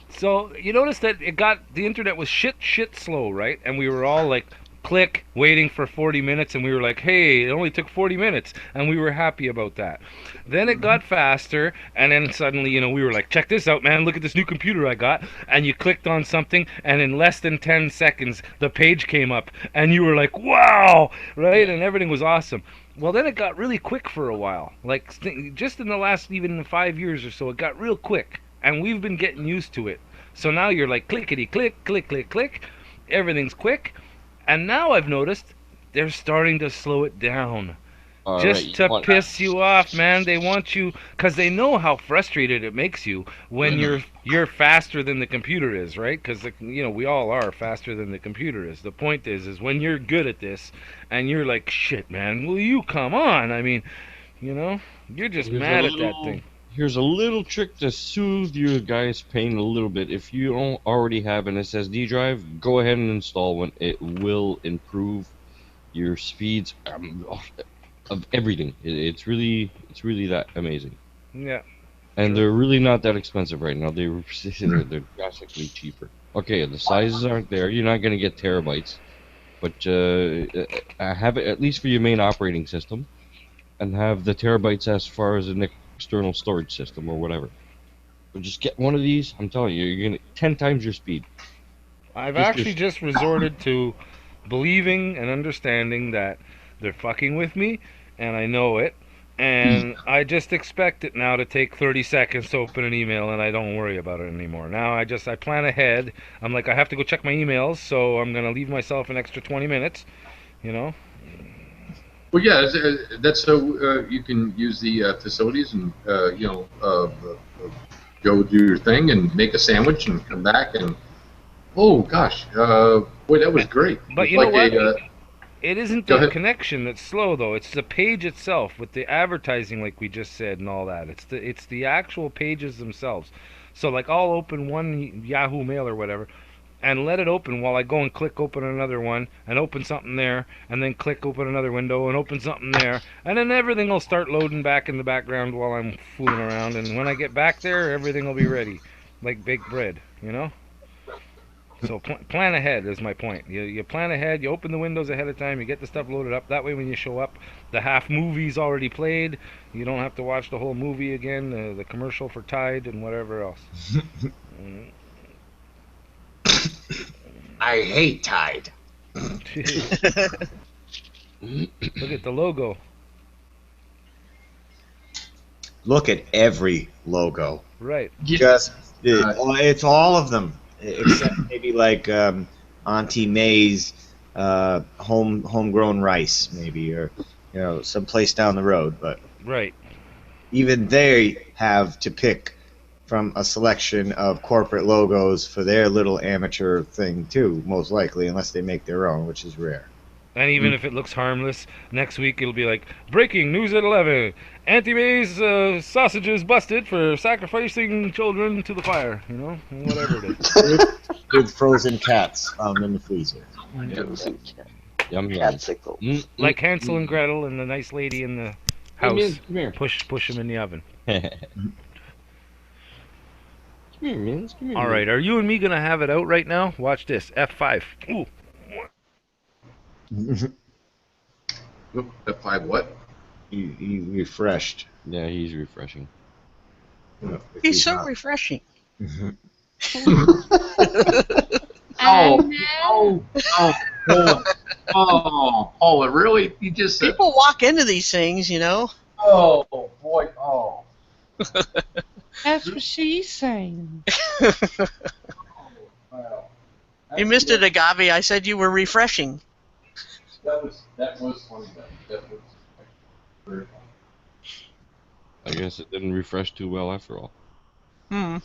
So you notice that the internet was shit slow, right? And we were all like, click, waiting for 40 minutes, and we were like, hey, it only took 40 minutes, and we were happy about that. Then it got faster, and then suddenly, we were like, check this out, man, look at this new computer I got, and you clicked on something, and in less than 10 seconds, the page came up, and you were like, wow, right? And everything was awesome. Well, then it got really quick for a while. Like, just in the last even 5 years or so, it got real quick, and we've been getting used to it. So now you're like, clickety-click, click, click, click, everything's quick. And now I've noticed they're starting to slow it down. Just to piss you off, man. They want you, because they know how frustrated it makes you when you're faster than the computer is, right? Because we all are faster than the computer is. The point is when you're good at this, and you're like, shit, man, will you come on? I mean, you're just mad at that thing. Here's a little trick to soothe your guys' pain a little bit. If you don't already have an SSD drive, go ahead and install one. It will improve your speeds of everything. It's really that amazing. Yeah. And they're really not that expensive right now. They're drastically cheaper. Okay, the sizes aren't there. You're not gonna get terabytes, but have it at least for your main operating system, and have the terabytes as far as an external storage system or whatever. But just get one of these. I'm telling you, you're gonna 10 times your speed. I've actually just resorted to believing and understanding that they're fucking with me, and I know it, and I just expect it now to take 30 seconds to open an email, and I don't worry about it anymore. Now I plan ahead. I'm like, I have to go check my emails, so I'm gonna leave myself an extra 20 minutes. Well, yeah, that's so you can use the facilities and go do your thing and make a sandwich and come back and oh gosh, boy, that was great. But you know what? It isn't the connection that's slow though. It's the page itself with the advertising, like we just said, and all that. It's the actual pages themselves. So like, I'll open one Yahoo Mail or whatever, and let it open while I go and click open another one, and open something there, and then click open another window, and open something there, and then everything will start loading back in the background while I'm fooling around, and when I get back there, everything will be ready, like baked bread, So plan ahead is my point. You plan ahead, you open the windows ahead of time, you get the stuff loaded up, that way when you show up, the half movie's already played, you don't have to watch the whole movie again, the commercial for Tide and whatever else. I hate Tide. Look at the logo. Look at every logo. Right. Just it's all of them, except maybe like Auntie May's homegrown rice, maybe, or someplace down the road. But right, even they have to pick from a selection of corporate logos for their little amateur thing too, most likely, unless they make their own, which is rare. And even if it looks harmless, next week it'll be like, breaking news at 11, Auntie May's sausages busted for sacrificing children to the fire, whatever it is. Good frozen cats found in the freezer. Yum, Catsicle. Like Hansel and Gretel and the nice lady in the house. Come here. Push them in the oven. Come here, man. Come here. All right, are you and me gonna have it out right now? Watch this. F5. Ooh. F5 what? He refreshed. Yeah, he's refreshing. He's so refreshing. Oh, really? You just people walk into these things, Oh boy, That's what she's saying. You missed it, Agave. I said you were refreshing. That was funny. That was very funny. I guess it didn't refresh too well after all. Hmm.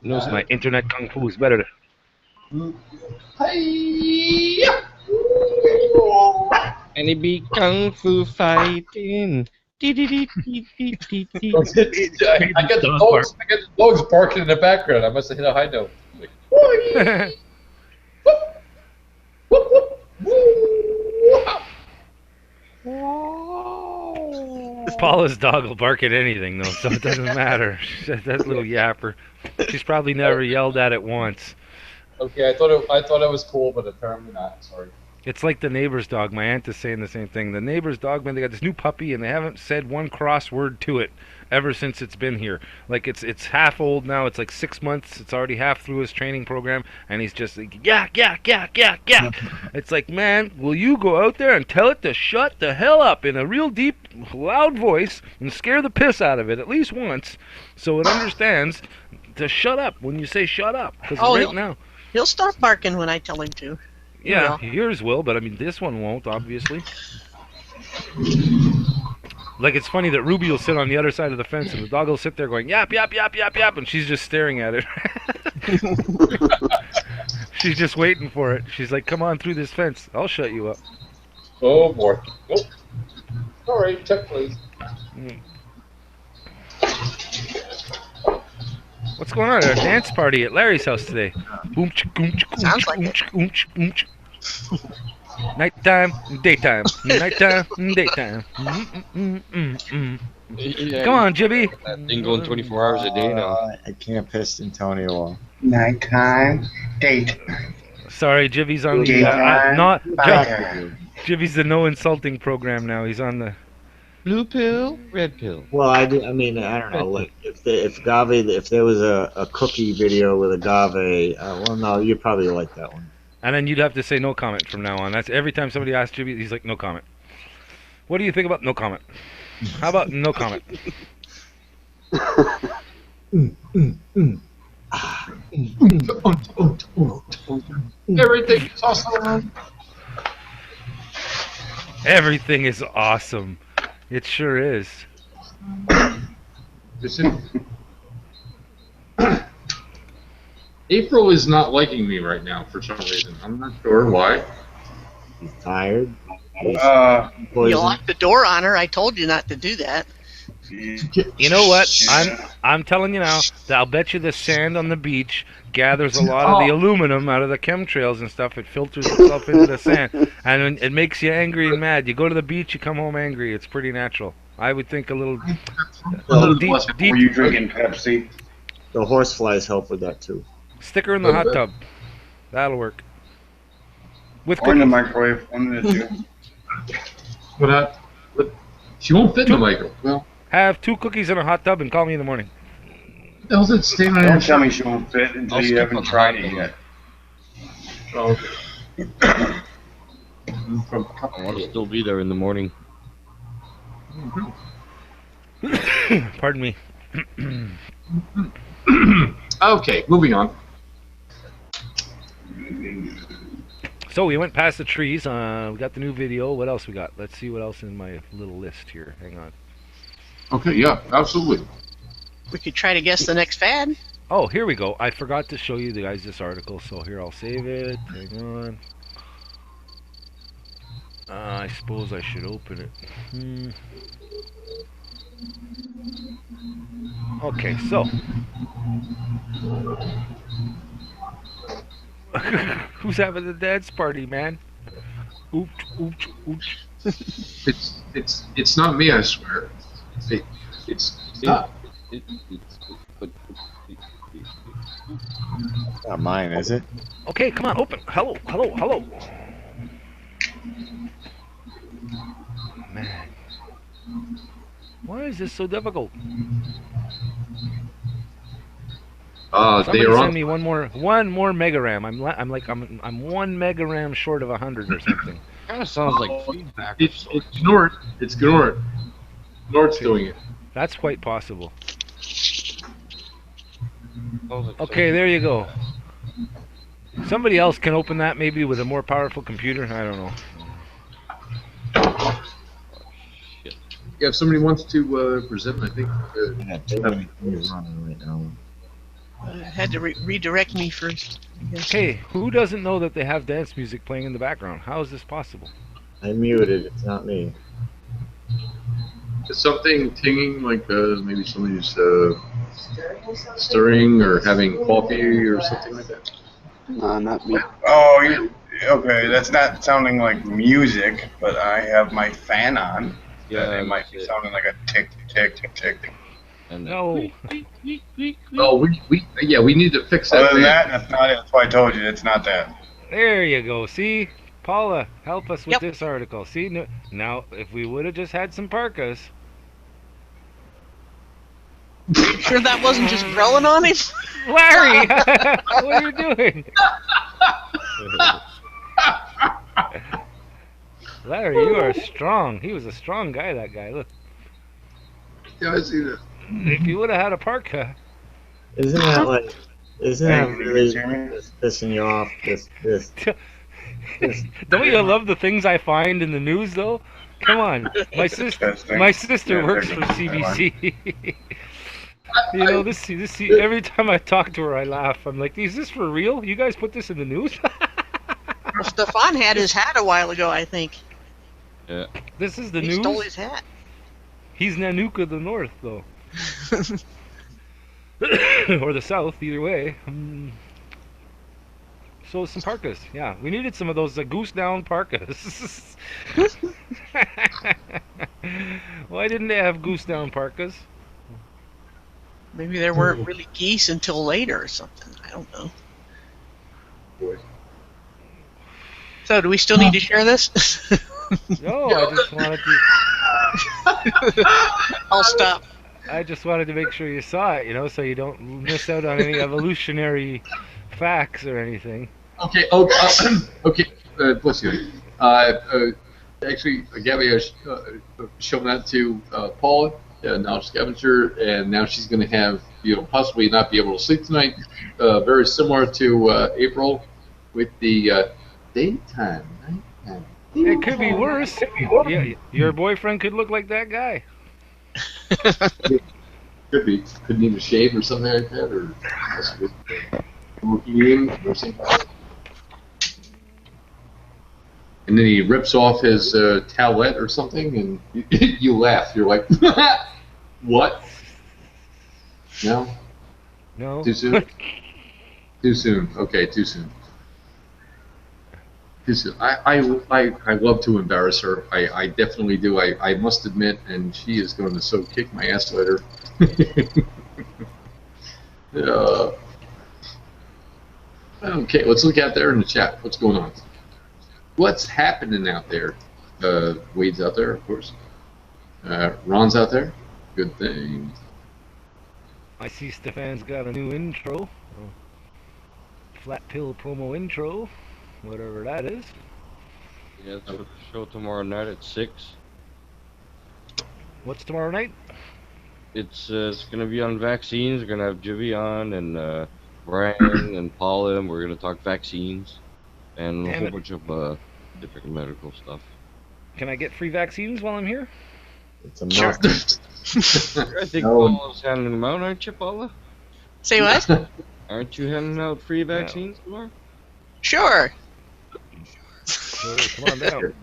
No, my internet kung fu is better. And it be kung fu fighting. I got the dogs barking in the background. I must have hit a high note. Like, Paula's dog will bark at anything, though, so it doesn't matter. That little yapper. She's probably never yelled at it once. okay, I thought it was cool, but apparently not. Sorry. It's like the neighbor's dog. My aunt is saying the same thing. The neighbor's dog, man, they got this new puppy, and they haven't said one cross word to it ever since it's been here. Like, it's half old now. It's like 6 months. It's already half through his training program, and he's just like, yak, yak, yak, yak, yak. It's like, man, will you go out there and tell it to shut the hell up in a real deep, loud voice and scare the piss out of it at least once so it understands to shut up when you say shut up. Because right now... He'll stop barking when I tell him to. Yeah, yours will, but I mean, this one won't, obviously. Like, it's funny that Ruby will sit on the other side of the fence, and the dog will sit there going, yap, yap, yap, yap, yap, and she's just staring at it. She's just waiting for it. She's like, come on through this fence. I'll shut you up. Oh, boy. Nope. All right, check, please. What's going on? A dance party at Larry's house today. Sounds like it. Nighttime, daytime. Nighttime, daytime. Come on, Jibby. That thing going 24 hours a day now. I can't piss Antonio off. Nighttime, date. Sorry, Jibby's on the not. Jibby's the no insulting program now. He's on the blue pill, red pill. Well, I don't know. Like if there was a cookie video with agave, well, no, you'd probably like that one. And then you'd have to say no comment from now on. That's every time somebody asks Jibby, he's like, no comment. What do you think about no comment? How about no comment? Everything is awesome. Everything is awesome. It sure is. April is not liking me right now for some reason. I'm not sure why. He's tired. You locked the door on her. I told you not to do that. You know what? I'm telling you now that I'll bet you the sand on the beach gathers a lot of the aluminum out of the chemtrails and stuff. It filters itself into the sand, and it makes you angry and mad. You go to the beach, you come home angry. It's pretty natural. I would think a little deep. Were you drinking Pepsi? The horseflies help with that too. Stick her in the hot tub. That'll work. With or in the microwave, one of the two. But she won't fit in the microwave. Well, have 2 cookies in a hot tub and call me in the morning. How's it staying on Don't tell me she won't fit until you haven't tried it yet. Oh, okay. I'll still be there in the morning. Pardon me. Okay, moving on. So we went past the trees. We got the new video. What else we got? Let's see what else in my little list here. Hang on. Okay, yeah, absolutely. We could try to guess the next fad. Oh, here we go. I forgot to show you guys this article, so here I'll save it. Hang on. I suppose I should open it. Okay, so. Who's having the dance party, man? Ooch, ooch, ooch. It's not me, I swear. It's not. Not mine, is it? Okay, come on, open. Hello, hello, hello. Man. Why is this so difficult? Somebody send me one more mega RAM. I'm 1 mega RAM short of 100 or something. Kind of sounds like feedback. It's Gnort. It's Gnort. Gnort's doing it. That's quite possible. Okay, there you go. Somebody else can open that maybe with a more powerful computer. I don't know. Yeah, if somebody wants to present, I think. Yeah, too many things running right now. Had to redirect me first. Hey, who doesn't know that they have dance music playing in the background? How is this possible? I muted. It's not me. Is something tinging, like maybe somebody's Stirring or having coffee or something like that? No, not me. Oh, okay. That's not sounding like music, but I have my fan on. Yeah, it might be sounding like a tick, tick, tick, tick. And No. Oh, we need to fix that. Other than thing. that, that's not it. That's why I told you it's not that. There you go. See? Paula, help us with Yep. this article. See? Now, if we would have just had some parkas. Sure that wasn't just growing on him? Larry! What are you doing? Larry, you are strong. He was a strong guy, that guy. Look. Yeah, I see that. If you would have had a parka. Isn't that like? Isn't Hey, that can you really guys hear me? just pissing you off? This. Don't you love the things I find in the news, though? Come on. My sister Yeah, works for they're gonna- CBC. You know, this every time I talk to her, I laugh. I'm like, is this for real? You guys put this in the news? Stefan had his hat a while ago, I think. yeah. This is the He news? stole his hat. He's Nanook of the North, though. Or the South, either way. So some parkas, yeah. We needed some of those goose down parkas. Why didn't they have goose down parkas? Maybe there weren't really geese until later or something. I don't know. Boy. So, do we still need to share this? No, I just wanted to. I'll stop. I just wanted to make sure you saw it, you know, so you don't miss out on any evolutionary facts or anything. Okay. Okay. Bless you. Actually, Gabby has shown that to Paula, now scavenger, and now she's going to have, possibly not be able to sleep tonight. Very similar to April with the daytime, nighttime. It could be worse. Yeah, your boyfriend could look like that guy. Could be. Could need a shave or something like that, or possibly working or something. And then he rips off his towelette or something, and you laugh. You're like, what? No? No? Too soon? Too soon. Okay, too soon. Too soon. I love to embarrass her. I definitely do. I must admit, and she is going to so kick my ass later. Okay, let's look out there in the chat. What's going on? What's happening out there? Wade's out there, of course. Ron's out there. Good thing. I see Stefan's got a new intro. Flat pill promo intro. Whatever that is. Yeah, it's a show tomorrow night at 6. What's tomorrow night? It's gonna be on vaccines. We're gonna have Jivy on and Brian and Paula, and we're gonna talk vaccines and a Damn whole it. bunch of different medical stuff. Can I get free vaccines while I'm here? It's a must. I think No. Paula's handing them out, aren't you, Paula? Say what? Aren't you handing out free vaccines tomorrow? Sure. So, come on down.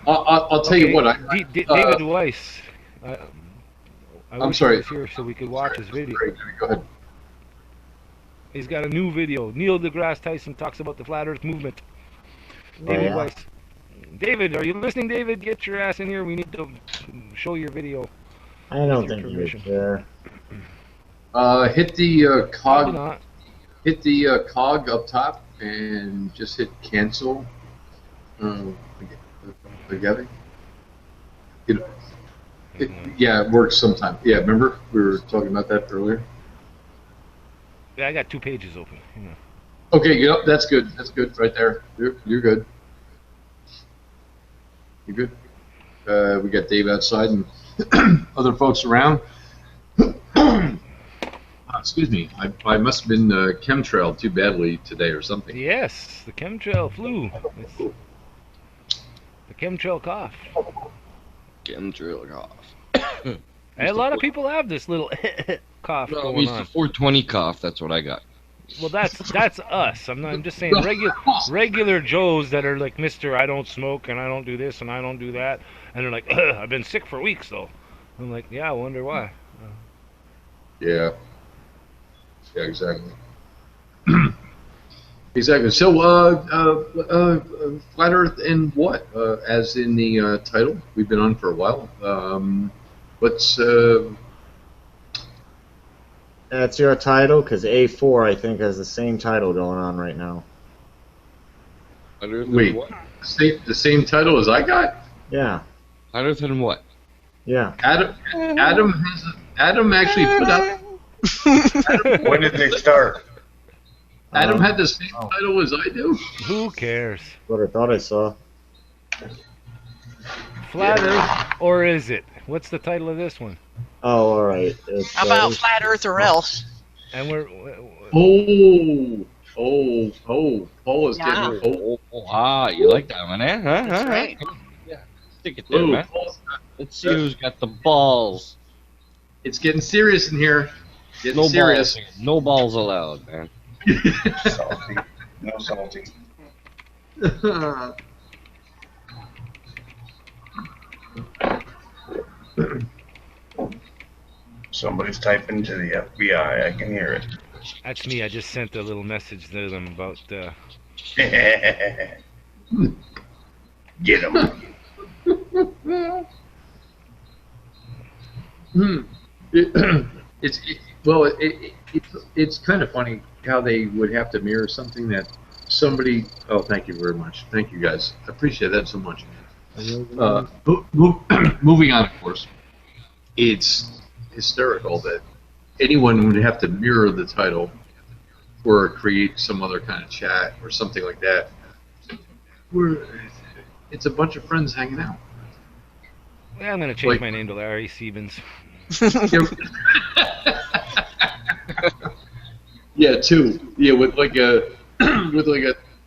I'll tell you what. David Weiss. I I'm wish sorry. he was here so we could watch his video. Go ahead. He's got a new video. Neil deGrasse Tyson talks about the Flat Earth movement. David yeah? Weiss. David, are you listening, David? Get your ass in here. We need to show your video. I don't Your think you permission. would care. Hit the Probably cog. not. Hit the cog up top and just hit cancel. Together. Yeah, it works sometimes. Yeah, remember we were talking about that earlier. Yeah, I got 2 pages open. Okay, that's good. That's good right there. You're good. You're good. We got Dave outside and other folks around. excuse me. I must have been chemtrailed too badly today or something. Yes, the chemtrail flu. It's the chemtrail cough. Chemtrail cough. And a lot of people have this little cough No, going it's on. the 420 cough. That's what I got. Well, that's us. I'm just saying regular Joes that are like, Mister, I don't smoke and I don't do this and I don't do that, and they're like, I've been sick for weeks though. I'm like, yeah, I wonder why. Yeah. Yeah, exactly. Exactly. So, Flat Earth and what? As in the title, we've been on for a while. What's That's your title, because A4 I think has the same title going on right now. wait? The same title as I got? Yeah. Flat Earth and what? Yeah. Adam actually put up. When did they start? Adam had the same title as I do. Who cares? What I thought I saw. Flat Earth, or is it? What's the title of this one? Oh, all right. It's, How about Flat Earth or else? And we're Paul is Yeah. getting. You like that one, eh? Huh? That's right. Yeah, stick it there, Oh, man. Let's see who's got the balls. it's getting serious in here. Getting No serious. balls. No balls allowed, man. Salty. No salty. Somebody's typing to the FBI. I can hear it. That's me. I just sent a little message to them about. Get him. It's kind of funny how they would have to mirror something that somebody. Oh, thank you very much. Thank you guys. I appreciate that so much. Moving on, of course. It's hysterical that anyone would have to mirror the title or create some other kind of chat or something like that. It's a bunch of friends hanging out. Yeah, I'm gonna change my name to Larry Siebens. Yeah, two. Yeah, with like a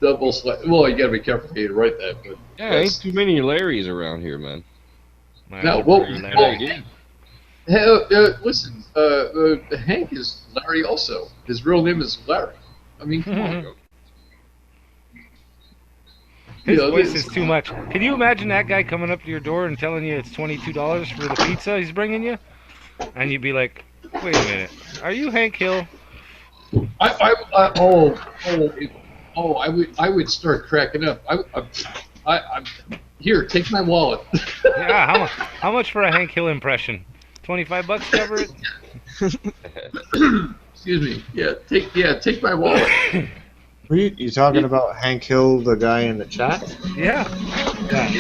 double slash. Well, you gotta be careful how you write that. But Yeah, ain't too many Larrys around here, man. No, listen. Hank is Larry also. His real name is Larry. I mean, come on. His voice is too much. Can you imagine that guy coming up to your door and telling you it's $22 for the pizza he's bringing you? And you'd be like, wait a minute, are you Hank Hill? I would start cracking up. Here, take my wallet. Yeah, how much for a Hank Hill impression? $25 cover it? Excuse me. Take my wallet. You talking about Hank Hill, the guy in the chat? Yeah. He's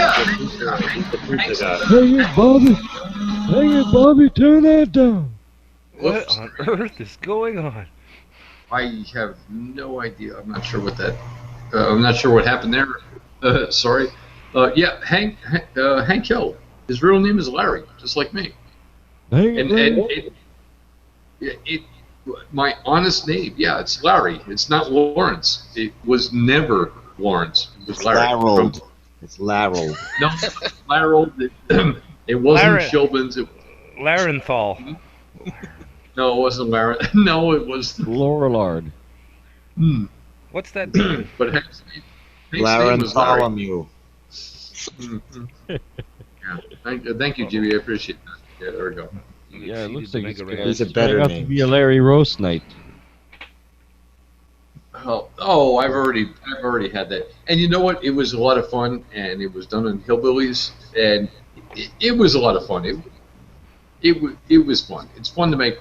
the pizza guy. Hey, Bobby, turn that down. What on earth is going on? I have no idea. I'm not sure what that. I'm not sure what happened there. Sorry. Hank Hill. His real name is Larry, just like me. My honest name, it's Larry. It's not Lawrence. It was never Lawrence. It was Larry. It's Larold. No, Larold. It wasn't Shilbins. Larenthal. No, it wasn't Larry. No, it was Laurelard. What's that mean? But Hank's name was Larry. Bartholomew. Thank you, Jimmy. I appreciate that. Yeah, there we go. Yeah, it looks like He's a better to name. be a Larry Roast night. Oh, I've already had that. And you know what? It was a lot of fun, and it was done in Hillbillies, and it was a lot of fun. It was fun. It's fun to make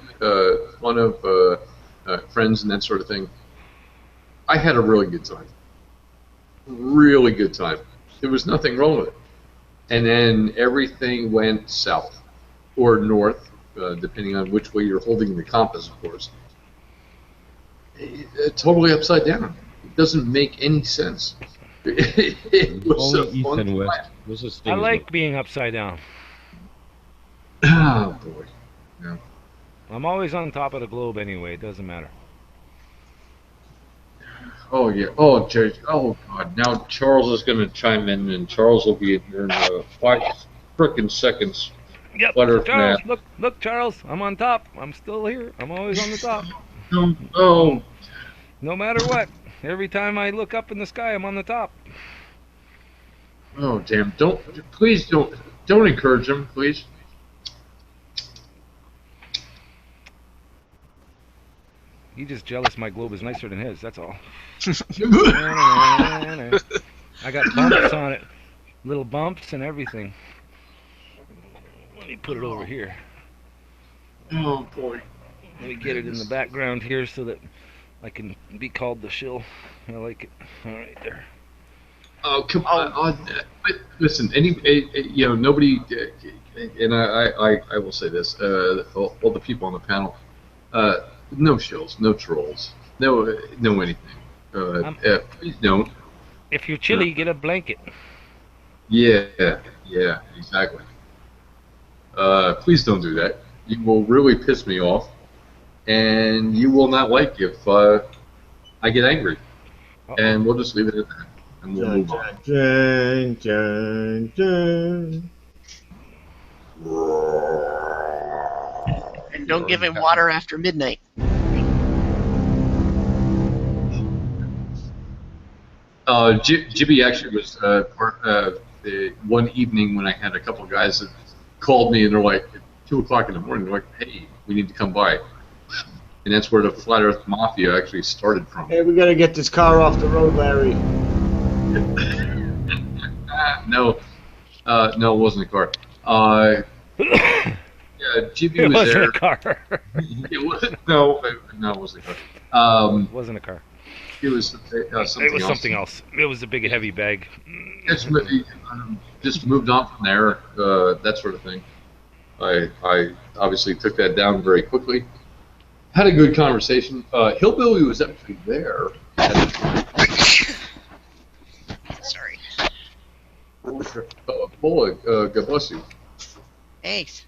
fun of friends and that sort of thing. I had a really good time. Really good time. There was nothing wrong with it. And then everything went south or north, depending on which way you're holding the compass, of course. Totally upside down. It doesn't make any sense. It was Only a east fun and west. time. What's this I thing? like being upside down. Oh boy. Yeah. I'm always on top of the globe anyway. It doesn't matter. Oh yeah. Oh, Jerry. Oh God. Now Charles is going to chime in, and Charles will be in here in 5 frickin' seconds. Yep. Butter Charles, nap. look, Charles. I'm on top. I'm still here. I'm always on the top. Oh. No matter what. Every time I look up in the sky, I'm on the top. Oh damn! Please don't encourage him, please. He's just jealous my globe is nicer than his. That's all. I got bumps on it, little bumps and everything. Let me put it over here. Oh boy. Let me get it in the background here so that I can be called the shill. I like it. All right there. Oh come on! Listen, nobody, and I will say this: all the people on the panel, no shills, no trolls, no anything. Please don't. If you're chilly, get a blanket. Yeah, exactly. Please don't do that. You will really piss me off, and you will not like if I get angry. And we'll just leave it at that. And we'll move on. Dun, dun. And don't give him water after midnight. Jibby actually was the one evening when I had a couple of guys that called me and they're like, at 2 o'clock in the morning, they're like, hey, we need to come by. And that's where the Flat Earth Mafia actually started from. Hey, we gotta get this car off the road, Larry. No, it wasn't a car. Yeah, Jibby It was wasn't there. a car. It wasn't. No, it wasn't a car. It wasn't a car. It was Something else. It was a big, heavy bag. Just moved on from there, that sort of thing. I obviously took that down very quickly. Had a good conversation. Hillbilly was actually there. Sorry. Boy, God bless you. Thanks.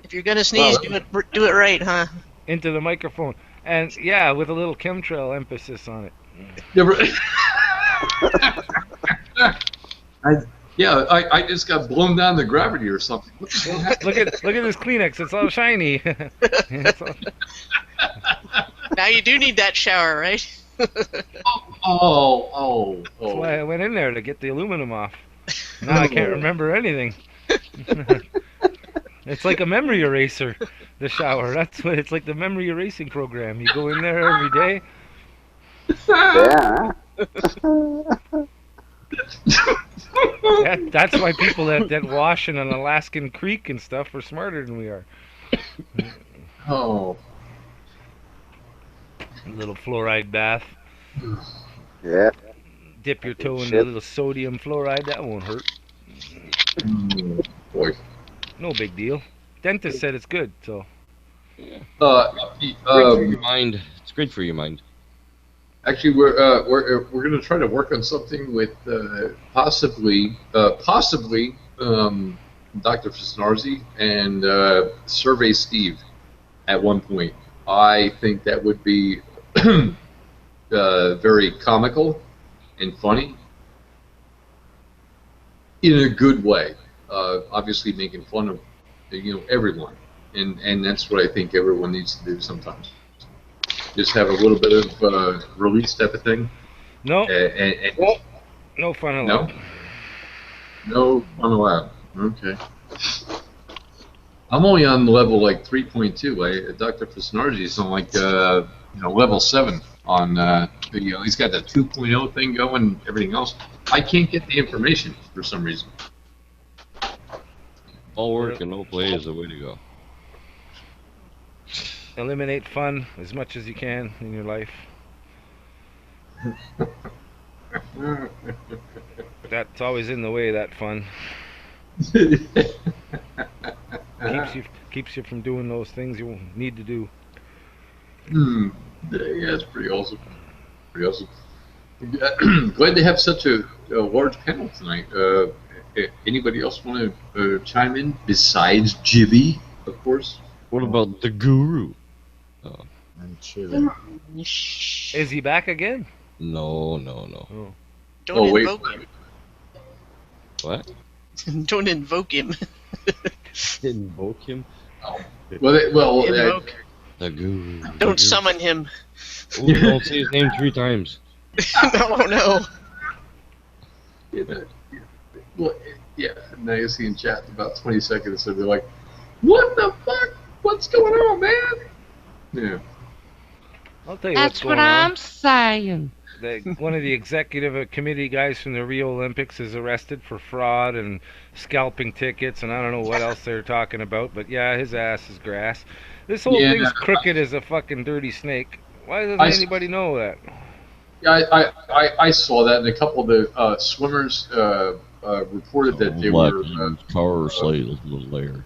If you're gonna sneeze, do it right, huh? Into the microphone. And yeah, with a little chemtrail emphasis on it. I just got blown down to gravity or something. What the hell happened? Look at this Kleenex. It's all shiny. Now you do need that shower, right? Oh. That's why I went in there to get the aluminum off. Now I can't remember anything. It's like a memory eraser, the shower. That's what it's like, the memory erasing program. You go in there every day. Yeah. That's why people that wash in an Alaskan creek and stuff are smarter than we are. Oh. A little fluoride bath. Yeah. Dip your toe in a little sodium fluoride. That won't hurt. Boy. No big deal. Dentist said it's good, so. Great for your mind. It's great for your mind. Actually, we're going to try to work on something with possibly Dr. Fisnarzi and Survey Steve at one point. I think that would be very comical and funny in a good way. Obviously, making fun of everyone, and that's what I think everyone needs to do sometimes. Just have a little bit of release type of thing. No. No fun allowed. No fun allowed. Okay. I'm only on level like 3.2. Dr. Fisnarzi is on like level 7 on he's got that 2.0 thing going and everything else. I can't get the information for some reason. All work and no play is the way to go. Eliminate fun as much as you can in your life. That's always in the way, that fun. Keeps you from doing those things you need to do. Yeah, it's pretty awesome. Glad to have such a large panel tonight. Anybody else want to chime in besides Jibby, of course? What about the guru? I'm chilling. Is he back again? No. Oh. Don't wait. invoke him. What? Don't invoke him. Invoke him? Invoke. The guru. Don't summon him. Ooh, don't say his name 3 times. No. Yeah, now you see in chat about 20 seconds, so they're like, "What the fuck? What's going on, man?" Yeah. I'll tell you That's what's going what on. I'm saying. One of the executive committee guys from the Rio Olympics is arrested for fraud and scalping tickets, and I don't know what else they're talking about, but yeah, his ass is grass. This whole thing's crooked as a fucking dirty snake. Why doesn't anybody know that? Yeah, I saw that, and a couple of the swimmers reported that they were car salesman there.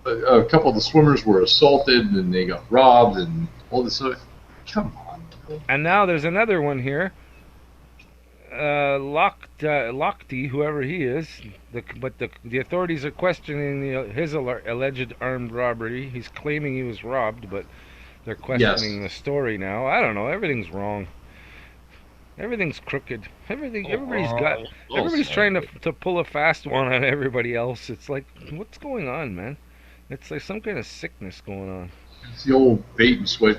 a couple of the swimmers were assaulted and they got robbed and all this stuff. Come on. And now there's another one here. Lochte, whoever he is, but the authorities are questioning his alleged armed robbery. He's claiming he was robbed, but they're questioning the story now. I don't know. Everything's wrong. Everything's crooked. Everybody's trying to pull a fast one on everybody else. It's like, what's going on, man? It's like some kind of sickness going on. It's the old bait and switch.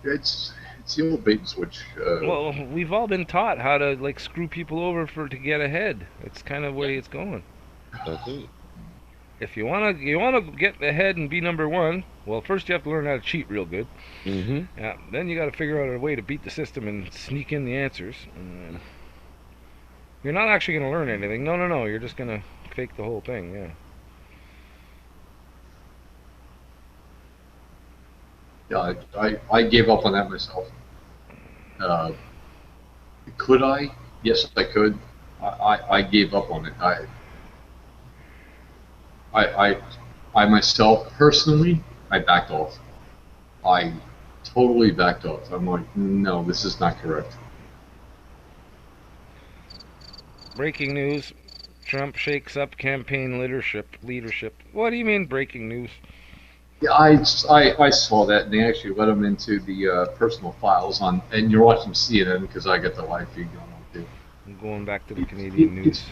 It's the old bait and switch. Well, we've all been taught how to like screw people over to get ahead. It's kind of the way it's going. That's it. If you wanna get ahead and be number one, well, first you have to learn how to cheat real good. Mm-hmm. Yeah. Then you got to figure out a way to beat the system and sneak in the answers. And you're not actually gonna learn anything. No. You're just gonna fake the whole thing. Yeah. Yeah, I gave up on that myself. Could I? Yes, I could. I gave up on it. I myself, personally, I backed off. I totally backed off. I'm like, no, this is not correct. Breaking news: Trump shakes up campaign leadership. What do you mean breaking news? Yeah, I saw that, and they actually let him into the personal files on, and you're watching CNN because I got the live feed going on too. I'm going back to the Canadian news.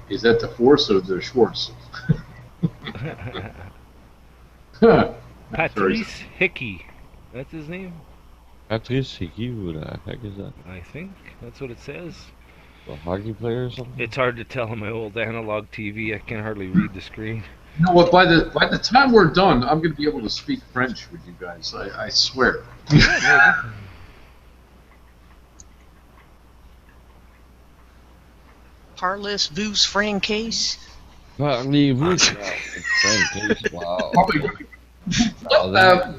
Is that the Force or the Schwartz? Patrice Hickey. That's his name? Patrice Hickey, who the heck is that? I think that's what it says. A hockey player or something? It's hard to tell on my old analog TV. I can hardly read the screen. You know what? By the time we're done, I'm going to be able to speak French with you guys. I swear. Parlez-vous Francaise? Parlez-vous Francaise? Wow.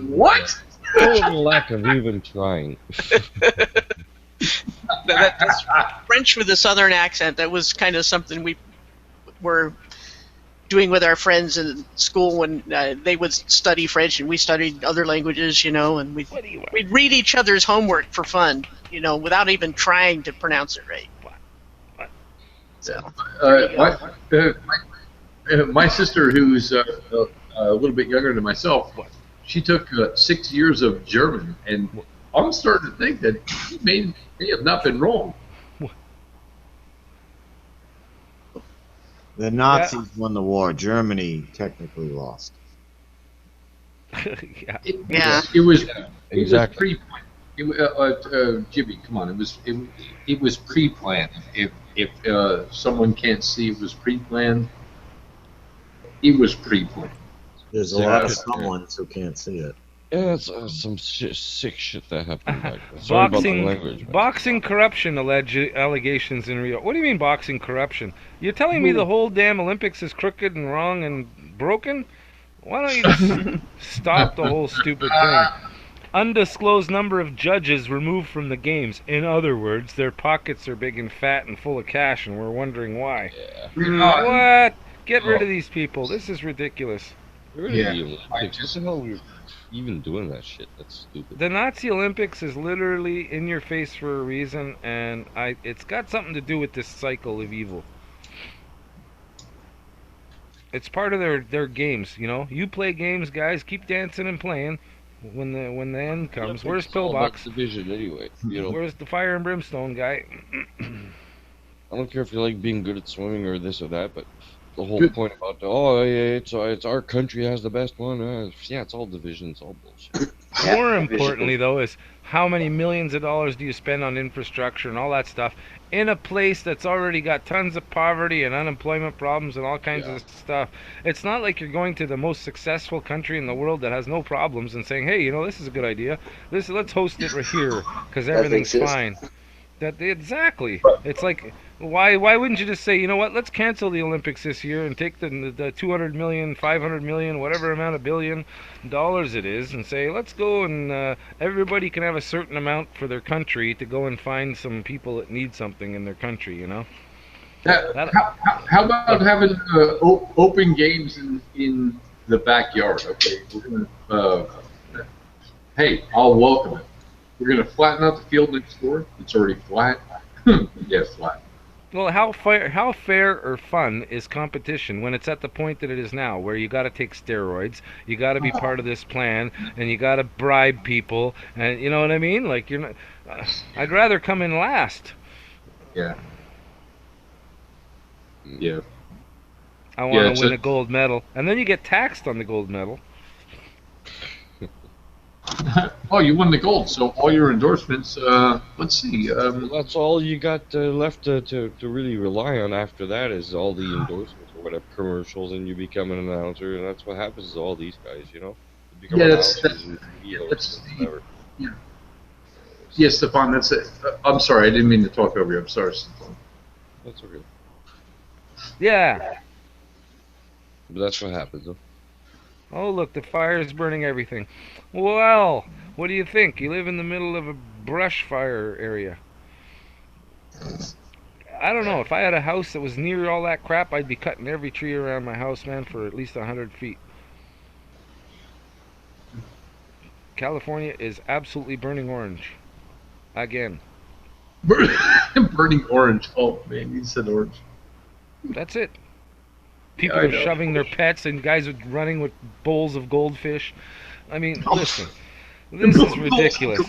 What? Total lack of even trying. That's French with a southern accent. That was kind of something we were doing with our friends in school when they would study French and we studied other languages, and we'd read each other's homework for fun, without even trying to pronounce it right. So, my sister, who's a little bit younger than myself, she took 6 years of German, and I'm starting to think that he may have not been wrong. The Nazis won the war. Germany technically lost. It was exactly. Jimmy, come on. It was pre-planned. If someone can't see it was pre-planned, it was pre-planned. There's a lot of someones who can't see it. Yeah, it's some sick shit that happened back then. Sorry about the language, man. Boxing corruption allegations in Rio. What do you mean boxing corruption? You're telling me the whole damn Olympics is crooked and wrong and broken? Why don't you just stop the whole stupid thing? Undisclosed number of judges removed from the games. In other words, their pockets are big and fat and full of cash, and we're wondering why. Yeah. What? Get rid of these people. This is ridiculous. Get rid of the Olympics. What the hell are we even doing that shit? That's stupid. The Nazi Olympics is literally in your face for a reason, and it's got something to do with this cycle of evil. It's part of their games, you know. You play games, guys. Keep dancing and playing. When the end comes, where's It's all about Pillbox? division anyway. You know, Where's the fire and brimstone guy? I don't care if you like being good at swimming or this or that, but the whole Good. point about it's our country has the best one. Yeah, it's all division. It's all bullshit. Yeah, More division. importantly, though, is how many millions of dollars do you spend on infrastructure and all that stuff in a place that's already got tons of poverty and unemployment problems and all kinds Yeah. of stuff? It's not like you're going to the most successful country in the world that has no problems and saying, "Hey, you know, this is a good idea. Let's host it right here because everything's exist. fine." Exactly. It's like why wouldn't you just say, you know what? Let's cancel the Olympics this year and take the 200 million, 500 million, whatever amount of billion dollars it is, and say let's go and everybody can have a certain amount for their country to go and find some people that need something in their country. You know. That- How about having open games in the backyard? Okay, we're gonna, hey, I'll welcome it. We're gonna flatten out the field next door. It's already flat. Yeah, flat. Well, how fair or fun is competition when it's at the point that it is now, where you got to take steroids, you got to be part of this plan, and you got to bribe people, and you know what I mean? Like you're not. I'd rather come in last. Yeah. Yeah. I Yeah, want it's to win a- a gold medal, and then you get taxed on the gold medal. Oh, you won the gold. So all your endorsements. Let's see. Well, that's all you got left to really rely on after that is all the endorsements or whatever commercials, and you become an announcer, and that's what happens to all these guys, you know. They become Yeah, that's- announcers and CEOs that's and the- whatever. Yes, Stefan. That's it. I'm sorry. I didn't mean to talk over you. I'm sorry, Stefan. That's okay. Yeah. But that's what happens, though. Oh, look, the fire is burning everything. Well, what do you think? You live in the middle of a brush fire area. I don't know. If I had a house that was near all that crap, I'd be cutting every tree around my house, man, for at least 100 feet. California is absolutely burning orange. Again. Burning orange. Oh man, you said orange. That's it. People I are know. shoving their pets, and guys are running with bowls of goldfish. I mean, listen, this is ridiculous.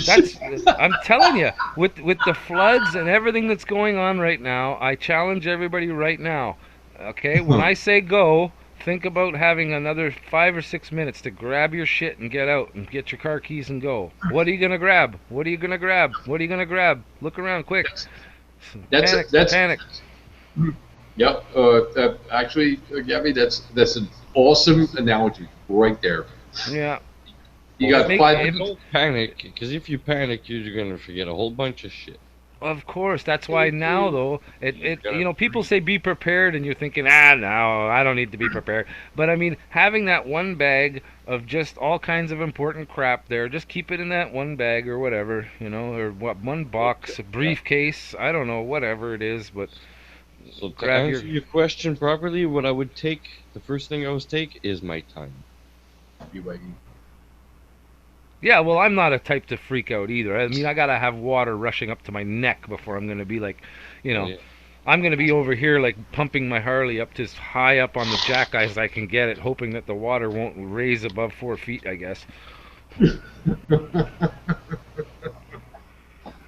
That's I'm telling you, with the floods and everything that's going on right now, I challenge everybody right now. Okay, when I say go, think about having another 5 or 6 minutes to grab your shit and get out and get your car keys and go. What are you gonna grab? What are you gonna grab? What are you gonna grab? Look around, quick. That's- Panic. Yep. Actually, Gabby, that's an awesome analogy right there. Yeah. You got Make- 5 it- minutes. Don't panic, because if you panic, you're gonna forget a whole bunch of shit. Of course, that's why now though you know, people say be prepared and you're thinking, no, I don't need to be prepared. But I mean, having that one bag of just all kinds of important crap there, just keep it in that one bag or whatever, you know, or what, one box, a briefcase, I don't know, whatever it is, but So to grab answer your question properly, what I would take, the first thing I would take is my time. yeah, well, I'm not a type to freak out either. I mean, I gotta have water rushing up to my neck before I'm gonna be like, you know, Yeah. I'm gonna be over here like pumping my Harley up to as high up on the jack as I can get it, hoping that the water won't raise above 4 feet, I guess.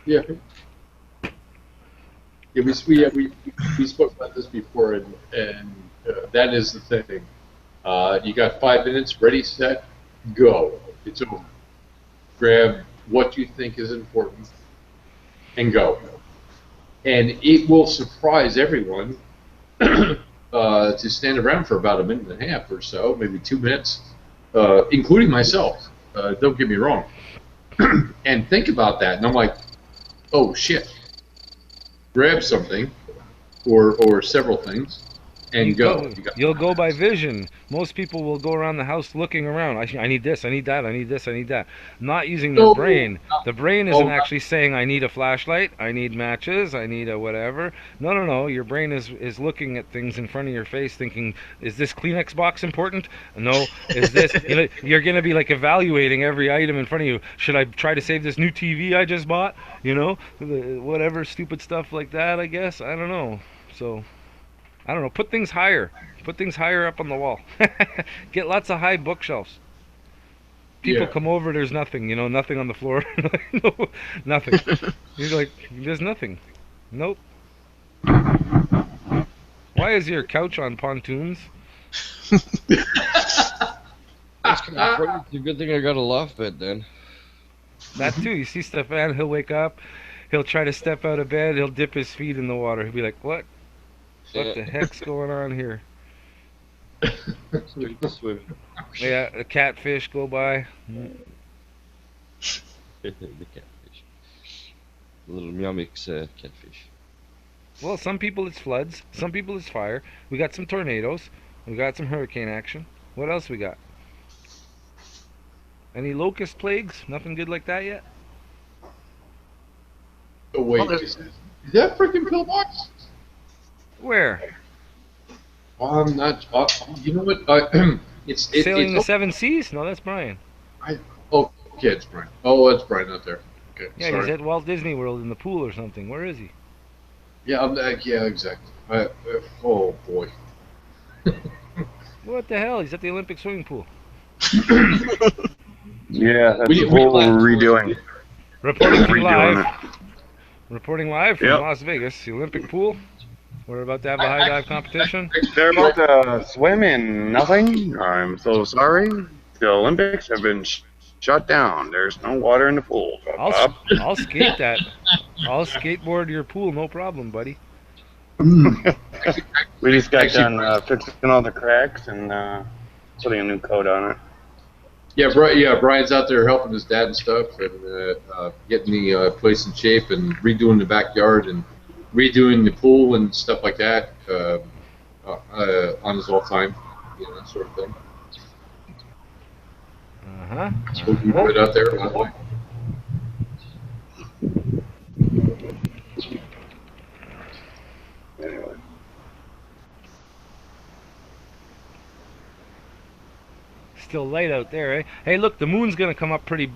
Yeah. Yeah, we spoke about this before, and that is the thing. You got 5 minutes, ready, set, go. It's over. Grab what you think is important and go. And it will surprise everyone to stand around for about a minute and a half or so, maybe 2 minutes, including myself. Don't get me wrong. And think about that, and I'm like, oh shit. Grab something, or several things, and go. You'll go by vision. Most people will go around the house looking around. I need this, I need that, I need this, I need that. Not using their No. brain. The brain isn't Oh. actually saying, I need a flashlight, I need matches, I need a whatever. No. Your brain is looking at things in front of your face thinking, is this Kleenex box important? No. Is this, you know, you're going to be like evaluating every item in front of you. Should I try to save this new TV I just bought? You know, whatever stupid stuff like that, I guess. I don't know. So... I don't know. Put things higher. Put things higher up on the wall. Get lots of high bookshelves. People Yeah. come over, there's nothing, nothing on the floor. No, nothing. You're like, there's nothing. Nope. Why is your couch on pontoons? It's a good thing I got a loft bed then. That too. You see Stefan, he'll wake up, he'll try to step out of bed, he'll dip his feet in the water. He'll be like, what? What the heck's going on here? Straight to swim. Yeah, a catfish go by. The catfish. The little Meowmix catfish. Well, some people it's floods, some people it's fire. We got some tornadoes, we got some hurricane action. What else we got? Any locust plagues? Nothing good like that yet? Oh, wait, is that freaking pillbox? Where? I'm not. You know what? It's Sailing the it's, Seven Seas? No, that's Brian. okay, it's Brian. Oh, it's Brian out there. Okay, Yeah, sorry. he's at Walt Disney World in the pool or something. Where is he? Yeah, yeah, exactly. Oh boy. What the hell? He's at the Olympic swimming pool. Yeah, that's We- the we whole left. redoing. Reporting from Redoing live. it. Reporting live from Yep. Las Vegas, the Olympic pool. We're about to have a high dive competition. They're about to swim in nothing. I'm so sorry. The Olympics have been shut down. There's no water in the pool. I'll skate that. I'll skateboard your pool, no problem, buddy. We just got Actually- done fixing all the cracks and putting a new coat on it. Yeah, Brian's out there helping his dad and stuff, and getting the place in shape, and redoing the backyard, and redoing the pool and stuff like that on his off time, that sort of thing. Uh-huh. So we put it out there. Anyway. Still light out there, eh? Hey, look, the moon's gonna come up pretty.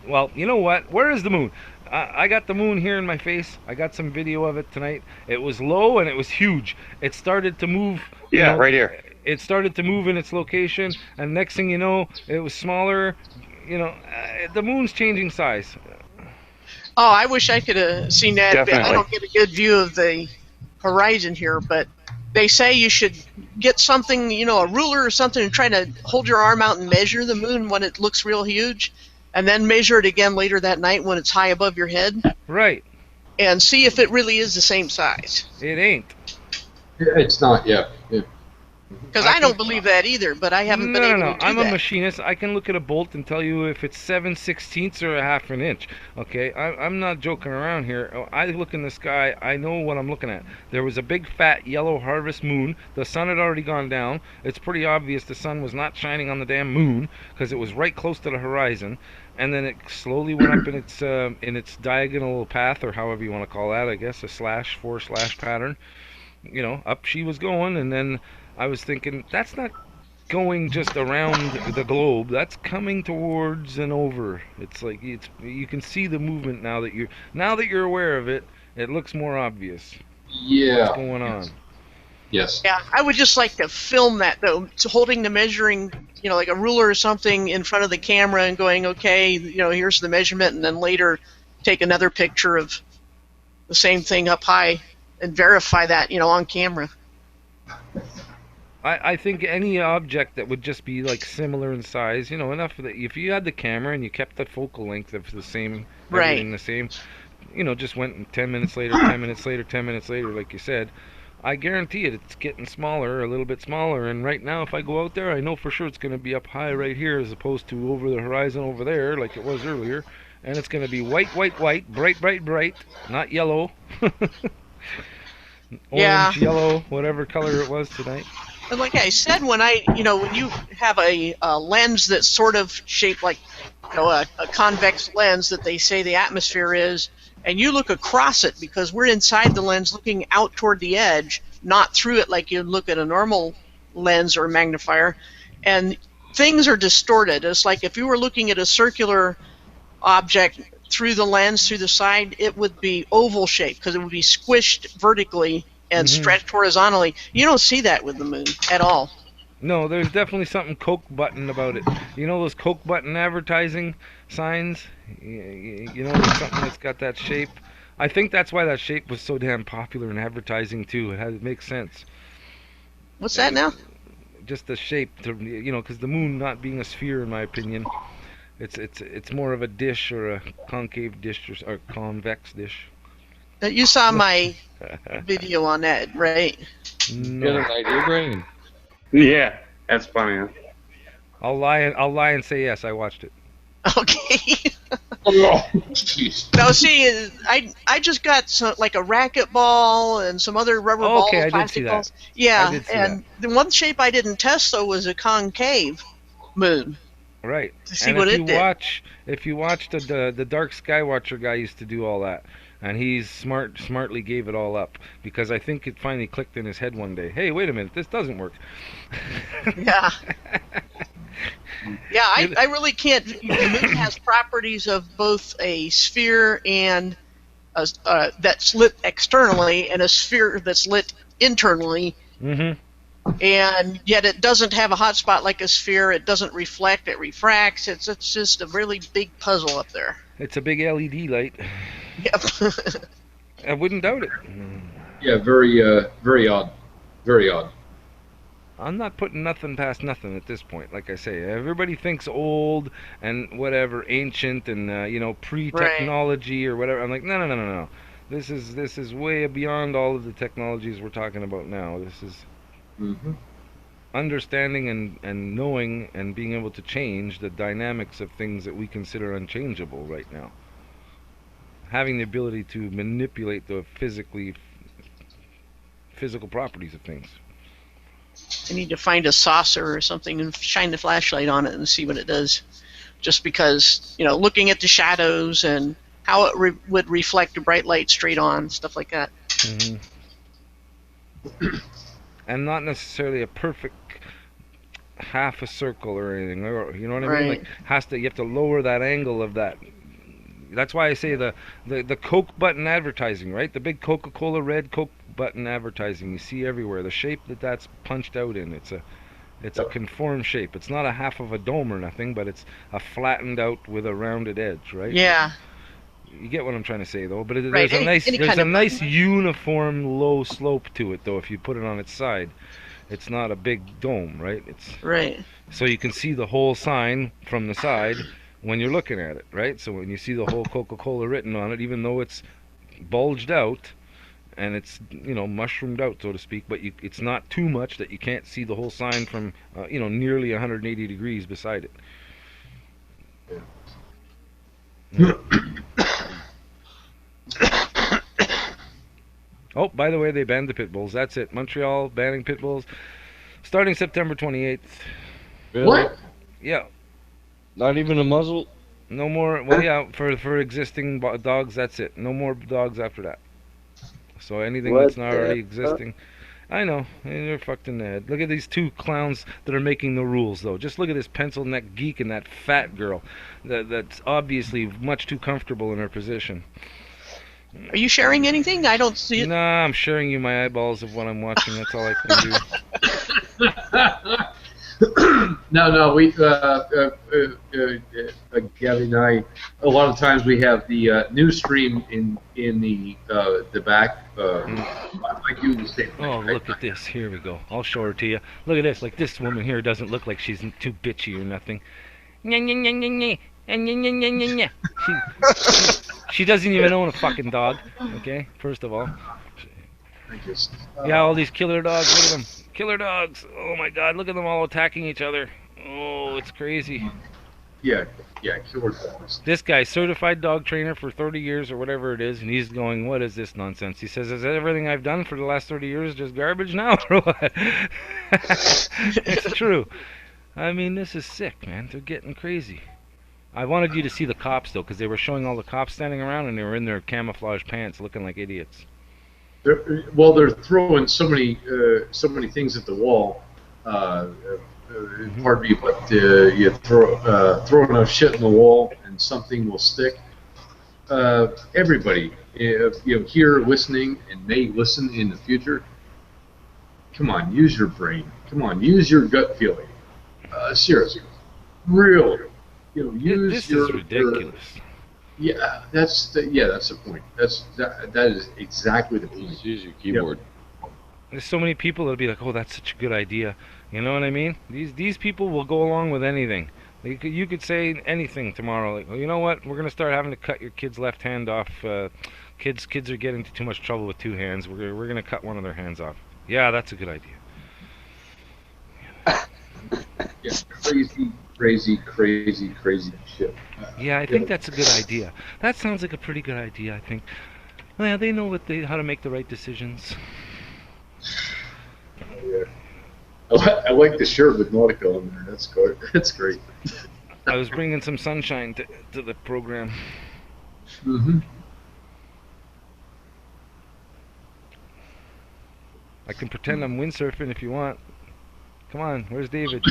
Well, you know what? Where is the moon? I got the moon here in my face. I got some video of it tonight. It was low and it was huge. It started to move. Yeah, right here. It started to move in its location, and next thing you know, it was smaller. The moon's changing size. Oh, I wish I could have seen that. But I Definitely. don't get a good view of the horizon here, but they say you should get something, a ruler or something, and try to hold your arm out and measure the moon when it looks real huge, and then measure it again later that night when it's high above your head, Right. and see if it really is the same size. It ain't. It's not. Yeah. Because I don't believe that either, but I haven't been able No. to do I'm that. a machinist. I can look at a bolt and tell you if it's 7/16 or a half an inch. Okay, I'm not joking around here. I look in the sky. I know what I'm looking at. There was a big fat yellow harvest moon. The sun had already gone down. It's pretty obvious the sun was not shining on the damn moon because it was right close to the horizon. And then it slowly went up in its diagonal path, or however you want to call that. I guess a /4/ pattern. Up she was going, and then I was thinking, that's not going just around the globe. That's coming towards and over. It's like you can see the movement now that you're aware of it. It looks more obvious. Yeah. What's going on? Yes. Yeah, I would just like to film that though, so holding the measuring, like a ruler or something in front of the camera and going, okay, here's the measurement, and then later take another picture of the same thing up high and verify that, on camera. I think any object that would just be like similar in size, enough that if you had the camera and you kept the focal length of the same, Right. everything the same, just went 10 minutes later, 10 minutes later, 10 minutes later, like you said, I guarantee it's getting smaller, a little bit smaller. And right now, if I go out there, I know for sure it's going to be up high right here as opposed to over the horizon over there like it was earlier. And it's going to be white, white, white, bright, bright, bright, not yellow. Orange, Yeah. yellow, whatever color it was tonight. But like I said, when you have a lens that's sort of shaped like, a convex lens that they say the atmosphere is, and you look across it because we're inside the lens looking out toward the edge, not through it like you'd look at a normal lens or magnifier, and things are distorted. It's like if you were looking at a circular object through the lens, through the side, it would be oval shaped because it would be squished vertically, and stretched horizontally. You don't see that with the moon at all. No, there's definitely something Coke button about it. You know those Coke button advertising signs? You know, there's something that's got that shape. I think that's why that shape was so damn popular in advertising too. It makes sense. What's that now? Just the shape, because the moon not being a sphere, in my opinion, it's more of a dish or a concave dish or convex dish. You saw my video on that, right? Get an idea, Brian? Yeah, that's funny. Huh? I'll lie and say yes, I watched it. Okay. Oh, jeez. Now see, I just got like a racquetball and some other rubber balls, Okay, I did plastic see that. balls. Yeah, I did see and the one shape I didn't test though was a concave moon. Right. To see and what if it you did. if you watched the Dark Skywatcher guy used to do all that, and he's smartly gave it all up because I think it finally clicked in his head one day. Hey, wait a minute, this doesn't work. Yeah. Yeah, I really can't. The moon has properties of both a sphere and that's lit externally, and a sphere that's lit internally. Mm-hmm. And yet it doesn't have a hot spot like a sphere. It doesn't reflect. It refracts. It's just a really big puzzle up there. It's a big LED light. Yep. I wouldn't doubt it. Yeah, very odd. Very odd. I'm not putting nothing past nothing at this point. Like I say, everybody thinks old and whatever, ancient and pre-technology or whatever. I'm like, no. This is way beyond all of the technologies we're talking about now. This is understanding and knowing and being able to change the dynamics of things that we consider unchangeable right now. Having the ability to manipulate the physical properties of things. I need to find a saucer or something and shine the flashlight on it and see what it does. Just because, looking at the shadows and how it would reflect a bright light straight on, stuff like that. Mm-hmm. And not necessarily a perfect half a circle or anything, or you know what I mean? Like you have to lower that angle of that. That's why I say the Coke button advertising, right? The big Coca-Cola red Coke button advertising you see everywhere. The shape that's punched out in, it's a conformed shape. It's not a half of a dome or nothing, but it's a flattened out with a rounded edge, right? Yeah. You get what I'm trying to say, though. But Right. there's Any a nice uniform low slope to it, though. If you put it on its side, it's not a big dome, right? It's right. So you can see the whole sign from the side when you're looking at it, right? So when you see the whole Coca-Cola written on it, even though it's bulged out and it's mushroomed out, so to speak, but it's not too much that you can't see the whole sign from nearly 180 degrees beside it. Yeah. Oh, by the way, they banned the pit bulls. That's it. Montreal banning pit bulls starting September 28th. Really? What? Yeah. Not even a muzzle? No more. Well, yeah, for existing dogs, that's it. No more dogs after that. So anything that's not already existing. I know. They're fucked in the head. Look at these two clowns that are making the rules, though. Just look at this pencil neck geek and that fat girl that's obviously much too comfortable in her position. Are you sharing anything? I don't see it. Nah, I'm sharing you my eyeballs of what I'm watching. That's all I can do. No, we, Gabby and I, a lot of times we have the news stream in the back. Like you was saying. Oh, look at this. Here we go. I'll show her to you. Look at this. Like, this woman here doesn't look like she's too bitchy or nothing. She doesn't even own a fucking dog. Okay, first of all. Yeah, all these killer dogs. Look at them. Killer dogs. Oh my God, look at them all attacking each other. Oh, it's crazy. Yeah, killer dogs. This guy, certified dog trainer for 30 years or whatever it is, and he's going, what is this nonsense? He says, is everything I've done for the last 30 years just garbage now or what? It's true. I mean, this is sick, man. They're getting crazy. I wanted you to see the cops, though, because they were showing all the cops standing around, and they were in their camouflage pants looking like idiots. They're throwing so many things at the wall. Pardon me, but you throw enough shit in the wall and something will stick. everybody, if here listening and may listen in the future, come on, use your brain. Come on, use your gut feeling. Seriously, really, use This your. is ridiculous. Yeah, that's the point. That is exactly the point. Just use your keyboard. There's so many people that'll be like, "Oh, that's such a good idea." You know what I mean? These people will go along with anything. You could say anything tomorrow. Like, well, you know what? We're gonna start having to cut your kid's left hand off. Kids are getting into too much trouble with two hands. We're gonna cut one of their hands off. Yeah, that's a good idea. Yeah, crazy shit. Yeah, I think that's a good idea. That sounds like a pretty good idea. I think. Well, yeah, they know how to make the right decisions. Yeah. I like the shirt with Nautica on there. That's good. That's great. I was bringing some sunshine to the program. Mm-hmm. I can pretend I'm windsurfing if you want. Come on, where's David?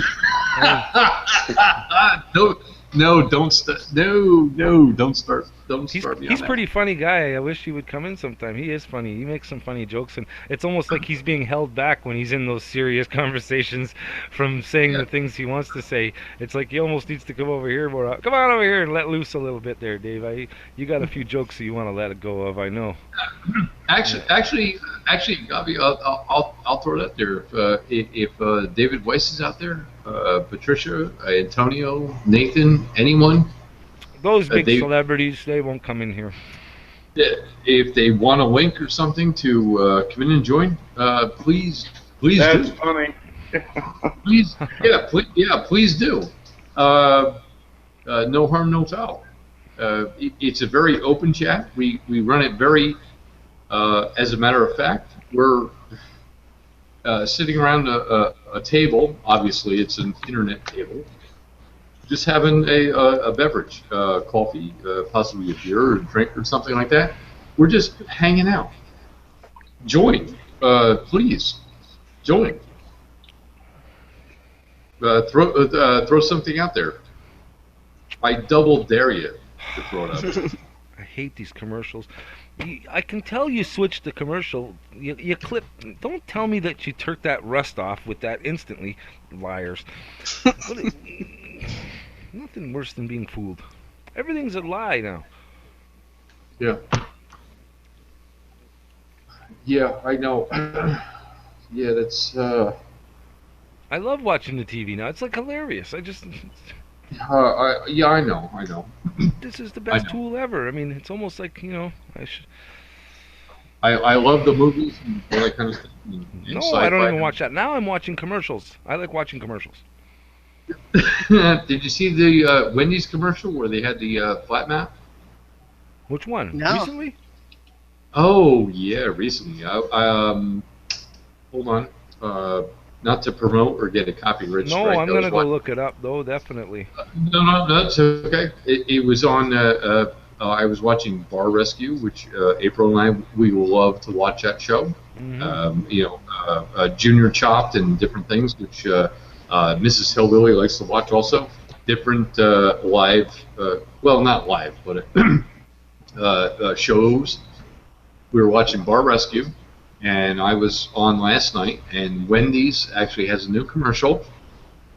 No, don't start. No, don't start. Don't start me on He's that. pretty funny guy. I wish he would come in sometime. He is funny. He makes some funny jokes, and it's almost like he's being held back when he's in those serious conversations from saying the things he wants to say. It's like he almost needs to come over here more. Come on over here and let loose a little bit there, Dave. You got a few jokes that you want to let it go of. I know. Actually, Gabi, I'll throw it out there. If David Weiss is out there, Patricia, Antonio, Nathan, anyone. Those big Dave, celebrities, they won't come in here. if they want a link or something to come in and join, please That's do. funny. Please do. No harm, no foul. It's a very open chat. We run it very, as a matter of fact, we're sitting around a table. Obviously, it's an internet table. Just having a beverage, coffee, possibly a beer or a drink or something like that. We're just hanging out. Join, please. Join. Throw something out there. I double dare you to throw it out there. I hate these commercials. I can tell you switched the commercial. You clip. Don't tell me that you took that rust off with that instantly, liars. Nothing worse than being fooled. Everything's a lie now. Yeah. Yeah, I know. Yeah, that's. I love watching the TV now. It's like hilarious. I know. This is the best tool ever. I mean, it's almost like I love the movies and all that kind of stuff. No, I don't even watch that. Now I'm watching commercials. I like watching commercials. Did you see the Wendy's commercial where they had the flat map? Which one? No. Recently? Oh yeah, recently. Hold on. Not to promote or get a copyright strike. No, I'm gonna go look it up though. Definitely. No, that's okay. It was on. I was watching Bar Rescue, which April and we will love to watch that show. Mm-hmm. Junior Chopped and different things, which Mrs. Hillbilly likes to watch also. Different live, well, not live, but shows. We were watching Bar Rescue, and I was on last night, and Wendy's actually has a new commercial,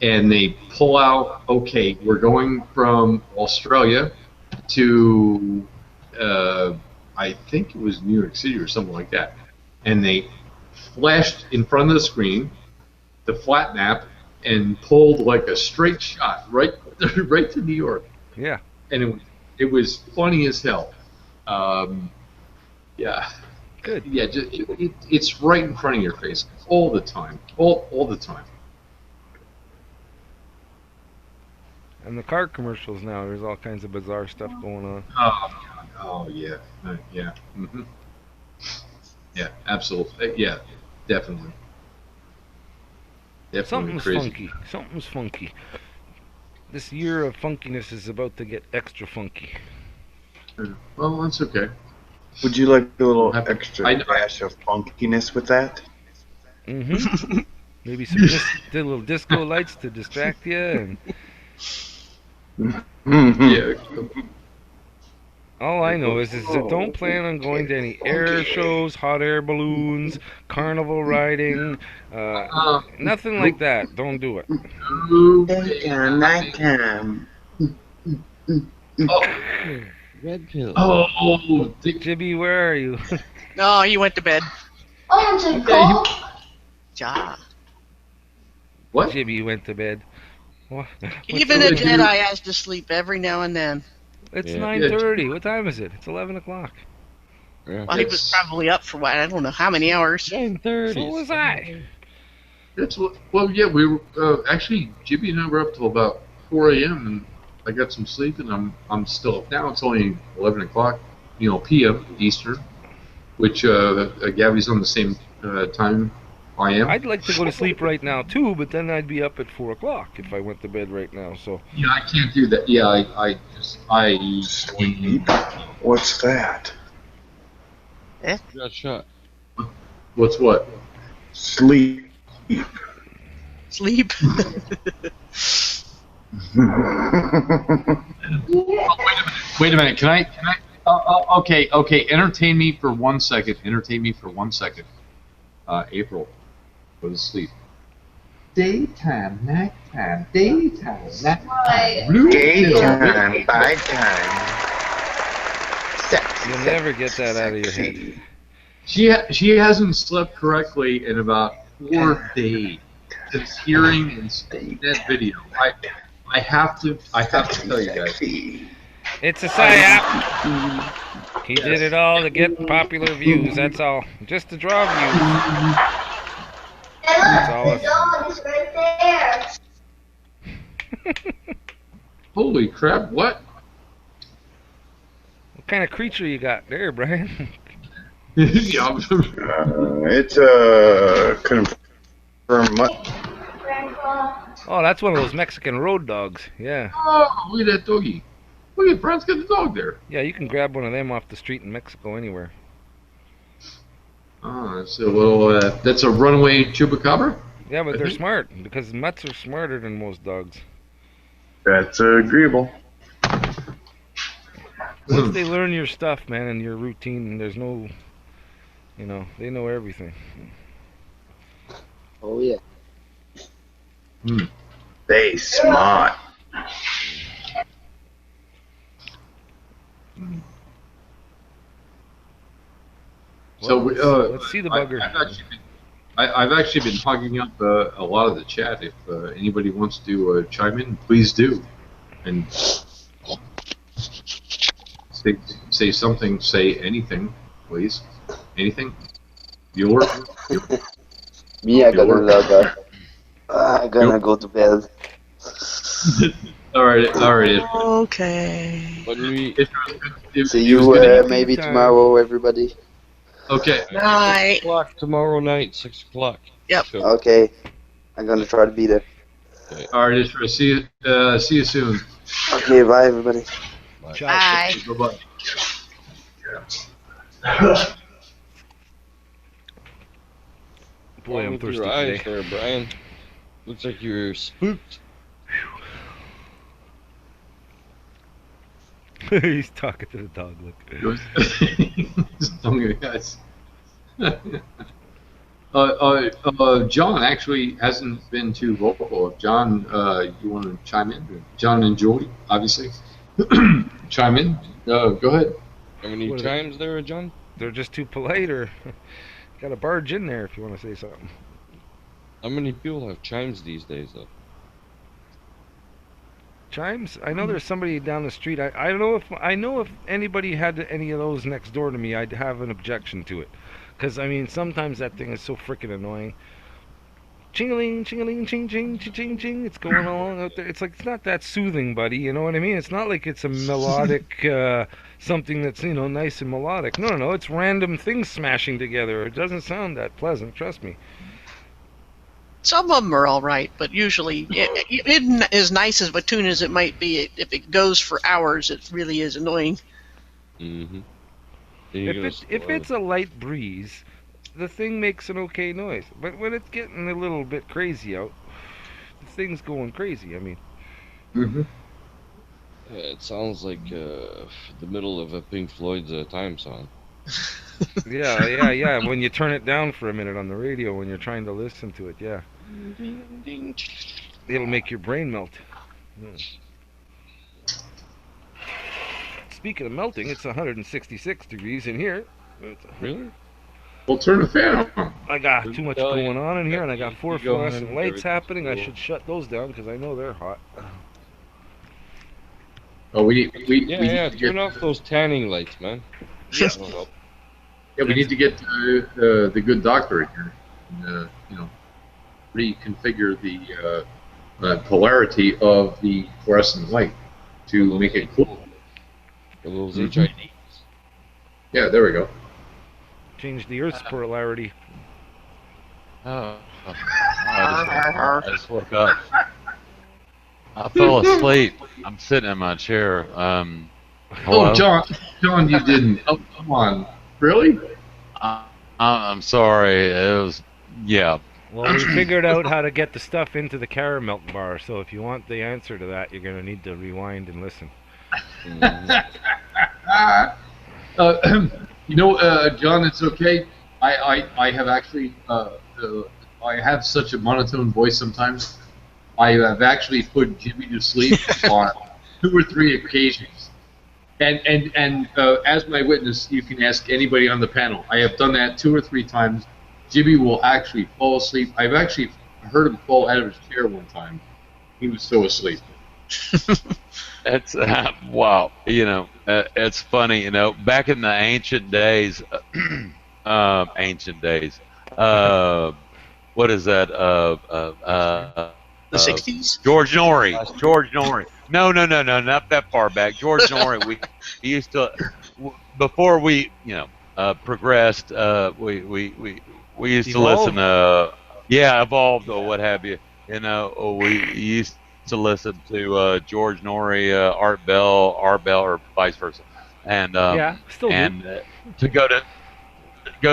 and they pull out, okay, we're going from Australia to, I think it was New York City or something like that, and they flashed in front of the screen the flat map and pulled like a straight shot right to New York. Yeah. And it was funny as hell. Yeah. Good. Yeah, it's right in front of your face all the time. All the time. And the car commercials now, there's all kinds of bizarre stuff going on. Oh yeah. Yeah. Mm-hmm. Yeah, absolutely. Yeah, definitely. Definitely crazy. Something's funky. This year of funkiness is about to get extra funky. Well, that's okay. Would you like a little extra dash of funkiness with that? Mm-hmm. Maybe some little disco lights to distract you. And Yeah. All I know is that don't plan on going to any air shows, hot air balloons, carnival riding, nothing like that. Don't do it. Daytime, nighttime. Red pill. Oh, Jibby, where are you? No, he went to bed. Oh, I'm so cold. Ja. what? Jibby went to bed. What? Even a Jedi has to sleep every now and then. It's Yeah. 9:30. What time is it? It's 11 o'clock. Yeah. Well, he was probably up for what? I don't know how many hours. 9:30. So was I. That's what. Well, yeah, we were actually Jibby and I were up till about 4 a.m. and I got some sleep, and I'm still up now. It's only 11 o'clock, p.m. Eastern, which Gabby's on the same time I am. I'd like to go to sleep right now too, but then I'd be up at 4 o'clock if I went to bed right now. So Yeah, I can't do that. Yeah, I Sleep. What's that? Got shot. What's what? Sleep. Sleep. Wait a minute. Can I? Okay. Entertain me for 1 second. April, go to sleep. Daytime, nighttime, daytime, nighttime. Daytime, nighttime. Sex. you'll never get that out of your head. She hasn't slept correctly in about 4 days since hearing and seeing that video. I have to tell you guys. It's a psyop. He did it all to get popular views. That's all. Just to draw views. Hey, That's all look, the dog is right there. Holy crap! What? What kind of creature you got there, Brian? Yeah, It's confirmed. Grandpa. Oh, that's one of those Mexican road dogs. Yeah. oh, look at that doggy. Look at Brian's got the dog there. Yeah, you can grab one of them off the street in Mexico anywhere. Oh, that's a little. That's a runaway chupacabra. Yeah, but they're smart because mutts are smarter than most dogs. That's agreeable. Once they learn your stuff, man, and your routine, there's no, they know everything. Oh yeah. They smart. So let's see the bugger. I've actually been hogging up a lot of the chat. If anybody wants to chime in, please do, and say something, say anything, please. Anything. Bueller. Me, I gotta I gotta go to bed. All right. Okay. When we See you maybe tomorrow, everybody. Okay. Night. 6 o'clock tomorrow night, 6 o'clock. Yep. So, Okay. I'm gonna try to be there. All right, Ishra. See you soon. Okay, bye everybody. Bye. Bye-bye. Boy, I'm with thirsty your eyes today. there, Brian. Looks like you're spooked. He's talking to the dog. Look. Some guys. John actually hasn't been too vocal. John, you want to chime in? John and Julie, obviously. Chime in. Go ahead. How many What are chimes there, John? They're just too polite, or got to barge in there if you want to say something. How many people have chimes these days, though? Chimes? I know there's somebody down the street. I know if anybody had any of those next door to me, I'd have an objection to it. Because, I mean, sometimes that thing is so freaking annoying. Ching-a-ling, ching-a-ling, ching-ching, ching-ching, it's going along out there. It's like, it's not that soothing, buddy, you know what I mean? It's not like it's a melodic, something that's, nice and melodic. No, it's random things smashing together. It doesn't sound that pleasant, trust me. Some of them are all right, but usually, it, as nice as a tune as it might be, if it goes for hours, it really is annoying. Mm-hmm. If it's a light breeze, the thing makes an okay noise. But when it's getting a little bit crazy out, the thing's going crazy. I mean, It sounds like the middle of a Pink Floyd's Time song. Yeah. When you turn it down for a minute on the radio when you're trying to listen to it, yeah. It'll make your brain melt. Yeah. Speaking of melting, it's 166 degrees in here. Really? Well, turn the fan on. I got too much going on in here, and I got 4 You go ahead fluorescent and lights everything's happening. I cool. should shut those down because I know they're hot. Oh, we Yeah, need yeah. to Turn get, off those tanning lights, man. Yes. That'll help. yeah, we need to get the good doctor in here. And, reconfigure the polarity of the fluorescent light to make it cool. For those Mhm. HIDs. Yeah, there we go. Change the Earth's polarity. Oh, I just woke up. I fell asleep. I'm sitting in my chair. Hello? Oh, John, you didn't. Oh, come on. Really? I'm sorry. It was, yeah. Well, we figured out how to get the stuff into the caramel bar, so if you want the answer to that, you're going to need to rewind and listen. John, it's okay. I have actually I have such a monotone voice sometimes. I have actually put Jimmy to sleep on 2 or 3 occasions. And as my witness, you can ask anybody on the panel. I have done that 2 or 3 times. Jimmy will actually fall asleep. I've actually heard him fall out of his chair one time. He was so asleep. It's wow. It's funny. Back in the ancient days, what is that? The 60s? George Norrie. No, not that far back. George Norrie. He used to, before we, progressed. We used to listen to, evolved or what have you. We used to listen to George Norrie, Art Bell, or vice versa, and still do. and to go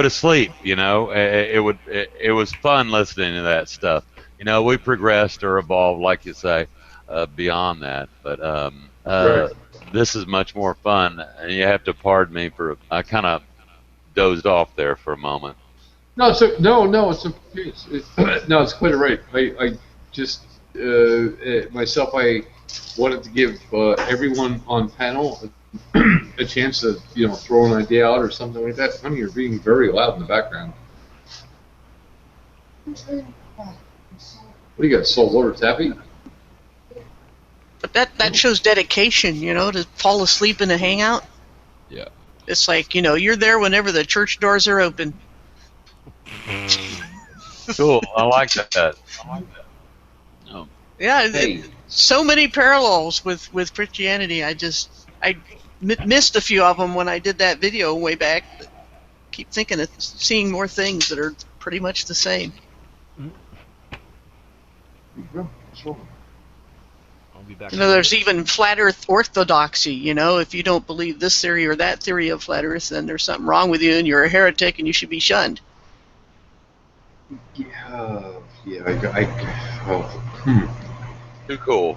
to sleep. It was fun listening to that stuff. We progressed or evolved, like you say, beyond that. But Right. this is much more fun, and you have to pardon me for I kind of dozed off there for a moment. No, it's no, it's quite all right. I just myself, I wanted to give everyone on panel a chance to throw an idea out or something like that. Honey, you're being very loud in the background. What do you got, salt water taffy? But that shows dedication, to fall asleep in a hangout. Yeah. It's like, you're there whenever the church doors are open. Cool. I like that. Oh. Yeah, Hey. so many parallels with Christianity. I missed a few of them when I did that video way back. But keep thinking of seeing more things that are pretty much the same. Sure. I'll be back. There's even flat Earth orthodoxy. If you don't believe this theory or that theory of flat Earth, then there's something wrong with you and you're a heretic and you should be shunned. Too cool.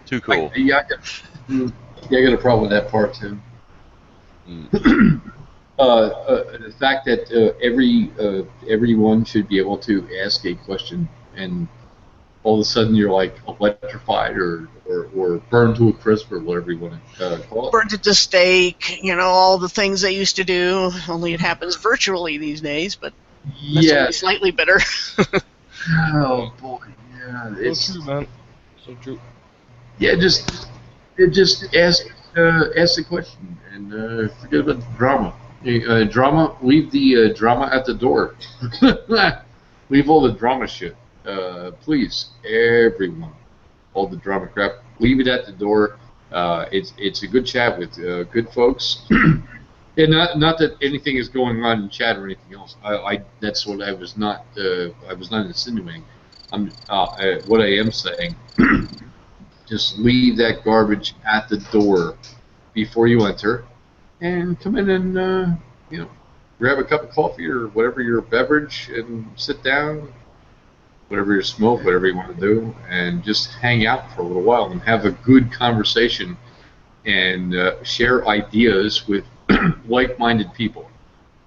Too cool. I got a problem with that part too. The fact that everyone should be able to ask a question, and all of a sudden you're like electrified or burned to a crisp or whatever you want to call it. Burned at the stake, all the things they used to do. Only it happens virtually these days, but that's Yeah. only slightly better. Oh boy. Yeah. It's So true, man. So true. yeah. Just ask the question and forget about the drama. Hey, drama. Leave the drama at the door. Leave all the drama shit. Please, everyone, all the drama crap. Leave it at the door. It's a good chat with good folks. And not that anything is going on in chat or anything else. That's what I was not insinuating. What I am saying. Just leave that garbage at the door before you enter, and come in and grab a cup of coffee or whatever your beverage and sit down. Whatever you smoke, whatever you want to do, and just hang out for a little while and have a good conversation and share ideas with like-minded people.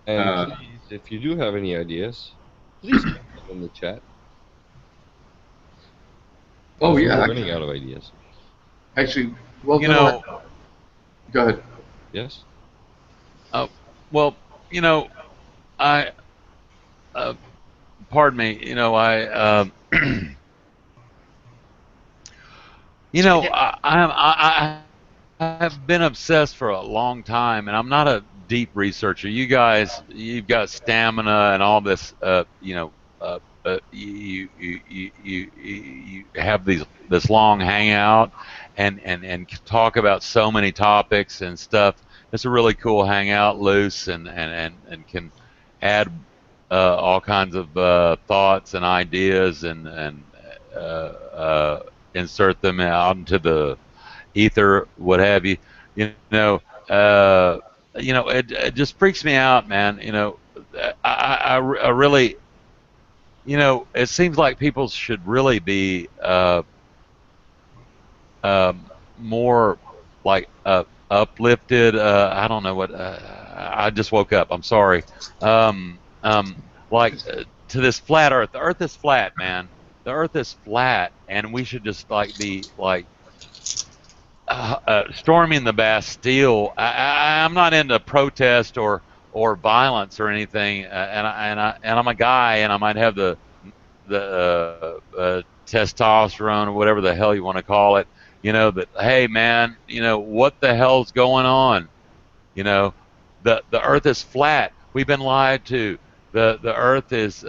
And please, if you do have any ideas, please put them in the chat. Oh We're yeah, running out of ideas. actually, well, You know, go ahead. Yes. well, you know, I, pardon me, you know, you know, I have been obsessed for a long time, and I'm not a deep researcher. You guys, you've got stamina and all this, you know, you have this long hangout and talk about so many topics and stuff. It's a really cool hangout, loose and can add all kinds of thoughts and ideas and insert them out into the ether, what have you. It just freaks me out, man. I really, it seems like people should really be more like uplifted. I don't know what. I just woke up. I'm sorry. To this flat Earth. The Earth is flat, man. The Earth is flat, and we should just be storming the Bastille. I'm not into protest or violence or anything, and I'm a guy, and I might have the testosterone or whatever the hell you want to call it. That hey man, what the hell's going on? The Earth is flat. We've been lied to. The Earth is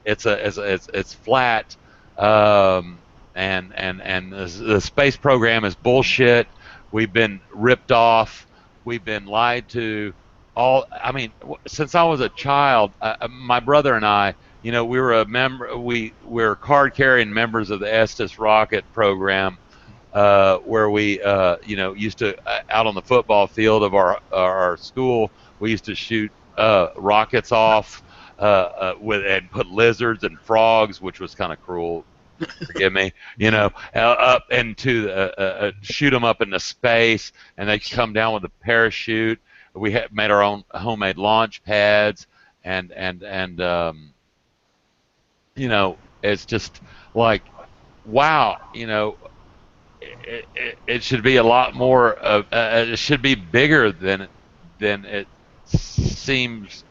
it's flat. And the space program is bullshit. We've been ripped off. We've been lied to. Since I was a child, my brother and I, we were a member. We were card-carrying members of the Estes rocket program, where we, used to out on the football field of our school. We used to shoot rockets off and put lizards and frogs, which was kind of cruel. Forgive me, up into shoot them up into space, and they come down with a parachute. We had made our own homemade launch pads, and it's just like, wow, it should be a lot more of, it should be bigger than it seems.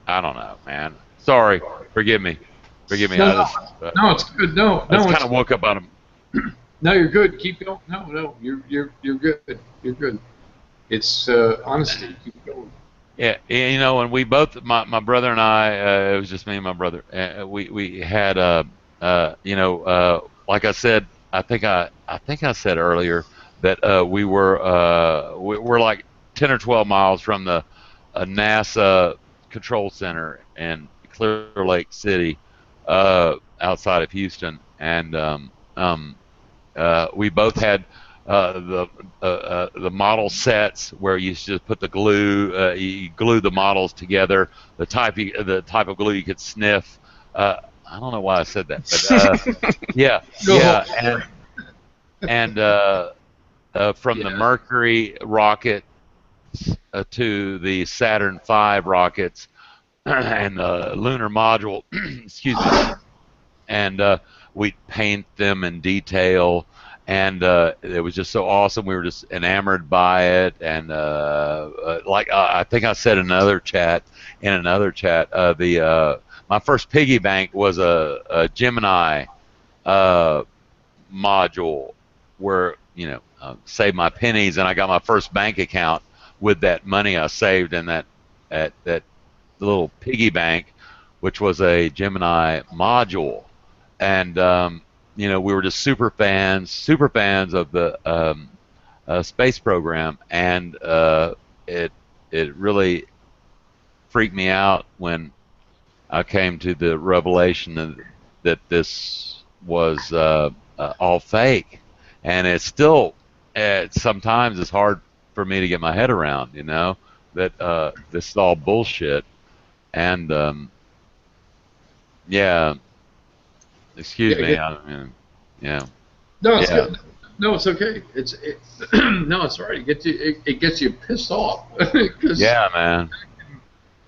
I don't know, man. Sorry, forgive me. No, it's good. No, I just kind of woke up on him. No, you're good. Keep going. No, you're good. You're good. It's honesty. Keep going. Yeah, and we both, my brother and I, it was just me and my brother. We had, like I said, I think I said earlier that we're like 10 or 12 miles from the NASA control center in Clear Lake City, outside of Houston, and we both had the model sets where you just put the glue, you glue the models together. The type of glue you could sniff. I don't know why I said that, but yeah, and from the Mercury rocket to the Saturn V rockets and the lunar module, excuse me, and we'd paint them in detail, and it was just so awesome. We were just enamored by it, and I think I said in another chat, my first piggy bank was a Gemini module where saved my pennies, and I got my first bank account with that money I saved in that little piggy bank, which was a Gemini module, and we were just super fans of the space program, and it really freaked me out when I came to the revelation that this was all fake, and it's still sometimes it's hard for me to get my head around, that this is all bullshit. And excuse me. No, it's good. No, it's okay. No, it's all right. It gets you pissed off because Yeah, man.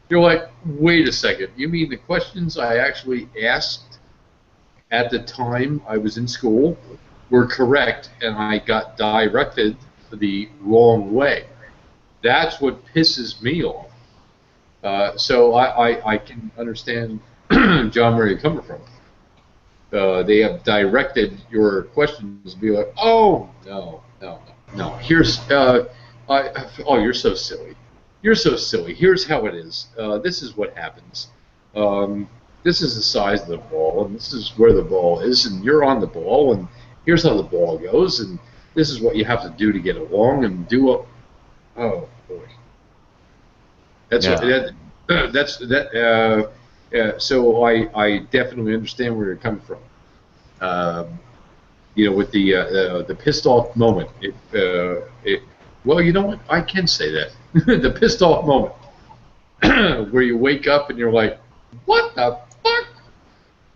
you're like, wait a second. You mean the questions I actually asked at the time I was in school were correct, and I got directed the wrong way? That's what pisses me off. So I can understand, John, where you're coming from. They have directed your questions to be like, oh, no. Here's, oh, you're so silly. You're so silly. Here's how it is. This is what happens. This is the size of the ball, and this is where the ball is, and you're on the ball, and here's how the ball goes, and this is what you have to do to get along, and do what. Oh boy. That's Yeah. So I definitely understand where you're coming from. With the pissed off moment. Well, you know what? I can say that. The pissed off moment, where you wake up and you're like, what the fuck?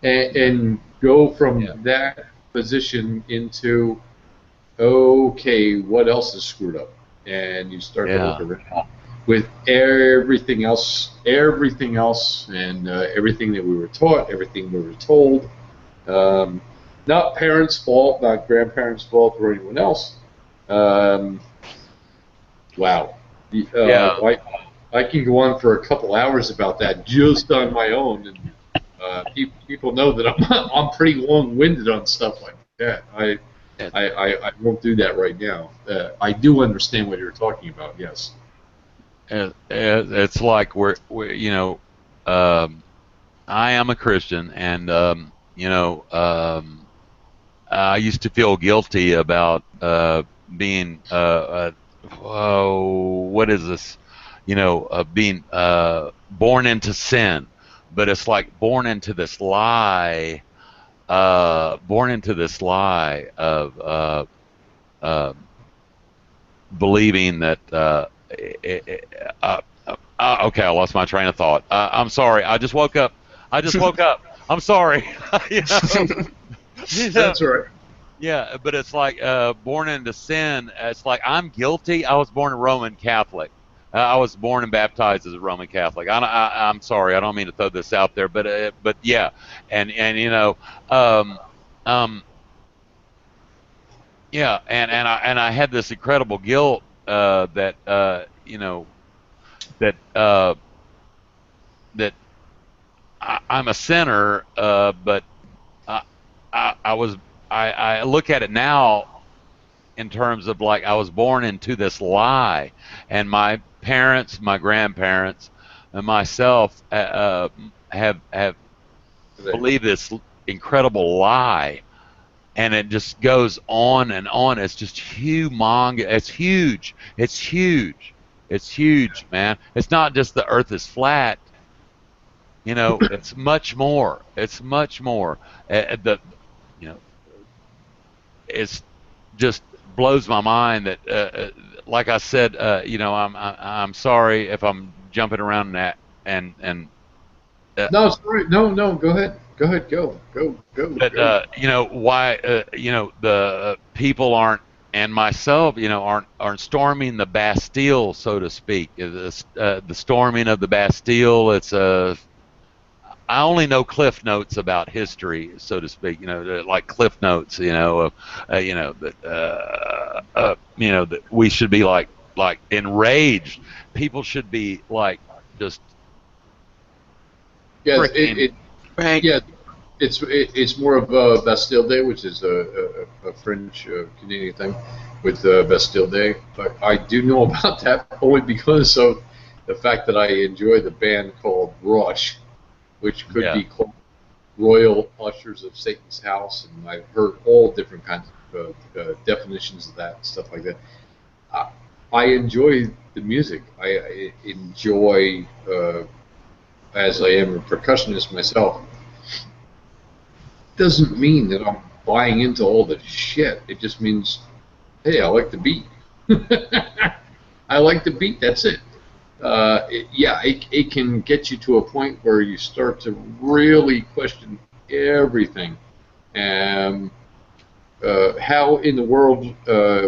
And go from that position into, okay, what else is screwed up? And you start to look around with everything else, and everything that we were taught, everything we were told. Not parents' fault, not grandparents' fault, or anyone else. Wow. I can go on for a couple hours about that just on my own, and people know that I'm pretty long-winded on stuff like that. I won't do that right now. I do understand what you're talking about. Yes. It's like I am a Christian, and I used to feel guilty about being what is this? Being born into sin, but it's like born into this lie of believing that. Okay, I lost my train of thought. I'm sorry. I just woke up. I'm sorry. That's right. Yeah, but it's like born into sin. It's like I'm guilty. I was born a Roman Catholic. I was born and baptized as a Roman Catholic. I'm sorry. I don't mean to throw this out there, but yeah, and yeah, and I had this incredible guilt that I'm a sinner, but I look at it now in terms of like I was born into this lie, and my parents, my grandparents, and myself have believed this incredible lie, and it just goes on and on. It's just humongous. It's huge. It's huge. It's huge, man. It's not just the Earth is flat. It's much more. It's much more. It's just blows my mind that, like I said, I'm sorry if I'm jumping around that and. No, sorry. No. Go ahead. Go. But why? The people aren't, and myself, aren't storming the Bastille, so to speak. The storming of the Bastille. It's I only know cliff notes about history, so to speak. Like cliff notes. That we should be like enraged. People should be like just. Yeah, it's more of Bastille Day, which is a French Canadian thing with Bastille Day. But I do know about that only because of the fact that I enjoy the band called Rush, which could be called Royal Ushers of Satan's House, and I've heard all different kinds of definitions of that and stuff like that. I enjoy the music. I enjoy, as I am a percussionist myself, doesn't mean that I'm buying into all the shit. It just means, hey, I like the beat. I like the beat. That's it. It can get you to a point where you start to really question everything. how in the world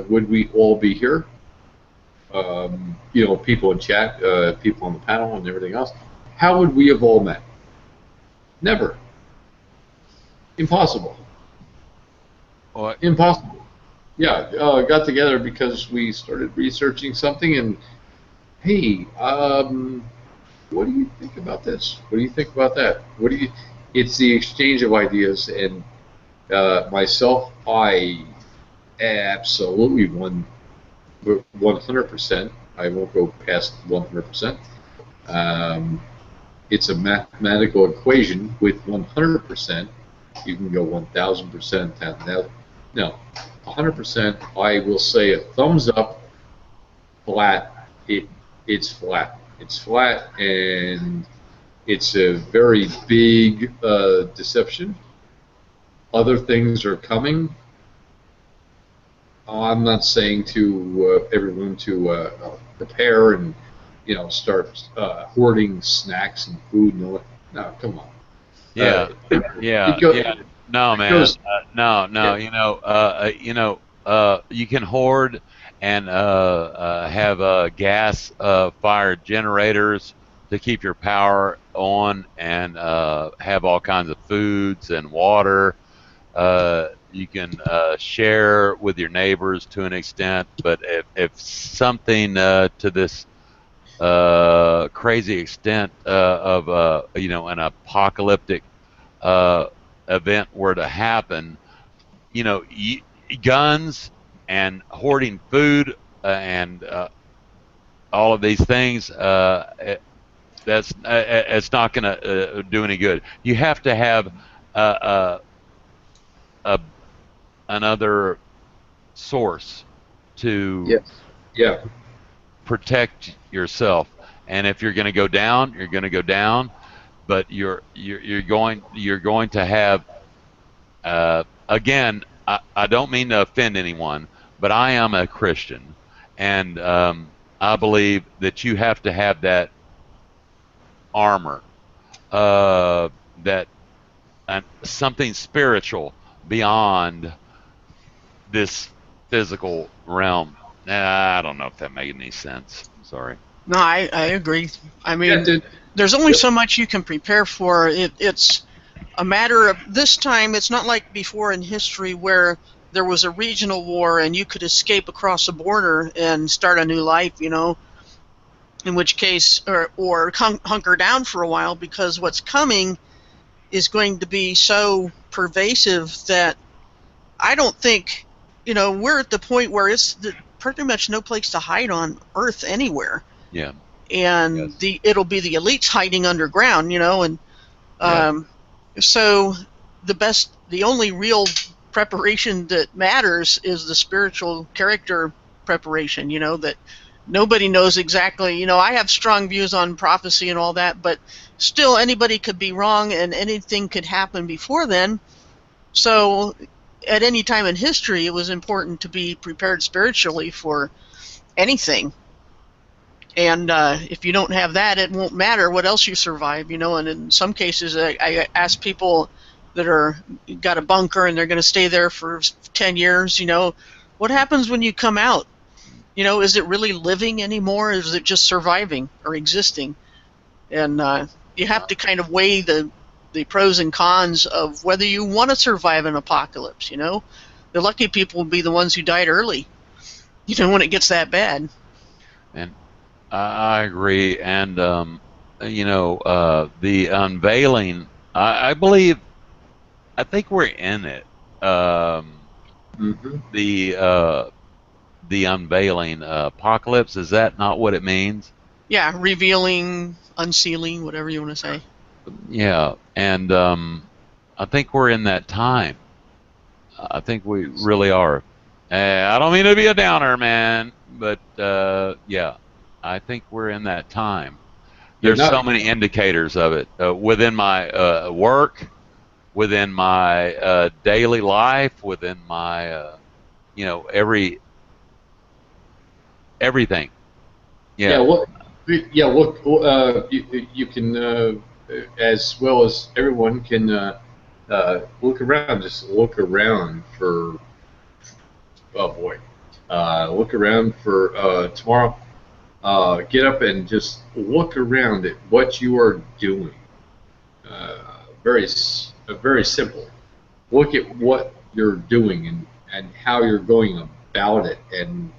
would we all be here? People in chat, people on the panel, and everything else. How would we have all met? Never. Impossible. What? Impossible. Yeah, got together because we started researching something, and hey, what do you think about this? What do you think about that? It's the exchange of ideas, and myself, I absolutely 100%. I won't go past 100%. It's a mathematical equation with 100%. You can go 1,000%, 10,000. No, 100%. I will say a thumbs up. Flat. It's flat. It's flat, and it's a very big deception. Other things are coming. I'm not saying to everyone to prepare and start hoarding snacks and food and all that. No, come on. Yeah, yeah. No, man. No. You can hoard and have gas-fired generators to keep your power on, and have all kinds of foods and water. You can share with your neighbors to an extent, but if something to this crazy extent of an apocalyptic event were to happen, guns and hoarding food and all of these things, it's not going to do any good. You have to have another source to protect yourself. And if you're going to go down, you're going to go down. But you're going to have again. I don't mean to offend anyone, but I am a Christian, and I believe that you have to have that armor, that something spiritual beyond this physical realm. I don't know if that made any sense. Sorry. No, I agree. I mean, there's only so much you can prepare for. It's a matter of this time. It's not like before in history where there was a regional war and you could escape across the border and start a new life, in which case, or hunker down for a while, because what's coming is going to be so pervasive that I don't think, we're at the point where it's pretty much no place to hide on Earth anywhere. Yeah. And it'll be the elites hiding underground, and so the only real preparation that matters is the spiritual character preparation, that nobody knows exactly. I have strong views on prophecy and all that, but still anybody could be wrong and anything could happen before then. So at any time in history, it was important to be prepared spiritually for anything. And if you don't have that, it won't matter what else you survive, And in some cases, I ask people that got a bunker and they're going to stay there for 10 years, what happens when you come out? Is it really living anymore? Or is it just surviving or existing? And you have to kind of weigh the pros and cons of whether you want to survive an apocalypse, The lucky people will be the ones who died early, when it gets that bad. And I agree. And, the unveiling, I think we're in it. The unveiling apocalypse, is that not what it means? Yeah, revealing, unsealing, whatever you want to say. Yeah, and I think we're in that time. I think we really are. I don't mean to be a downer, man, but yeah, I think we're in that time. There's so many indicators of it within my work, within my daily life, within my everything. Yeah. You can, as well as everyone can, look around. Just look around for oh boy, look around for tomorrow. Get up and just look around at what you are doing. Very simple. Look at what you're doing and how you're going about it and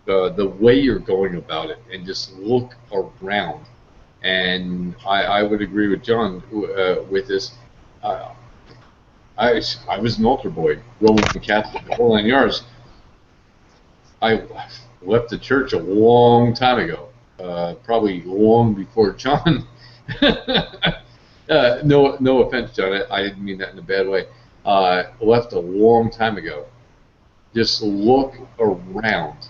the way you're going about it, and just look around. And I would agree with John with this. I was an altar boy, Roman Catholic, the whole 9 yards. I left the church a long time ago, probably long before John. No offense, John. I didn't mean that in a bad way. Left a long time ago. Just look around.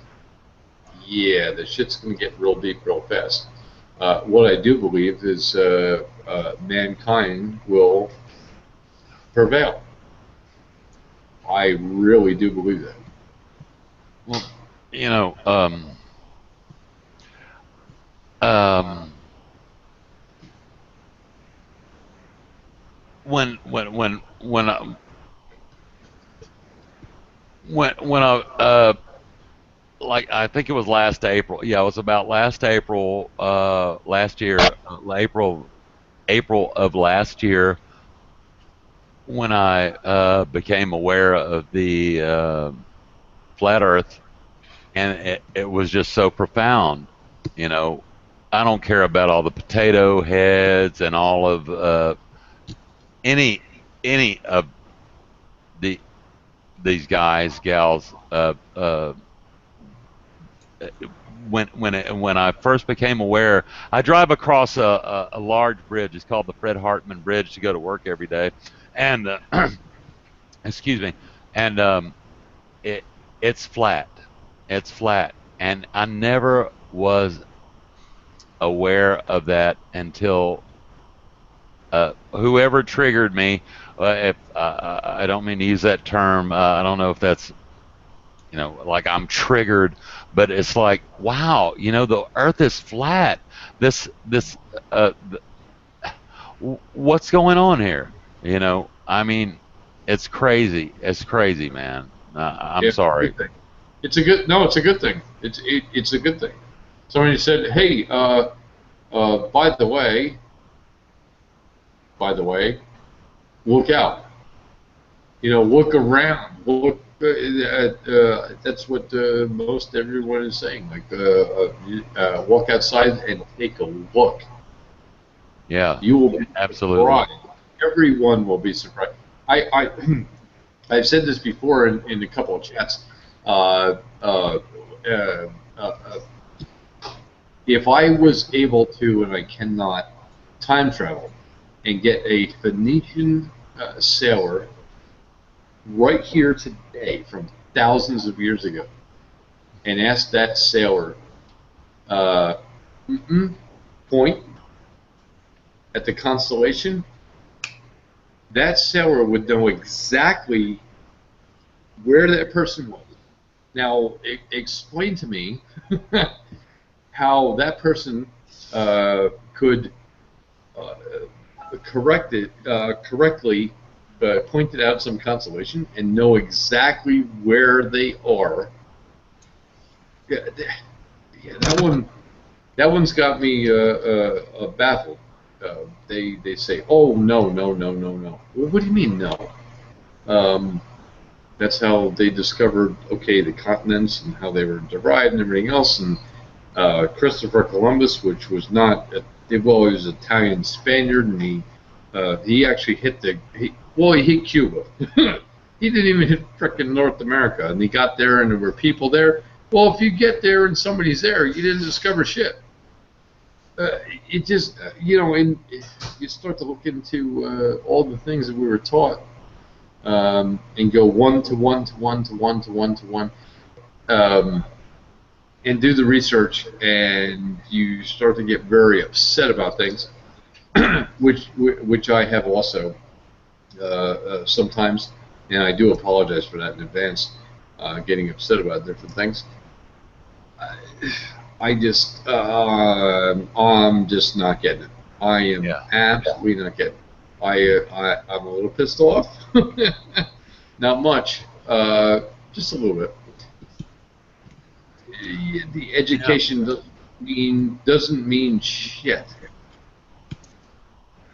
Yeah, the shit's going to get real deep real fast. What I do believe is mankind will prevail. I really do believe that. Well, you know, when I like, I think it was last April. Yeah, it was about last April, last year, April of last year, when I became aware of the flat Earth, and it was just so profound. You know, I don't care about all the potato heads and all of any of these guys, gals. When I first became aware, I drive across a large bridge. It's called the Fred Hartman Bridge to go to work every day, and excuse me, and it's flat. It's flat, and I never was aware of that until whoever triggered me. If I don't mean to use that term, I don't know if that's, you know, like I'm triggered, but it's like, wow, you know, the Earth is flat. What's going on here? You know, I mean, it's crazy. It's crazy, man. I'm sorry. It's a good thing. It's a good thing. Somebody said, hey, by the way, look out. You know, look around. Look. That's what most everyone is saying. Like, walk outside and take a look. Yeah. You will be absolutely surprised. Everyone will be surprised. I've said this before in a couple of chats. If I was able to, and I cannot, time travel and get a Phoenician sailor right here today from thousands of years ago, and ask that sailor, point at the constellation, that sailor would know exactly where that person was. Now, explain to me how that person could correctly pointed out some constellation and know exactly where they are. Yeah, that one's got me baffled. They say, oh no. What do you mean no? That's how they discovered, okay, the continents and how they were derived and everything else. And Christopher Columbus, which was not, he was Italian Spaniard, and he actually hit he hit Cuba. He didn't even hit frickin' North America, and he got there and there were people there. Well, if you get there and somebody's there, you didn't discover shit. It just, you know, and you start to look into all the things that we were taught, and go one to one, and do the research, and you start to get very upset about things, which I have also sometimes, and I do apologize for that in advance, getting upset about different things. I'm just not getting it. I am absolutely not getting it. I'm a little pissed off. Not much, just a little bit. the education doesn't mean shit,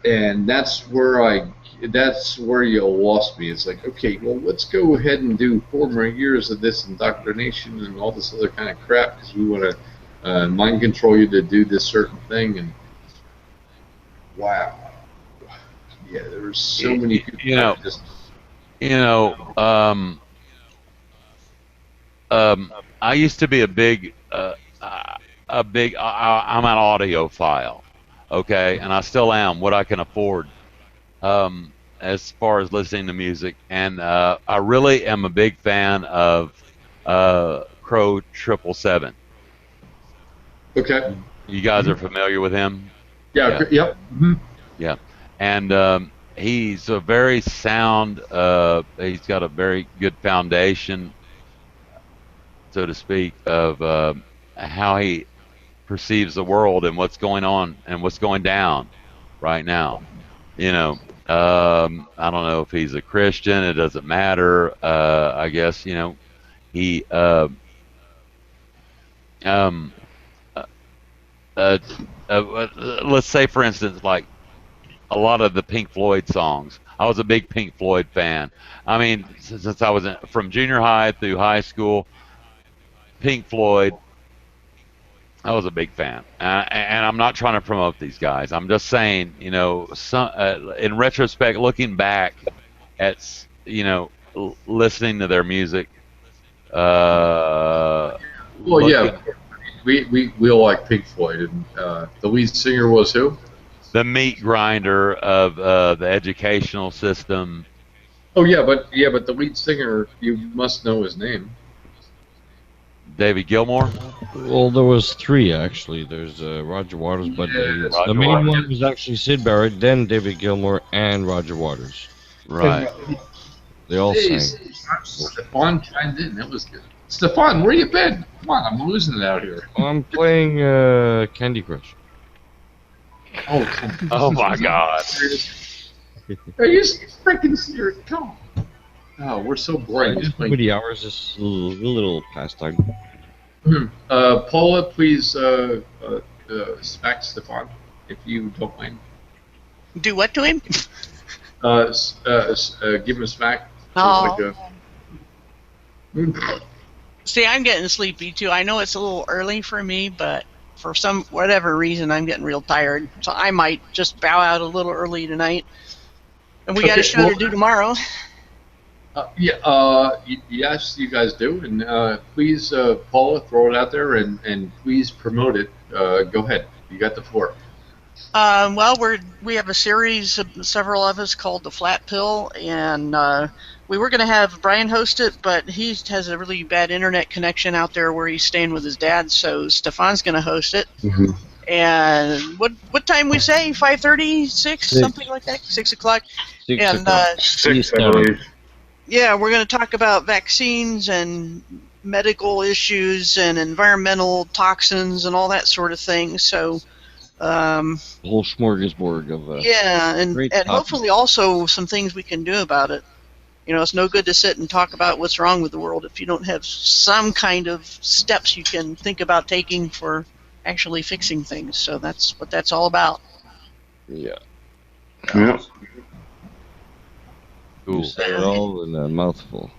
and that's where you lost me. It's like, okay, well, let's go ahead and do 4 more years of this indoctrination and all this other kind of crap because we want to mind control you to do this certain thing. And wow, yeah, there's so many people. I used to be a big I'm an audiophile, okay, and I still am what I can afford as far as listening to music, and I really am a big fan of Crow 777. Okay. You guys are familiar with him? Yeah. Yep. Mm-hmm. Yeah, and he's a very sound. He's got a very good foundation, so to speak, of how he perceives the world and what's going on and what's going down right now. I don't know if he's a Christian. It doesn't matter. I guess he. Let's say, for instance, like a lot of the Pink Floyd songs. I was a big Pink Floyd fan. I mean, since I was from junior high through high school, Pink Floyd, I was a big fan. And I'm not trying to promote these guys. I'm just saying, in retrospect, looking back at, listening to their music. Well, yeah, we all like Pink Floyd, and the lead singer was who? The meat grinder of the educational system. Oh yeah, but the lead singer, you must know his name. David Gilmour. Well, there was 3 actually. There's Roger Waters, but the main one was actually Syd Barrett, then David Gilmour, and Roger Waters. Right. They all sang. Stefan chimed in. That was good. Stefan, where you been? Come on, I'm losing it out here. I'm playing Candy Crush. Oh, come on. Oh my God. Are you freaking serious? Come on. Oh, we're so boring. Just how many hours? Just a little pastime. Paula, please smack Stefan, if you don't mind. Do what to him? Give him a smack. Oh. See, I'm getting sleepy too. I know it's a little early for me, but for whatever reason, I'm getting real tired. So I might just bow out a little early tonight. And we got a show to do tomorrow. Yes, you guys do, and please, Paula, throw it out there, and please promote it. Go ahead, you got the floor. Well, we have a series, several of us, called The Flat Pill, and we were going to have Brian host it, but he has a really bad internet connection out there where he's staying with his dad, so Stefan's going to host it. Mm-hmm. And what time we say? 5:30, 6, something like that, 6 o'clock. 6 and o'clock. 6, I believe. Yeah, we're going to talk about vaccines and medical issues and environmental toxins and all that sort of thing. So, the whole smorgasbord of yeah, and hopefully also some things we can do about it. It's no good to sit and talk about what's wrong with the world if you don't have some kind of steps you can think about taking for actually fixing things. So that's what that's all about. Yeah. Yeah. Cool. Say it all in a mouthful.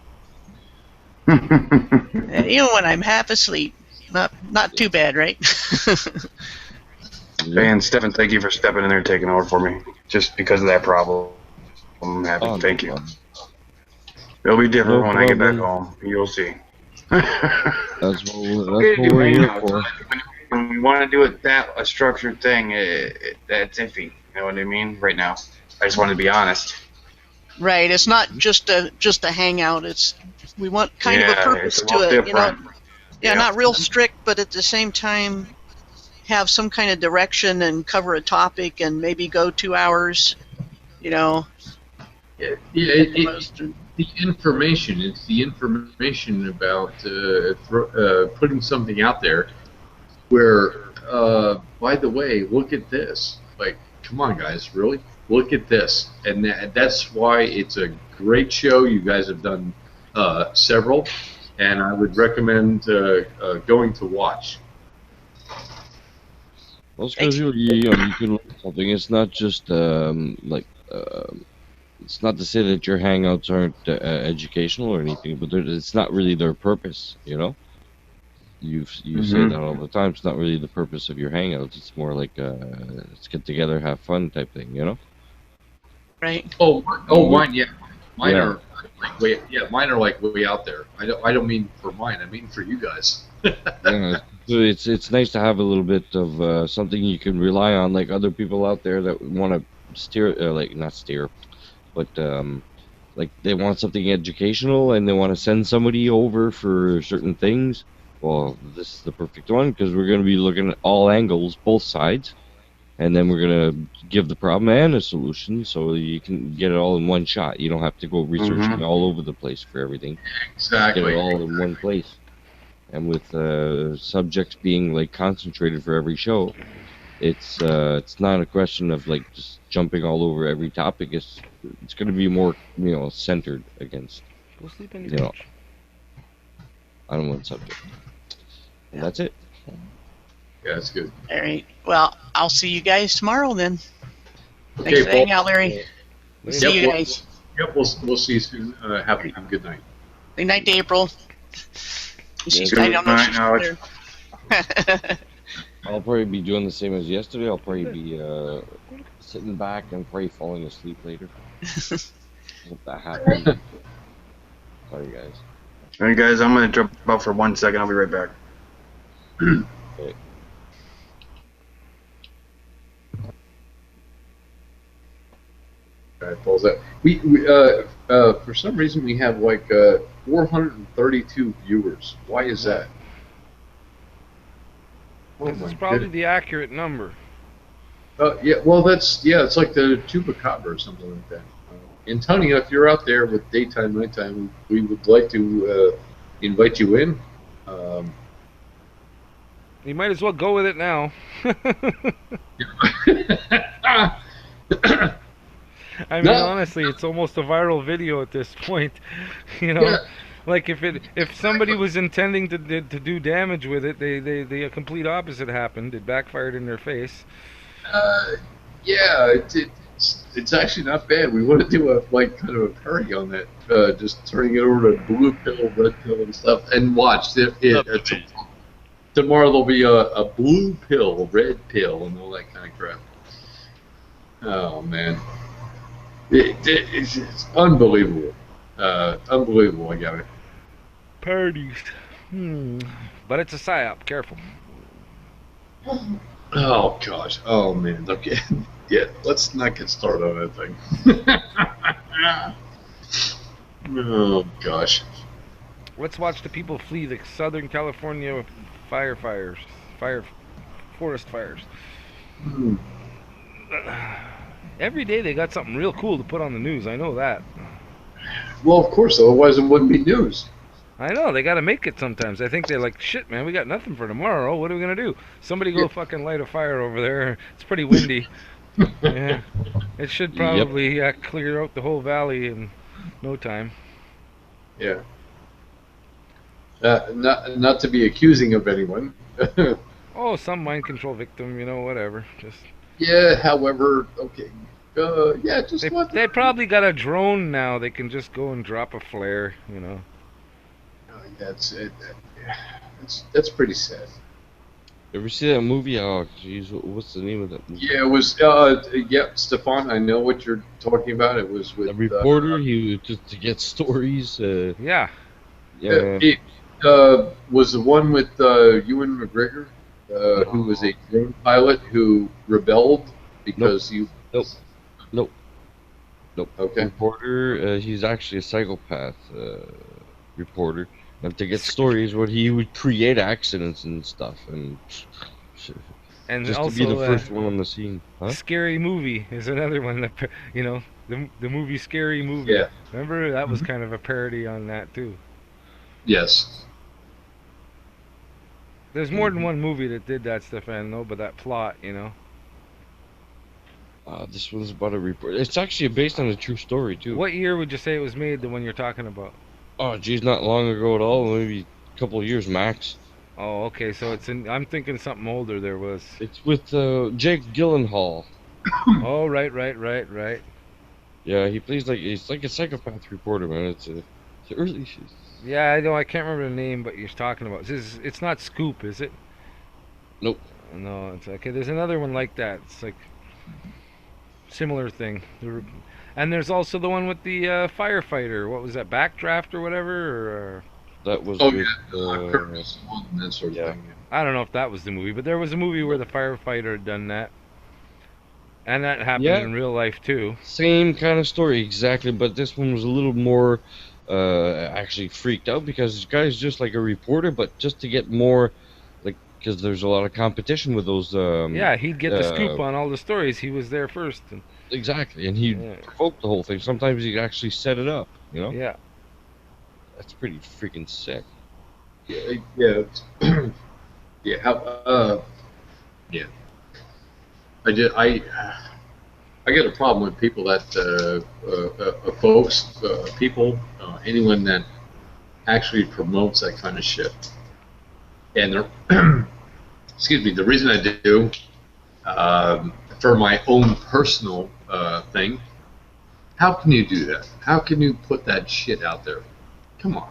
And even when I'm half asleep, not too bad, right? And Stefan, thank you for stepping in there and taking over for me. Just because of that problem, I'm happy. Thank you. It'll be different when I get back home. You'll see. That's what we're here for. When we want to do a structured thing, that's iffy. You know what I mean? Right now, I just want to be honest. Right. It's not just a hangout. We want kind of a purpose to it. Different. Yeah, not real strict, but at the same time have some kind of direction and cover a topic and maybe go 2 hours. The information. It's the information about putting something out there where, by the way, look at this. Like, come on, guys, really? Look at this. And that's why it's a great show. You guys have done several. and I would recommend going to watch. Well, it's because you can learn something. It's not just it's not to say that your hangouts aren't educational or anything, but it's not really their purpose. You say that all the time. It's not really the purpose of your hangouts. It's more like let's get together, have fun type thing. Right. Mine, yeah. Mine Yeah. are mine are like way out there. I don't mean for mine. I mean for you guys. Yeah, so it's nice to have a little bit of something you can rely on, like other people out there that want to steer, not steer, but like they want something educational and they want to send somebody over for certain things. Well, this is the perfect one because we're going to be looking at all angles, both sides, and then we're going to give the problem and a solution so you can get it all in one shot. You don't have to go researching all over the place for everything. Exactly. Get it all in one place. And with subjects being like concentrated for every show, it's not a question of like just jumping all over every topic. It's going to be more centered against Go sleep on your couch. on one subject. And that's it. Yeah, that's good. All right. Well, I'll see you guys tomorrow then. Thanks Okay, for hanging out, Larry. Yep, See you guys. We'll see you soon. Have a good night. Good night to April. She's, Good I don't know if night, she's Alex. there. I'll probably be doing the same as yesterday. I'll probably be sitting back and probably falling asleep later. Hope that happens. Sorry, guys. All right, guys, I'm gonna jump out for 1 second. I'll be right back. Okay. Alright, pulls up. We for some reason we have like 432 viewers. Why is that? Oh This my is probably goodness. the accurate number. Yeah, well it's like the Chupacabra or something like that. Antonio, if you're out there with daytime, nighttime, we would like to invite you in. You might as well go with it now. I mean, honestly, it's almost a viral video at this point. Yeah. Like if somebody was intending to do damage with it, the complete opposite happened. It backfired in their face. Yeah, it's actually not bad. We want to do a kind of a parody on that, just turning it over to blue pill, red pill, and stuff. And watch tomorrow there'll be a blue pill, red pill, and all that kind of crap. Oh man, it's unbelievable. Unbelievable. I got it. Parodies. But it's a psyop. Careful. Oh gosh. Oh man. Okay. Yeah. Let's not get started on that thing. Oh gosh. Let's watch the people flee the Southern California forest fires. Every day they got something real cool to put on the news. I know that. Well, of course. Otherwise, it wouldn't be news. I know, they gotta make it sometimes. I think they're like, shit, man, we got nothing for tomorrow. What are we gonna do? Somebody go fucking light a fire over there. It's pretty windy. Yeah. It should probably clear out the whole valley in no time. Yeah. Not to be accusing of anyone. Oh, some mind control victim, whatever. Just. Yeah. However, okay. Yeah. Just they probably got a drone now. They can just go and drop a flare. That's it. That's pretty sad. Ever see that movie? Oh, jeez, what's the name of that movie? Yeah, it was. Stefan, I know what you're talking about. It was with a reporter. He to get stories. Yeah. It was the one with Ewan McGregor, who was a drone pilot who rebelled because Nope. Okay. Reporter. He's actually a psychopath. Reporter. And to get stories where he would create accidents and stuff, and just also, to be the first one on the scene. Huh? Scary Movie is another one that the movie Scary Movie. Yeah. Remember that was kind of a parody on that too. Yes. There's more than one movie that did that, Stefan. But that plot, This one's about a report. It's actually based on a true story too. What year would you say it was made? The one you're talking about? Oh, geez, not long ago at all. Maybe a couple of years max. Oh, okay. So it's in. I'm thinking something older. There was. It's with Jake Gyllenhaal. Oh, right. Yeah, he plays he's like a psychopath reporter, man. It's early. Yeah, I know. I can't remember the name, but you're talking about. It's not Scoop, is it? Nope. No, it's okay. There's another one like that. It's like similar thing. And there's also the one with the firefighter. What was that? Backdraft or whatever? Or, that was. Oh with, yeah, Purpose and that sort of thing. I don't know if that was the movie, but there was a movie where the firefighter had done that. And that happened in real life too. Same kind of story, exactly, but this one was a little more actually freaked out because this guy's just like a reporter, but just to get more, like, because there's a lot of competition with those. Yeah, he'd get the scoop on all the stories. He was there first. And, exactly, and he'd provoke the whole thing. Sometimes he'd actually set it up, you know? Yeah. That's pretty freaking sick. Yeah. Yeah. I get a problem with people that anyone that actually promotes that kind of shit. And they're, excuse me, the reason I do, for my own personal thing, how can you do that? How can you put that shit out there? Come on.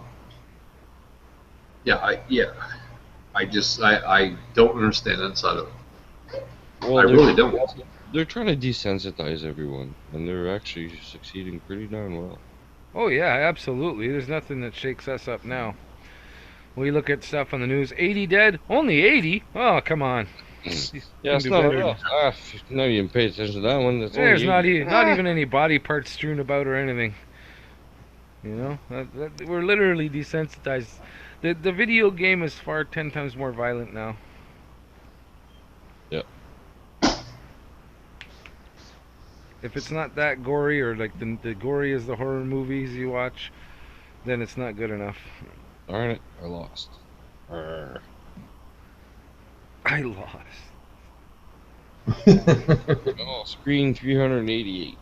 I don't understand that side of it. Well, I really don't. They're trying to desensitize everyone, and they're actually succeeding pretty darn well. Oh yeah, absolutely. There's nothing that shakes us up now. We look at stuff on the news. 80 dead? Only 80? Oh, come on. Yeah, it's not enough. Now you can pay attention to that one. That's There's only not even any body parts strewn about or anything. You know, we're literally desensitized. The video game is 10 times more violent now. Yep. If it's not that gory, or like the gory as the horror movies you watch, then it's not good enough. Darn it, I lost. I lost. Oh, screen 388.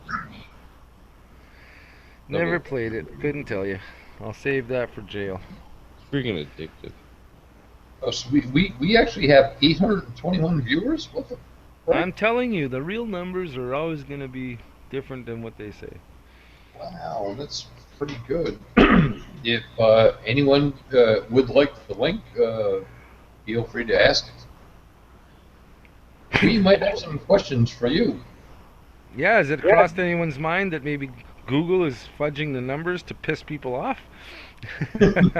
Never played it. Couldn't tell you. I'll save that for jail. Freaking addictive. Oh, so we actually have 821 viewers? What the? I'm telling you, the real numbers are always going to be different than what they say. Wow, that's pretty good. If anyone would like the link, feel free to ask it. We might have some questions for you. Yeah, has it crossed anyone's mind that maybe Google is fudging the numbers to piss people off? And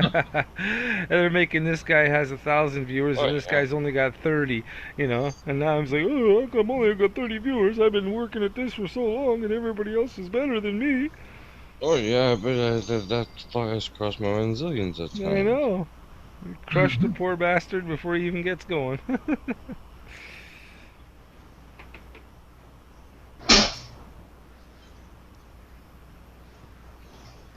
they're making this guy has 1,000 viewers and this guy's only got 30, you know. And now I'm like, oh, how come only got 30 viewers? I've been working at this for so long, and everybody else is better than me. Oh yeah, but that thought has crossed my mind zillions of times. I know. Crushed the poor bastard before he even gets going.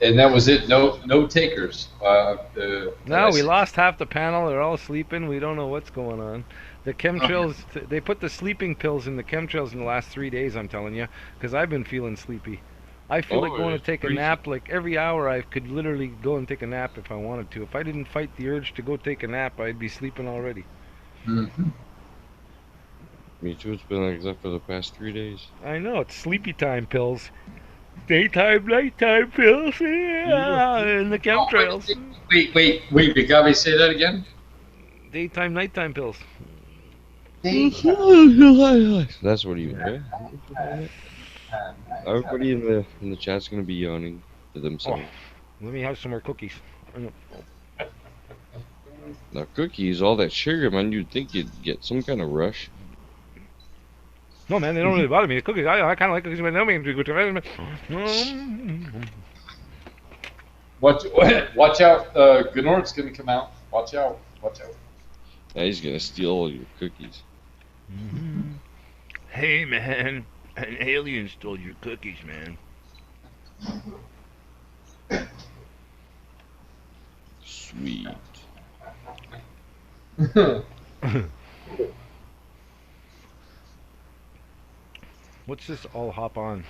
And that was it. No takers. No, we lost half the panel. They're all sleeping. We don't know what's going on. The chemtrails, they put the sleeping pills in the chemtrails in the last 3 days, I'm telling you, because I've been feeling sleepy. I feel like going to take a nap. Like every hour I could literally go and take a nap if I wanted to. If I didn't fight the urge to go take a nap, I'd be sleeping already. Mm-hmm. Me too, it's been like that for the past 3 days. I know, it's sleepy time pills. Daytime, nighttime pills, yeah, and the chemtrails. Wait, you got me say that again? Daytime, nighttime pills. That's what you say. Everybody in the chat's gonna be yawning to themselves. Oh, let me have some more cookies. Now cookies, all that sugar, man, you'd think you'd get some kind of rush. No, man, they don't really bother me. The cookies, I kind of like cookies, but they don't make me good. Watch out, Gnort's gonna come out. Watch out. Yeah, he's gonna steal all your cookies. Mm-hmm. Hey, man, an alien stole your cookies, man. Sweet. What's this all hop on?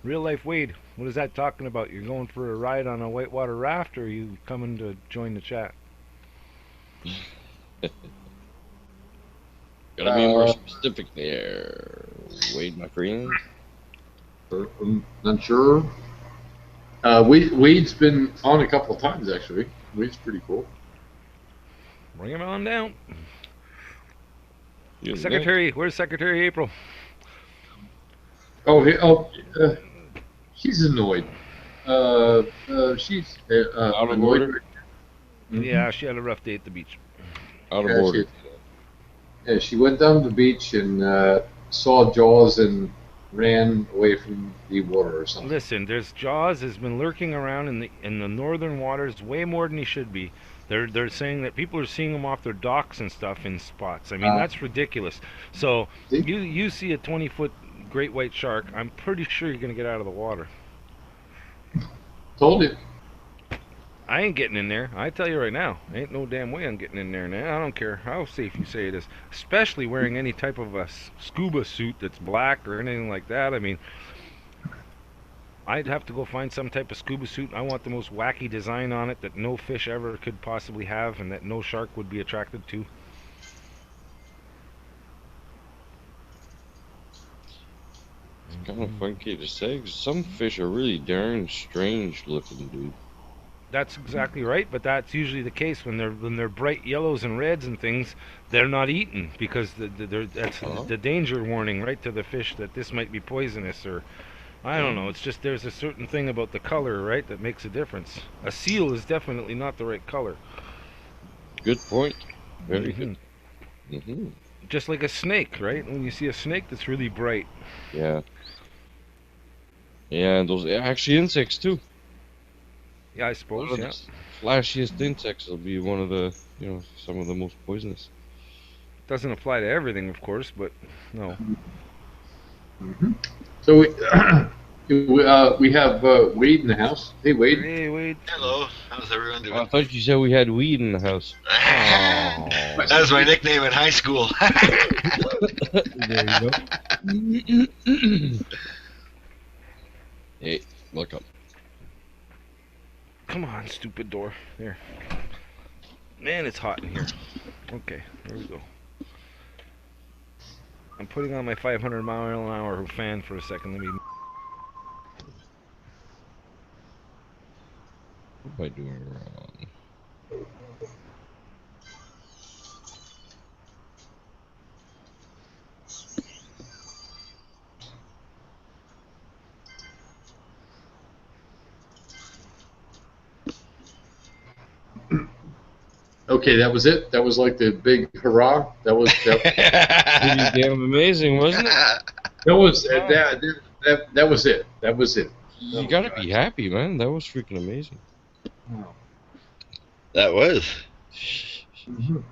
Real life Wade, what is that talking about? You're going for a ride on a whitewater raft, or are you coming to join the chat? Gotta be more specific there, Wade, my friend. I'm not sure. Wade's been on a couple of times actually. Wade's pretty cool. Bring him on down. Yeah, Secretary, where's Secretary April? She's annoyed. She's Out of annoyed. order? Yeah, she had a rough day at the beach. Out of Yeah, order. She went down to the beach and saw Jaws and ran away from the water or something. Listen, there's Jaws has been lurking around in the northern waters way more than he should be. They're saying that people are seeing him off their docks and stuff in spots. I mean, that's ridiculous. So you see a 20-foot great white shark, I'm pretty sure you're gonna get out of the water. Told you. I ain't getting in there. I tell you right now, ain't no damn way I'm getting in there now. I don't care how safe you say it is, especially wearing any type of a scuba suit that's black or anything like that. I mean, I'd have to go find some type of scuba suit. I want the most wacky design on it that no fish ever could possibly have and that no shark would be attracted to. It's kind of funky to say, 'cause some fish are really darn strange looking, dude. That's exactly right, but that's usually the case when they're bright yellows and reds and things. They're not eaten because that's the danger warning right to the fish that this might be poisonous, or I don't know. It's just there's a certain thing about the color, right, that makes a difference. A seal is definitely not the right color. Good point. Very good. Just like a snake, right? When you see a snake that's really bright. Yeah. Yeah, and those actually insects too. Yeah, I suppose. One of the flashiest insects will be one of the, some of the most poisonous. Doesn't apply to everything, of course, but no. So we have Wade in the house. Hey, Wade. Hey, Wade. Hello. How's everyone doing? I thought you said we had weed in the house. That was my nickname in high school. There you go. Hey, look up. Come on, stupid door. There. Man, it's hot in here. Okay, there we go. I'm putting on my 500-mile-an-hour fan for a second. Let me. What am I doing wrong? Okay, that was it. That was like the big hurrah. That was pretty damn amazing, wasn't it? That was that was it. That was it. You gotta be happy, man. That was freaking amazing. That was. And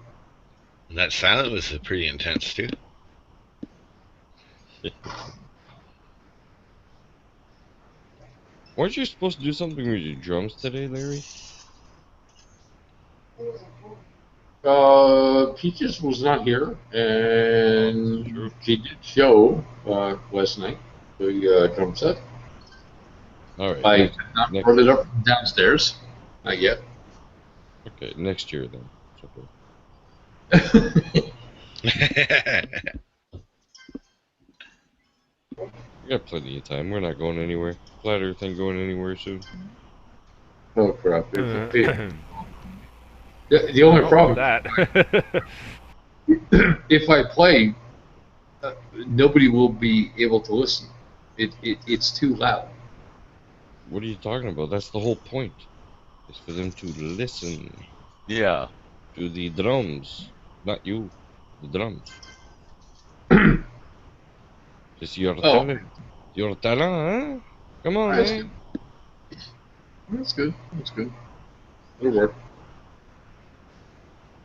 that silent was pretty intense too. Weren't you supposed to do something with your drums today, Larry? Peaches was not here, and she did show last night the drum set. All right. I have not brought it up downstairs, not yet. Okay, next year then. Okay. We got plenty of time. We're not going anywhere. Flat Earth ain't going anywhere soon. Oh crap! The only problem that if I play, nobody will be able to listen. It's too loud. What are you talking about? That's the whole point. It's for them to listen. Yeah. To the drums, not you. The drums. It's your talent. Your talent, huh? Come on, man. That's good. That's good. It'll work.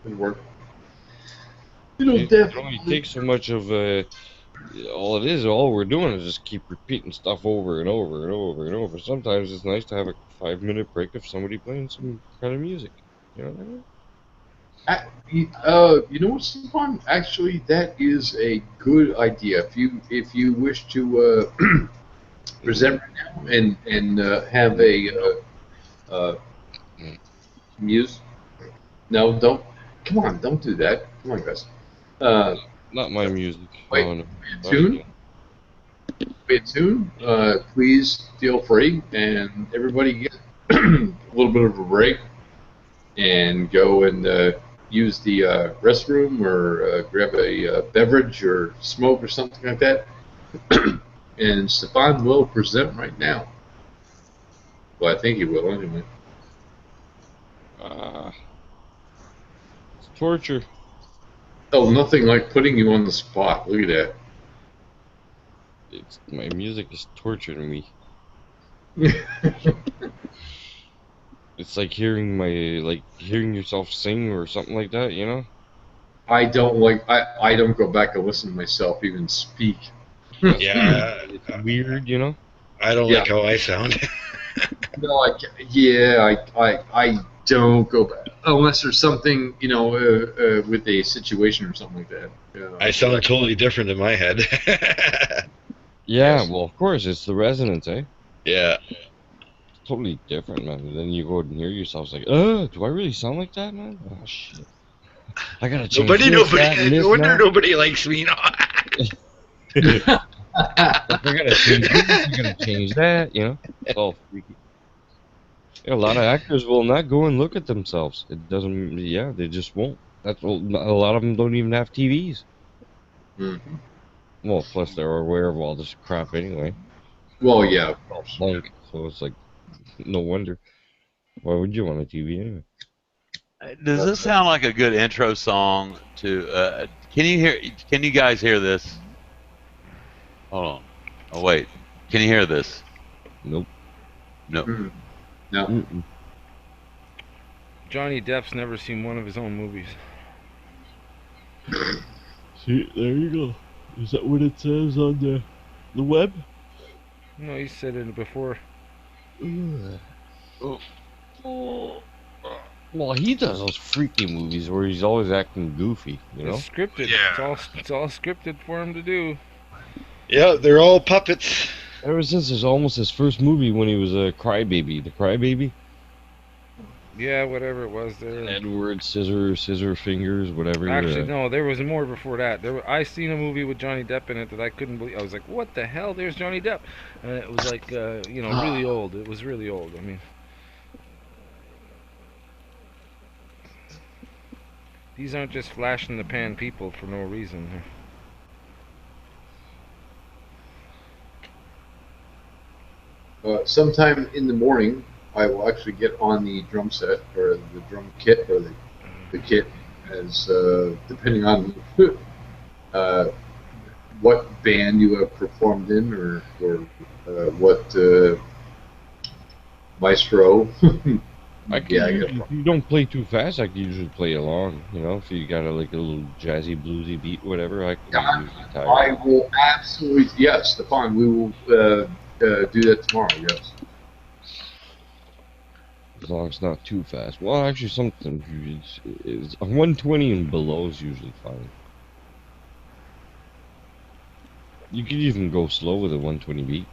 It'll work. It only takes so much of all we're doing is just keep repeating stuff over and over and over and over. Sometimes it's nice to have a 5-minute break of somebody playing some kind of music. You know what I mean? You know what's fun? Actually, that is a good idea. If you wish to present right now and have a muse? No, don't. Come on, don't do that. Come on, guys. Not my music. Wait, Oh, no. tune. Wait, tune. Please feel free, and everybody get a little bit of a break and go and use the restroom or grab a beverage or smoke or something like that. And Stefan will present right now. Well, I think he will anyway. It's torture. Oh, nothing like putting you on the spot. Look at that. My music is torture to me. It's like hearing yourself sing or something like that, you know? I don't go back and listen to myself even speak. Yeah, It's weird, you know? I don't like how I sound. No, I don't go back unless there's something, with a situation or something like that. I sound totally different in my head. Yeah, well, of course, it's the resonance, eh? Yeah. It's totally different, man. And then you go and hear yourself, it's like, do I really sound like that, man? Oh, shit. I gotta change No wonder now. nobody likes me. No. If I gotta change this, I gotta change that, you know? It's all freaky. Yeah, a lot of actors will not go and look at themselves. It doesn't, they just won't. A lot of them don't even have TVs. Mm-hmm. Well, plus they're aware of all this crap anyway. Well, yeah. So it's like, no wonder. Why would you want a TV anyway? Does this sound like a good intro song to? Can you guys hear this? Hold on. Oh wait. Can you hear this? Nope. No. Mm. No. Mm-mm. Johnny Depp's never seen one of his own movies. See, there you go. Is that what it says on the web? No, he said it before. Well, he does those freaky movies where he's always acting goofy, you know? It's scripted. Yeah. It's all scripted for him to do. Yeah, they're all puppets. Ever since it's almost his first movie when he was a Crybaby. The Crybaby? Yeah, whatever it was there. Edward, Scissor Fingers, whatever. Actually, no, there was more before that. I seen a movie with Johnny Depp in it that I couldn't believe. I was like, what the hell? There's Johnny Depp. And it was like, really old. It was really old. I mean, these aren't just flash in the pan people for no reason. Sometime in the morning, I will actually get on the drum set or the drum kit or the kit, as depending on what band you have performed in or what maestro. If you don't play too fast, I can usually play along. You know, if you got a little jazzy, bluesy beat, whatever, I can usually tie. I will absolutely, yes, Stefan, we will do that tomorrow, yes. As long as it's not too fast. Well, actually, something is 120 and below is usually fine. You could even go slow with a 120 beat.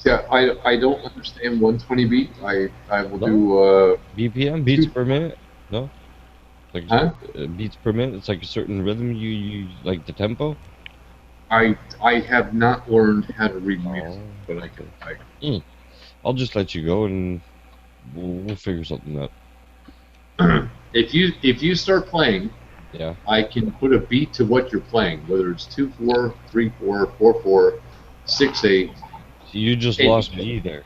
Yeah, I don't understand 120 beat. I will do BPM, beats per minute. No, like beats per minute. It's like a certain rhythm. You like the tempo. I have not learned how to read music, but I can. I'll just let you go and we'll figure something out. If you start playing, yeah, I can put a beat to what you're playing, whether it's 2/4, 3/4, 4/4, 6/8. You just lost me there.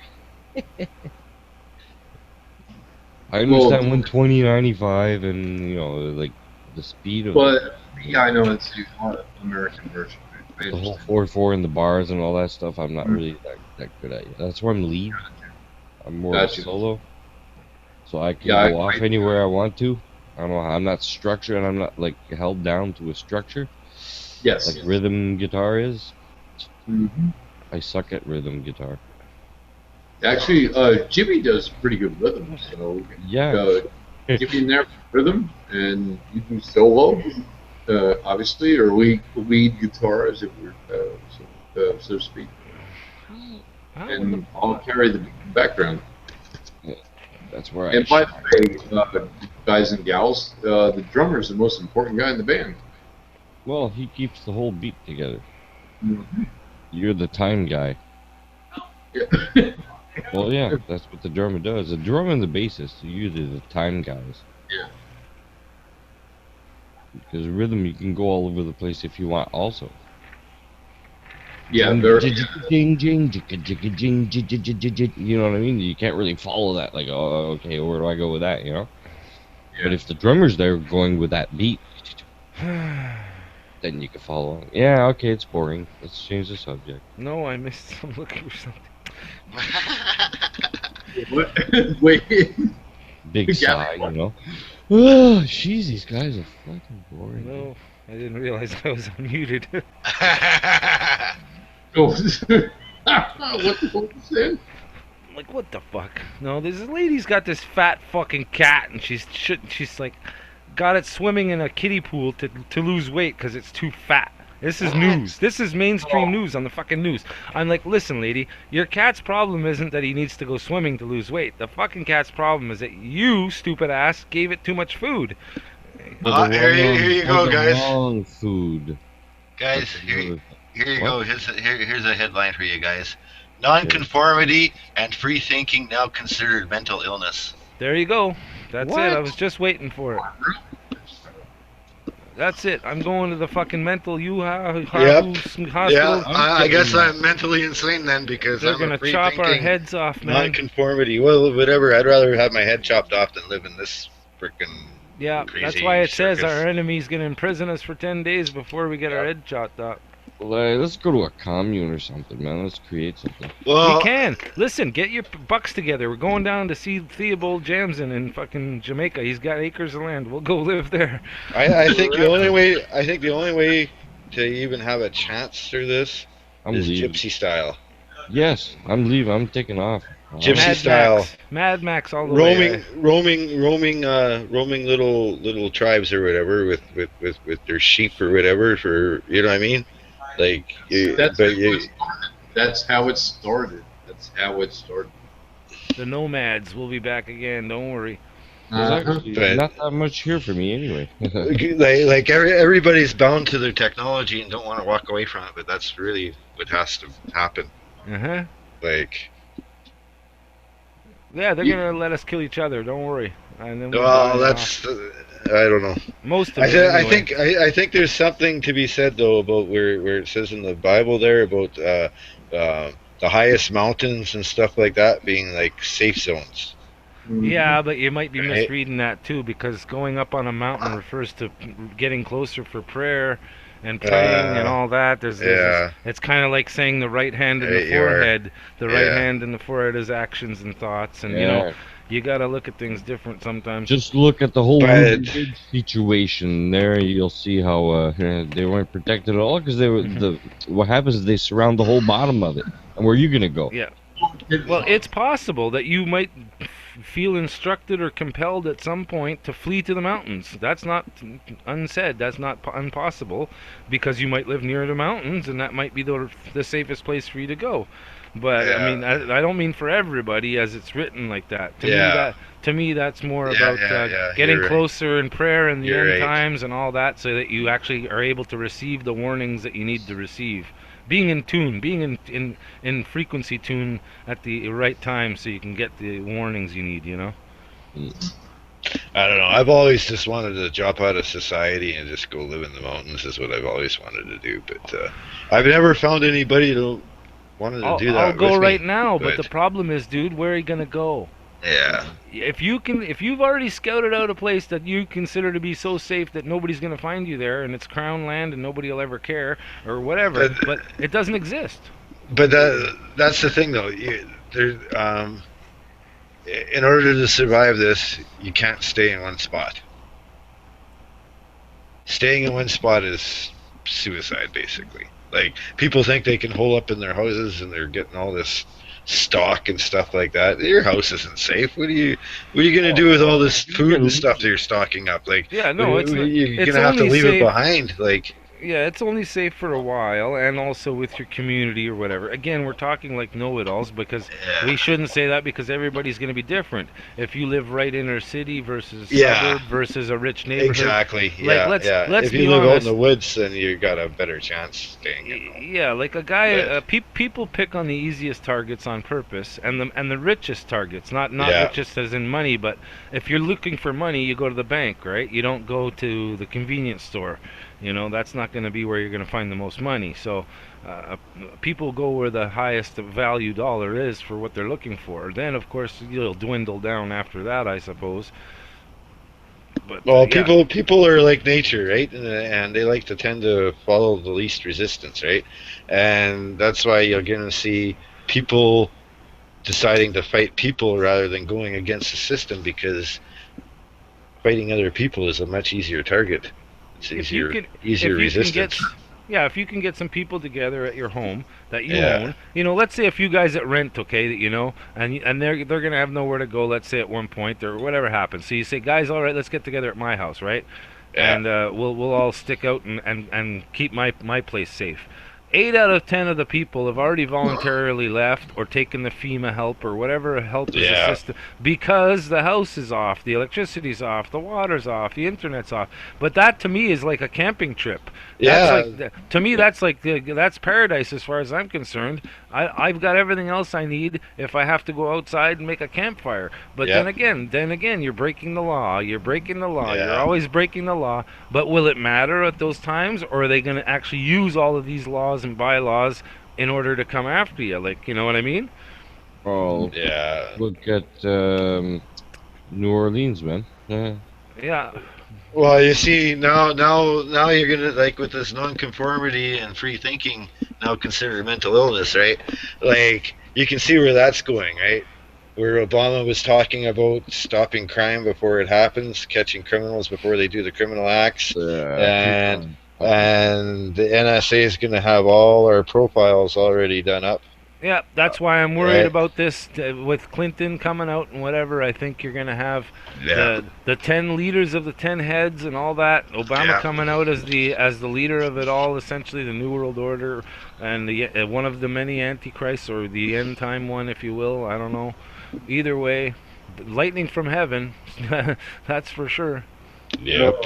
I understand 120, 95, and like the speed of. But yeah, I know it's the American version. The whole 4/4 and the bars and all that stuff. I'm not really that good at it. That's why I'm lead. I'm more of a solo, so I can go off anywhere I want to. I don't know. I'm not structured. I'm not like held down to a structure. Yes. Like rhythm guitar is. Mm-hmm. I suck at rhythm guitar. Actually, Jimmy does pretty good rhythm. So yeah, get me in there for rhythm, and you do solo. obviously, or lead guitar, as it were, so to speak. And I'll carry the background. Yeah, that's where And by the way, guys and gals, the drummer is the most important guy in the band. Well, he keeps the whole beat together. Mhm. You're the time guy. Yeah. Well, yeah, that's what the drummer does. The drummer and the bassist are usually the time guys. Yeah. Because rhythm, you can go all over the place if you want also. Yeah, Jing, they're- jing, jing, jing, jing, jing, jing, jing, jing, jing, you know what I mean? You can't really follow that, like, oh, okay, where do I go with that, you know? But if the drummer's there going with that beat, then you can follow on. Yeah, okay, it's boring. Let's change the subject. No, I missed. I'm looking for something. Wait. Big Yeah. sigh, you know? Oh, jeez, these guys are fucking boring. No, I didn't realize I was unmuted. Oh, what was that? Like, what the fuck? No, this lady's got this fat fucking cat, and she's like, got it swimming in a kiddie pool to lose weight because it's too fat. This is news. This is mainstream news on the fucking news. I'm like, listen, lady, your cat's problem isn't that he needs to go swimming to lose weight. The fucking cat's problem is that you, stupid ass, gave it too much food. Here you go, guys. Wrong food. Guys, here you What? go. Here's a headline for you guys. Nonconformity and free thinking now considered mental illness. There you go. That's What? it. I was just waiting for it. That's it. I'm going to the fucking mental hospital. Yeah, I guess I'm mentally insane then because They're I'm gonna a free chop our thinking heads off, man. nonconformity. Well, whatever. I'd rather have my head chopped off than live in this freaking. Yeah, crazy that's why it says circus. our enemy's gonna imprison us for 10 days before we get our head chopped off. Let's go to a commune or something, man. Let's create something. We can. Listen, get your bucks together. We're going down to see Theobald Jamson in fucking Jamaica. He's got acres of land. We'll go live there. I think the only way to even have a chance through this I'm is leaving. gypsy style. Yes, I'm leaving. I'm taking off. Gypsy Mad style. Max. Mad Max all the way. roaming little tribes or whatever with their sheep or whatever for, you know what I mean? Like, That's how it started. That's how it started. The nomads will be back again. Don't worry. There's actually But- not that much here for me anyway. like everybody's bound to their technology and don't want to walk away from it, but that's really what has to happen. Uh-huh. Like, Yeah, they're gonna let us kill each other. Don't worry. And then we'll well, die that's off. I don't know. Most of I, it. I anyway. think there's something to be said though about where it says in the Bible there about the highest mountains and stuff like that being like safe zones. Yeah, but you might be Right. misreading that too, because going up on a mountain refers to getting closer for prayer and praying and all that. yeah. It's kind of like saying the right hand in the You are- forehead. The right yeah. hand in the forehead is actions and thoughts, and you Yeah. know, you gotta look at things different sometimes. Just look at the whole But- Ruby Ridge situation there. You'll see how they weren't protected at all because they were what happens is they surround the whole bottom of it. And where are you gonna go? Yeah. Well, it's possible that you might feel instructed or compelled at some point to flee to the mountains. That's not unsaid. That's not impossible, because you might live near the mountains, and that might be the safest place for you to go. But Yeah. I mean, I don't mean for everybody as it's written like that. Yeah. To me, that's more Yeah, about yeah, getting you're right. closer in prayer in the You're end right. times and all that, so that you actually are able to receive the warnings that you need to receive. Being in tune, being in frequency tune at the right time, so you can get the warnings you need. You know. I don't know. I've always just wanted to drop out of society and just go live in the mountains. Is what I've always wanted to do, but I've never found anybody to wanted to do that. I'll go with me. right now, but But- the problem is, dude, where are you gonna go? Yeah. If you've already scouted out a place that you consider to be so safe that nobody's gonna find you there, and it's crown land and nobody will ever care or whatever, but it doesn't exist. But that's the thing, though. In order to survive this, you can't stay in one spot. Staying in one spot is suicide, basically. Like, people think they can hole up in their houses and they're getting all this stock and stuff like that. Your house isn't safe. What are you gonna do with all this food and stuff that you're stocking up? Like, Yeah, no, you're it's gonna have to only leave it safe- behind. Like, Yeah, it's only safe for a while, and also with your community or whatever. Again, we're talking like know-it-alls because we shouldn't say that because everybody's going to be different. If you live right inner city versus suburb versus a rich neighborhood, exactly. Like, Yeah, let's if be you live out honest. in the woods, then you got a better chance staying in. Yeah, like a guy. People pick on the easiest targets on purpose, and the richest targets. Not richest as in money, but if you're looking for money, you go to the bank, right? You don't go to the convenience store. You know, that's not going to be where you're going to find the most money. So people go where the highest value dollar is for what they're looking for. Then, of course, you'll dwindle down after that, I suppose. But, Well, yeah. people are like nature, right? And they like to tend to follow the least resistance, right? And that's why you're going to see people deciding to fight people rather than going against the system, because fighting other people is a much easier target. It's easier resistance. If you can get some people together at your home that you Yeah. own, you know, let's say a few guys that rent, okay, that you know, and they're gonna have nowhere to go. Let's say at one point or whatever happens. So you say, guys, all right, let's get together at my house, right? Yeah. And we'll all stick out and keep my place safe. 8 out of 10 of the people have already voluntarily left or taken the FEMA help or whatever help is assisted because the house is off, the electricity's off, the water's off, the internet's off. But that to me is like a camping trip. To me, that's that's paradise as far as I'm concerned. I've got everything else I need if I have to go outside and make a campfire. But then again, you're breaking the law. You're breaking the law. You're always breaking the law. But will it matter at those times, or are they going to actually use all of these laws and bylaws in order to come after you? Like, you know what I mean? Oh, yeah. Look at New Orleans, man. Yeah. Well, you see, now you're gonna, like, with this nonconformity and free thinking, now considered mental illness, right? Like, you can see where that's going, right? Where Obama was talking about stopping crime before it happens, catching criminals before they do the criminal acts, and the NSA is gonna have all our profiles already done up. Yeah, that's why I'm worried about this with Clinton coming out and whatever. I think you're going to have the 10 leaders of the 10 heads and all that. Obama coming out as the leader of it all, essentially the New World Order and the one of the many antichrists, or the end time one, if you will. I don't know. Either way, lightning from heaven. That's for sure. Yep.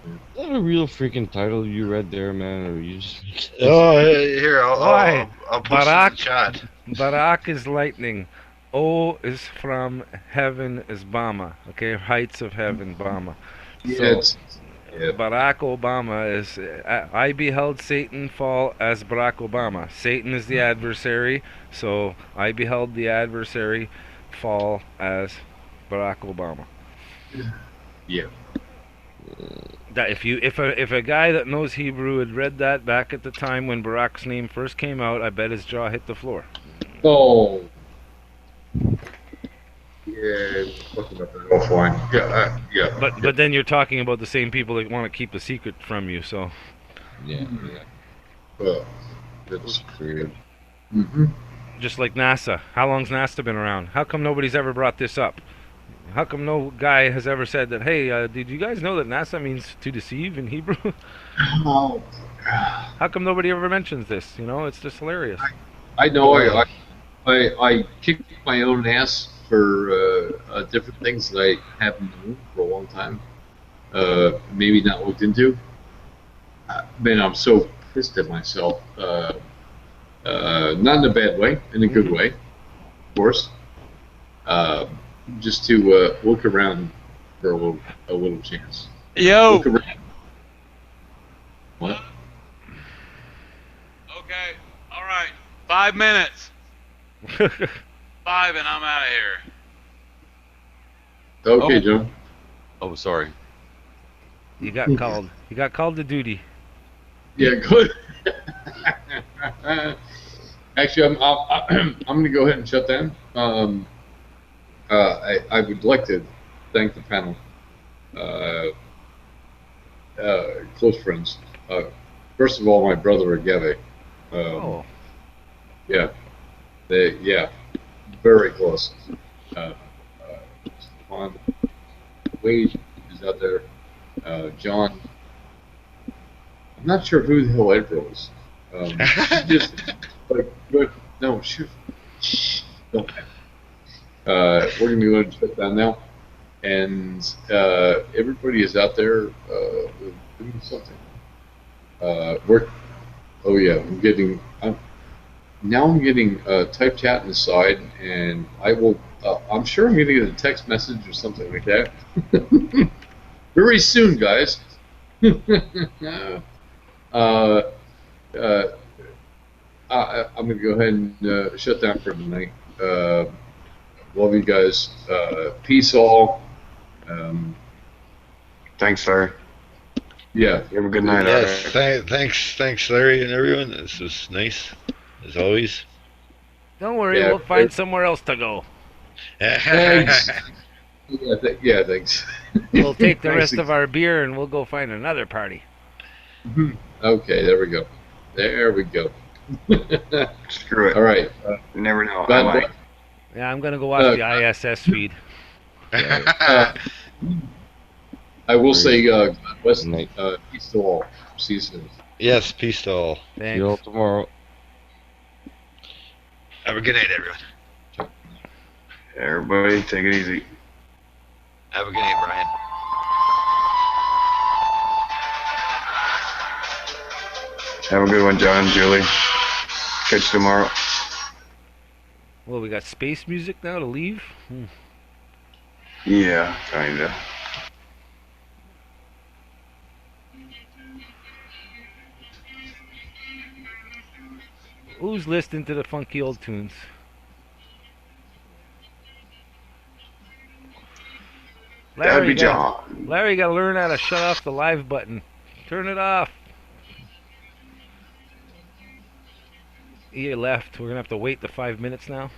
Is that a real freaking title you read there, man? Or you just... Oh, here, Why? I'll post it in the chat. Barak is lightning. O is from heaven is Bama. Okay, heights of heaven, Bama. Barack Obama is. I beheld Satan fall as Barack Obama. Satan is the adversary, so I beheld the adversary fall as Barack Obama. Yeah. That if a guy that knows Hebrew had read that back at the time when Barak's name first came out, I bet his jaw hit the floor. Oh. Yeah, looking up that offline. Yeah. But then you're talking about the same people that want to keep a secret from you, so. Yeah. That's weird. Just like NASA. How long's NASA been around? How come nobody's ever brought this up? How come no guy has ever said that, hey, did you guys know that NASA means to deceive in Hebrew? How come nobody ever mentions this? You know, it's just hilarious. I know I kicked my own ass for different things that I haven't known for a long time. Maybe not looked into. Man, I'm so pissed at myself. Not in a bad way, in a good way, of course. Just to look around for a little chance. Yo. Look around. What? Okay. All right. 5 minutes. 5 and I'm out of here. Okay, Joe. Oh, sorry. You got called. You got called to duty. Yeah, good. Actually, I'm going to go ahead and shut down. I would like to thank the panel, close friends. First of all, my brother Agave. Yeah, Yeah, very close. Juan Wade is out there. John, I'm not sure who the hell April is. She just but no, shoot. Don't. We're gonna be going to shut down now, and everybody is out there doing something. We're oh yeah, I'm getting type chat on the side, and I will. I'm sure I'm gonna get a text message or something like that very soon, guys. I'm gonna go ahead and shut down for tonight. Love you guys. Peace all. Thanks, Larry. Yeah. You have a good night. Yes. Thanks, Larry and everyone. This was nice, as always. Don't worry, Yeah, we'll find somewhere else to go. Thanks. Yeah, thanks. We'll take the Thanks. rest of our beer and we'll go find another party. Okay, there we go. There we go. Screw it. All right. You never know. God I might. bless. Yeah, I'm gonna go watch the ISS feed. I will say, God bless. Night. Peace to all. See you soon. Yes, peace to all. See you all tomorrow. Have a good night, everyone. Everybody, take it easy. Have a good night, Brian. Have a good one, John, Julie. Catch you tomorrow. Well, we got space music now to leave? Yeah, kinda. Who's listening to the funky old tunes? That'd be gotta- John. Larry, gotta learn how to shut off the live button. Turn it off. He left. We're gonna have to wait the 5 minutes now.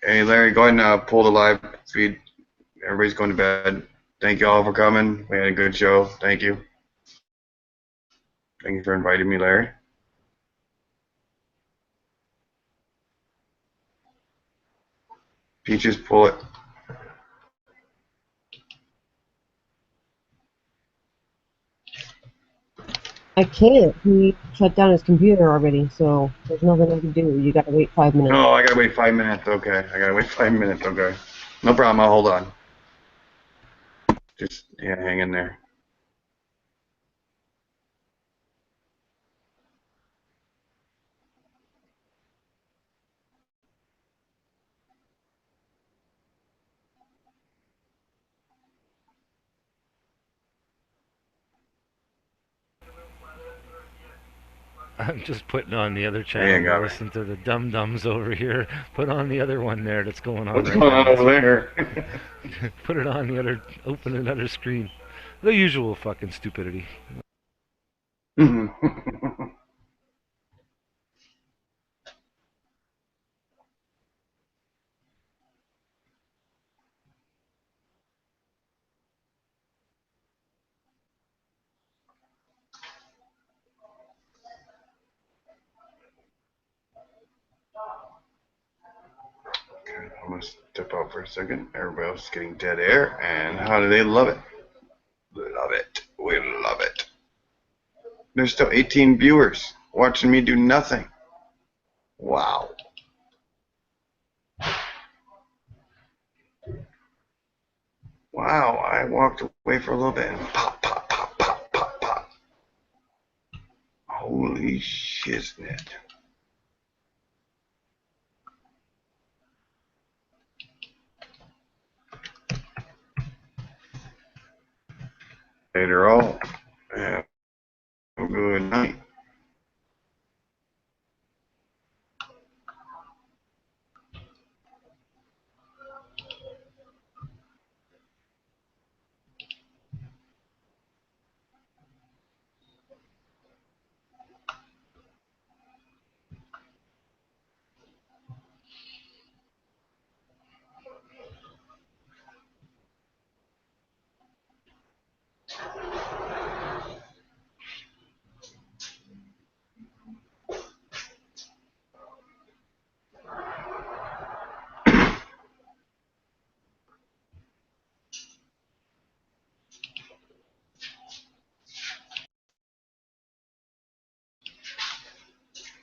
Hey, Larry, go ahead and pull the live feed. Everybody's going to bed. Thank you all for coming. We had a good show. Thank you. Thank you for inviting me, Larry. Peaches, pull it. I can't. He shut down his computer already, so there's nothing I can do. You gotta wait 5 minutes. Oh, I gotta wait 5 minutes. Okay, I gotta wait 5 minutes. Okay, no problem. I'll hold on. Just hang in there. I'm just putting on the other channel. There you go. Listen to the dum-dums over here. Put on the other one there that's going on What's right going now. on over there? Put it on the other, open another screen. The usual fucking stupidity. I'm gonna step out for a second. Everybody else is getting dead air, and how do they love it? Love it. We love it. There's still 18 viewers watching me do nothing. Wow. Wow, I walked away for a little bit and pop, pop, pop, pop, pop, pop. Holy shiznit. Later all. Have a good night.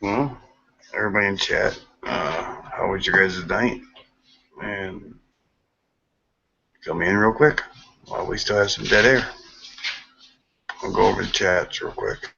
Well, everybody in chat, how was your guys' night? And fill me in real quick while we still have some dead air. I'll go over the chats real quick.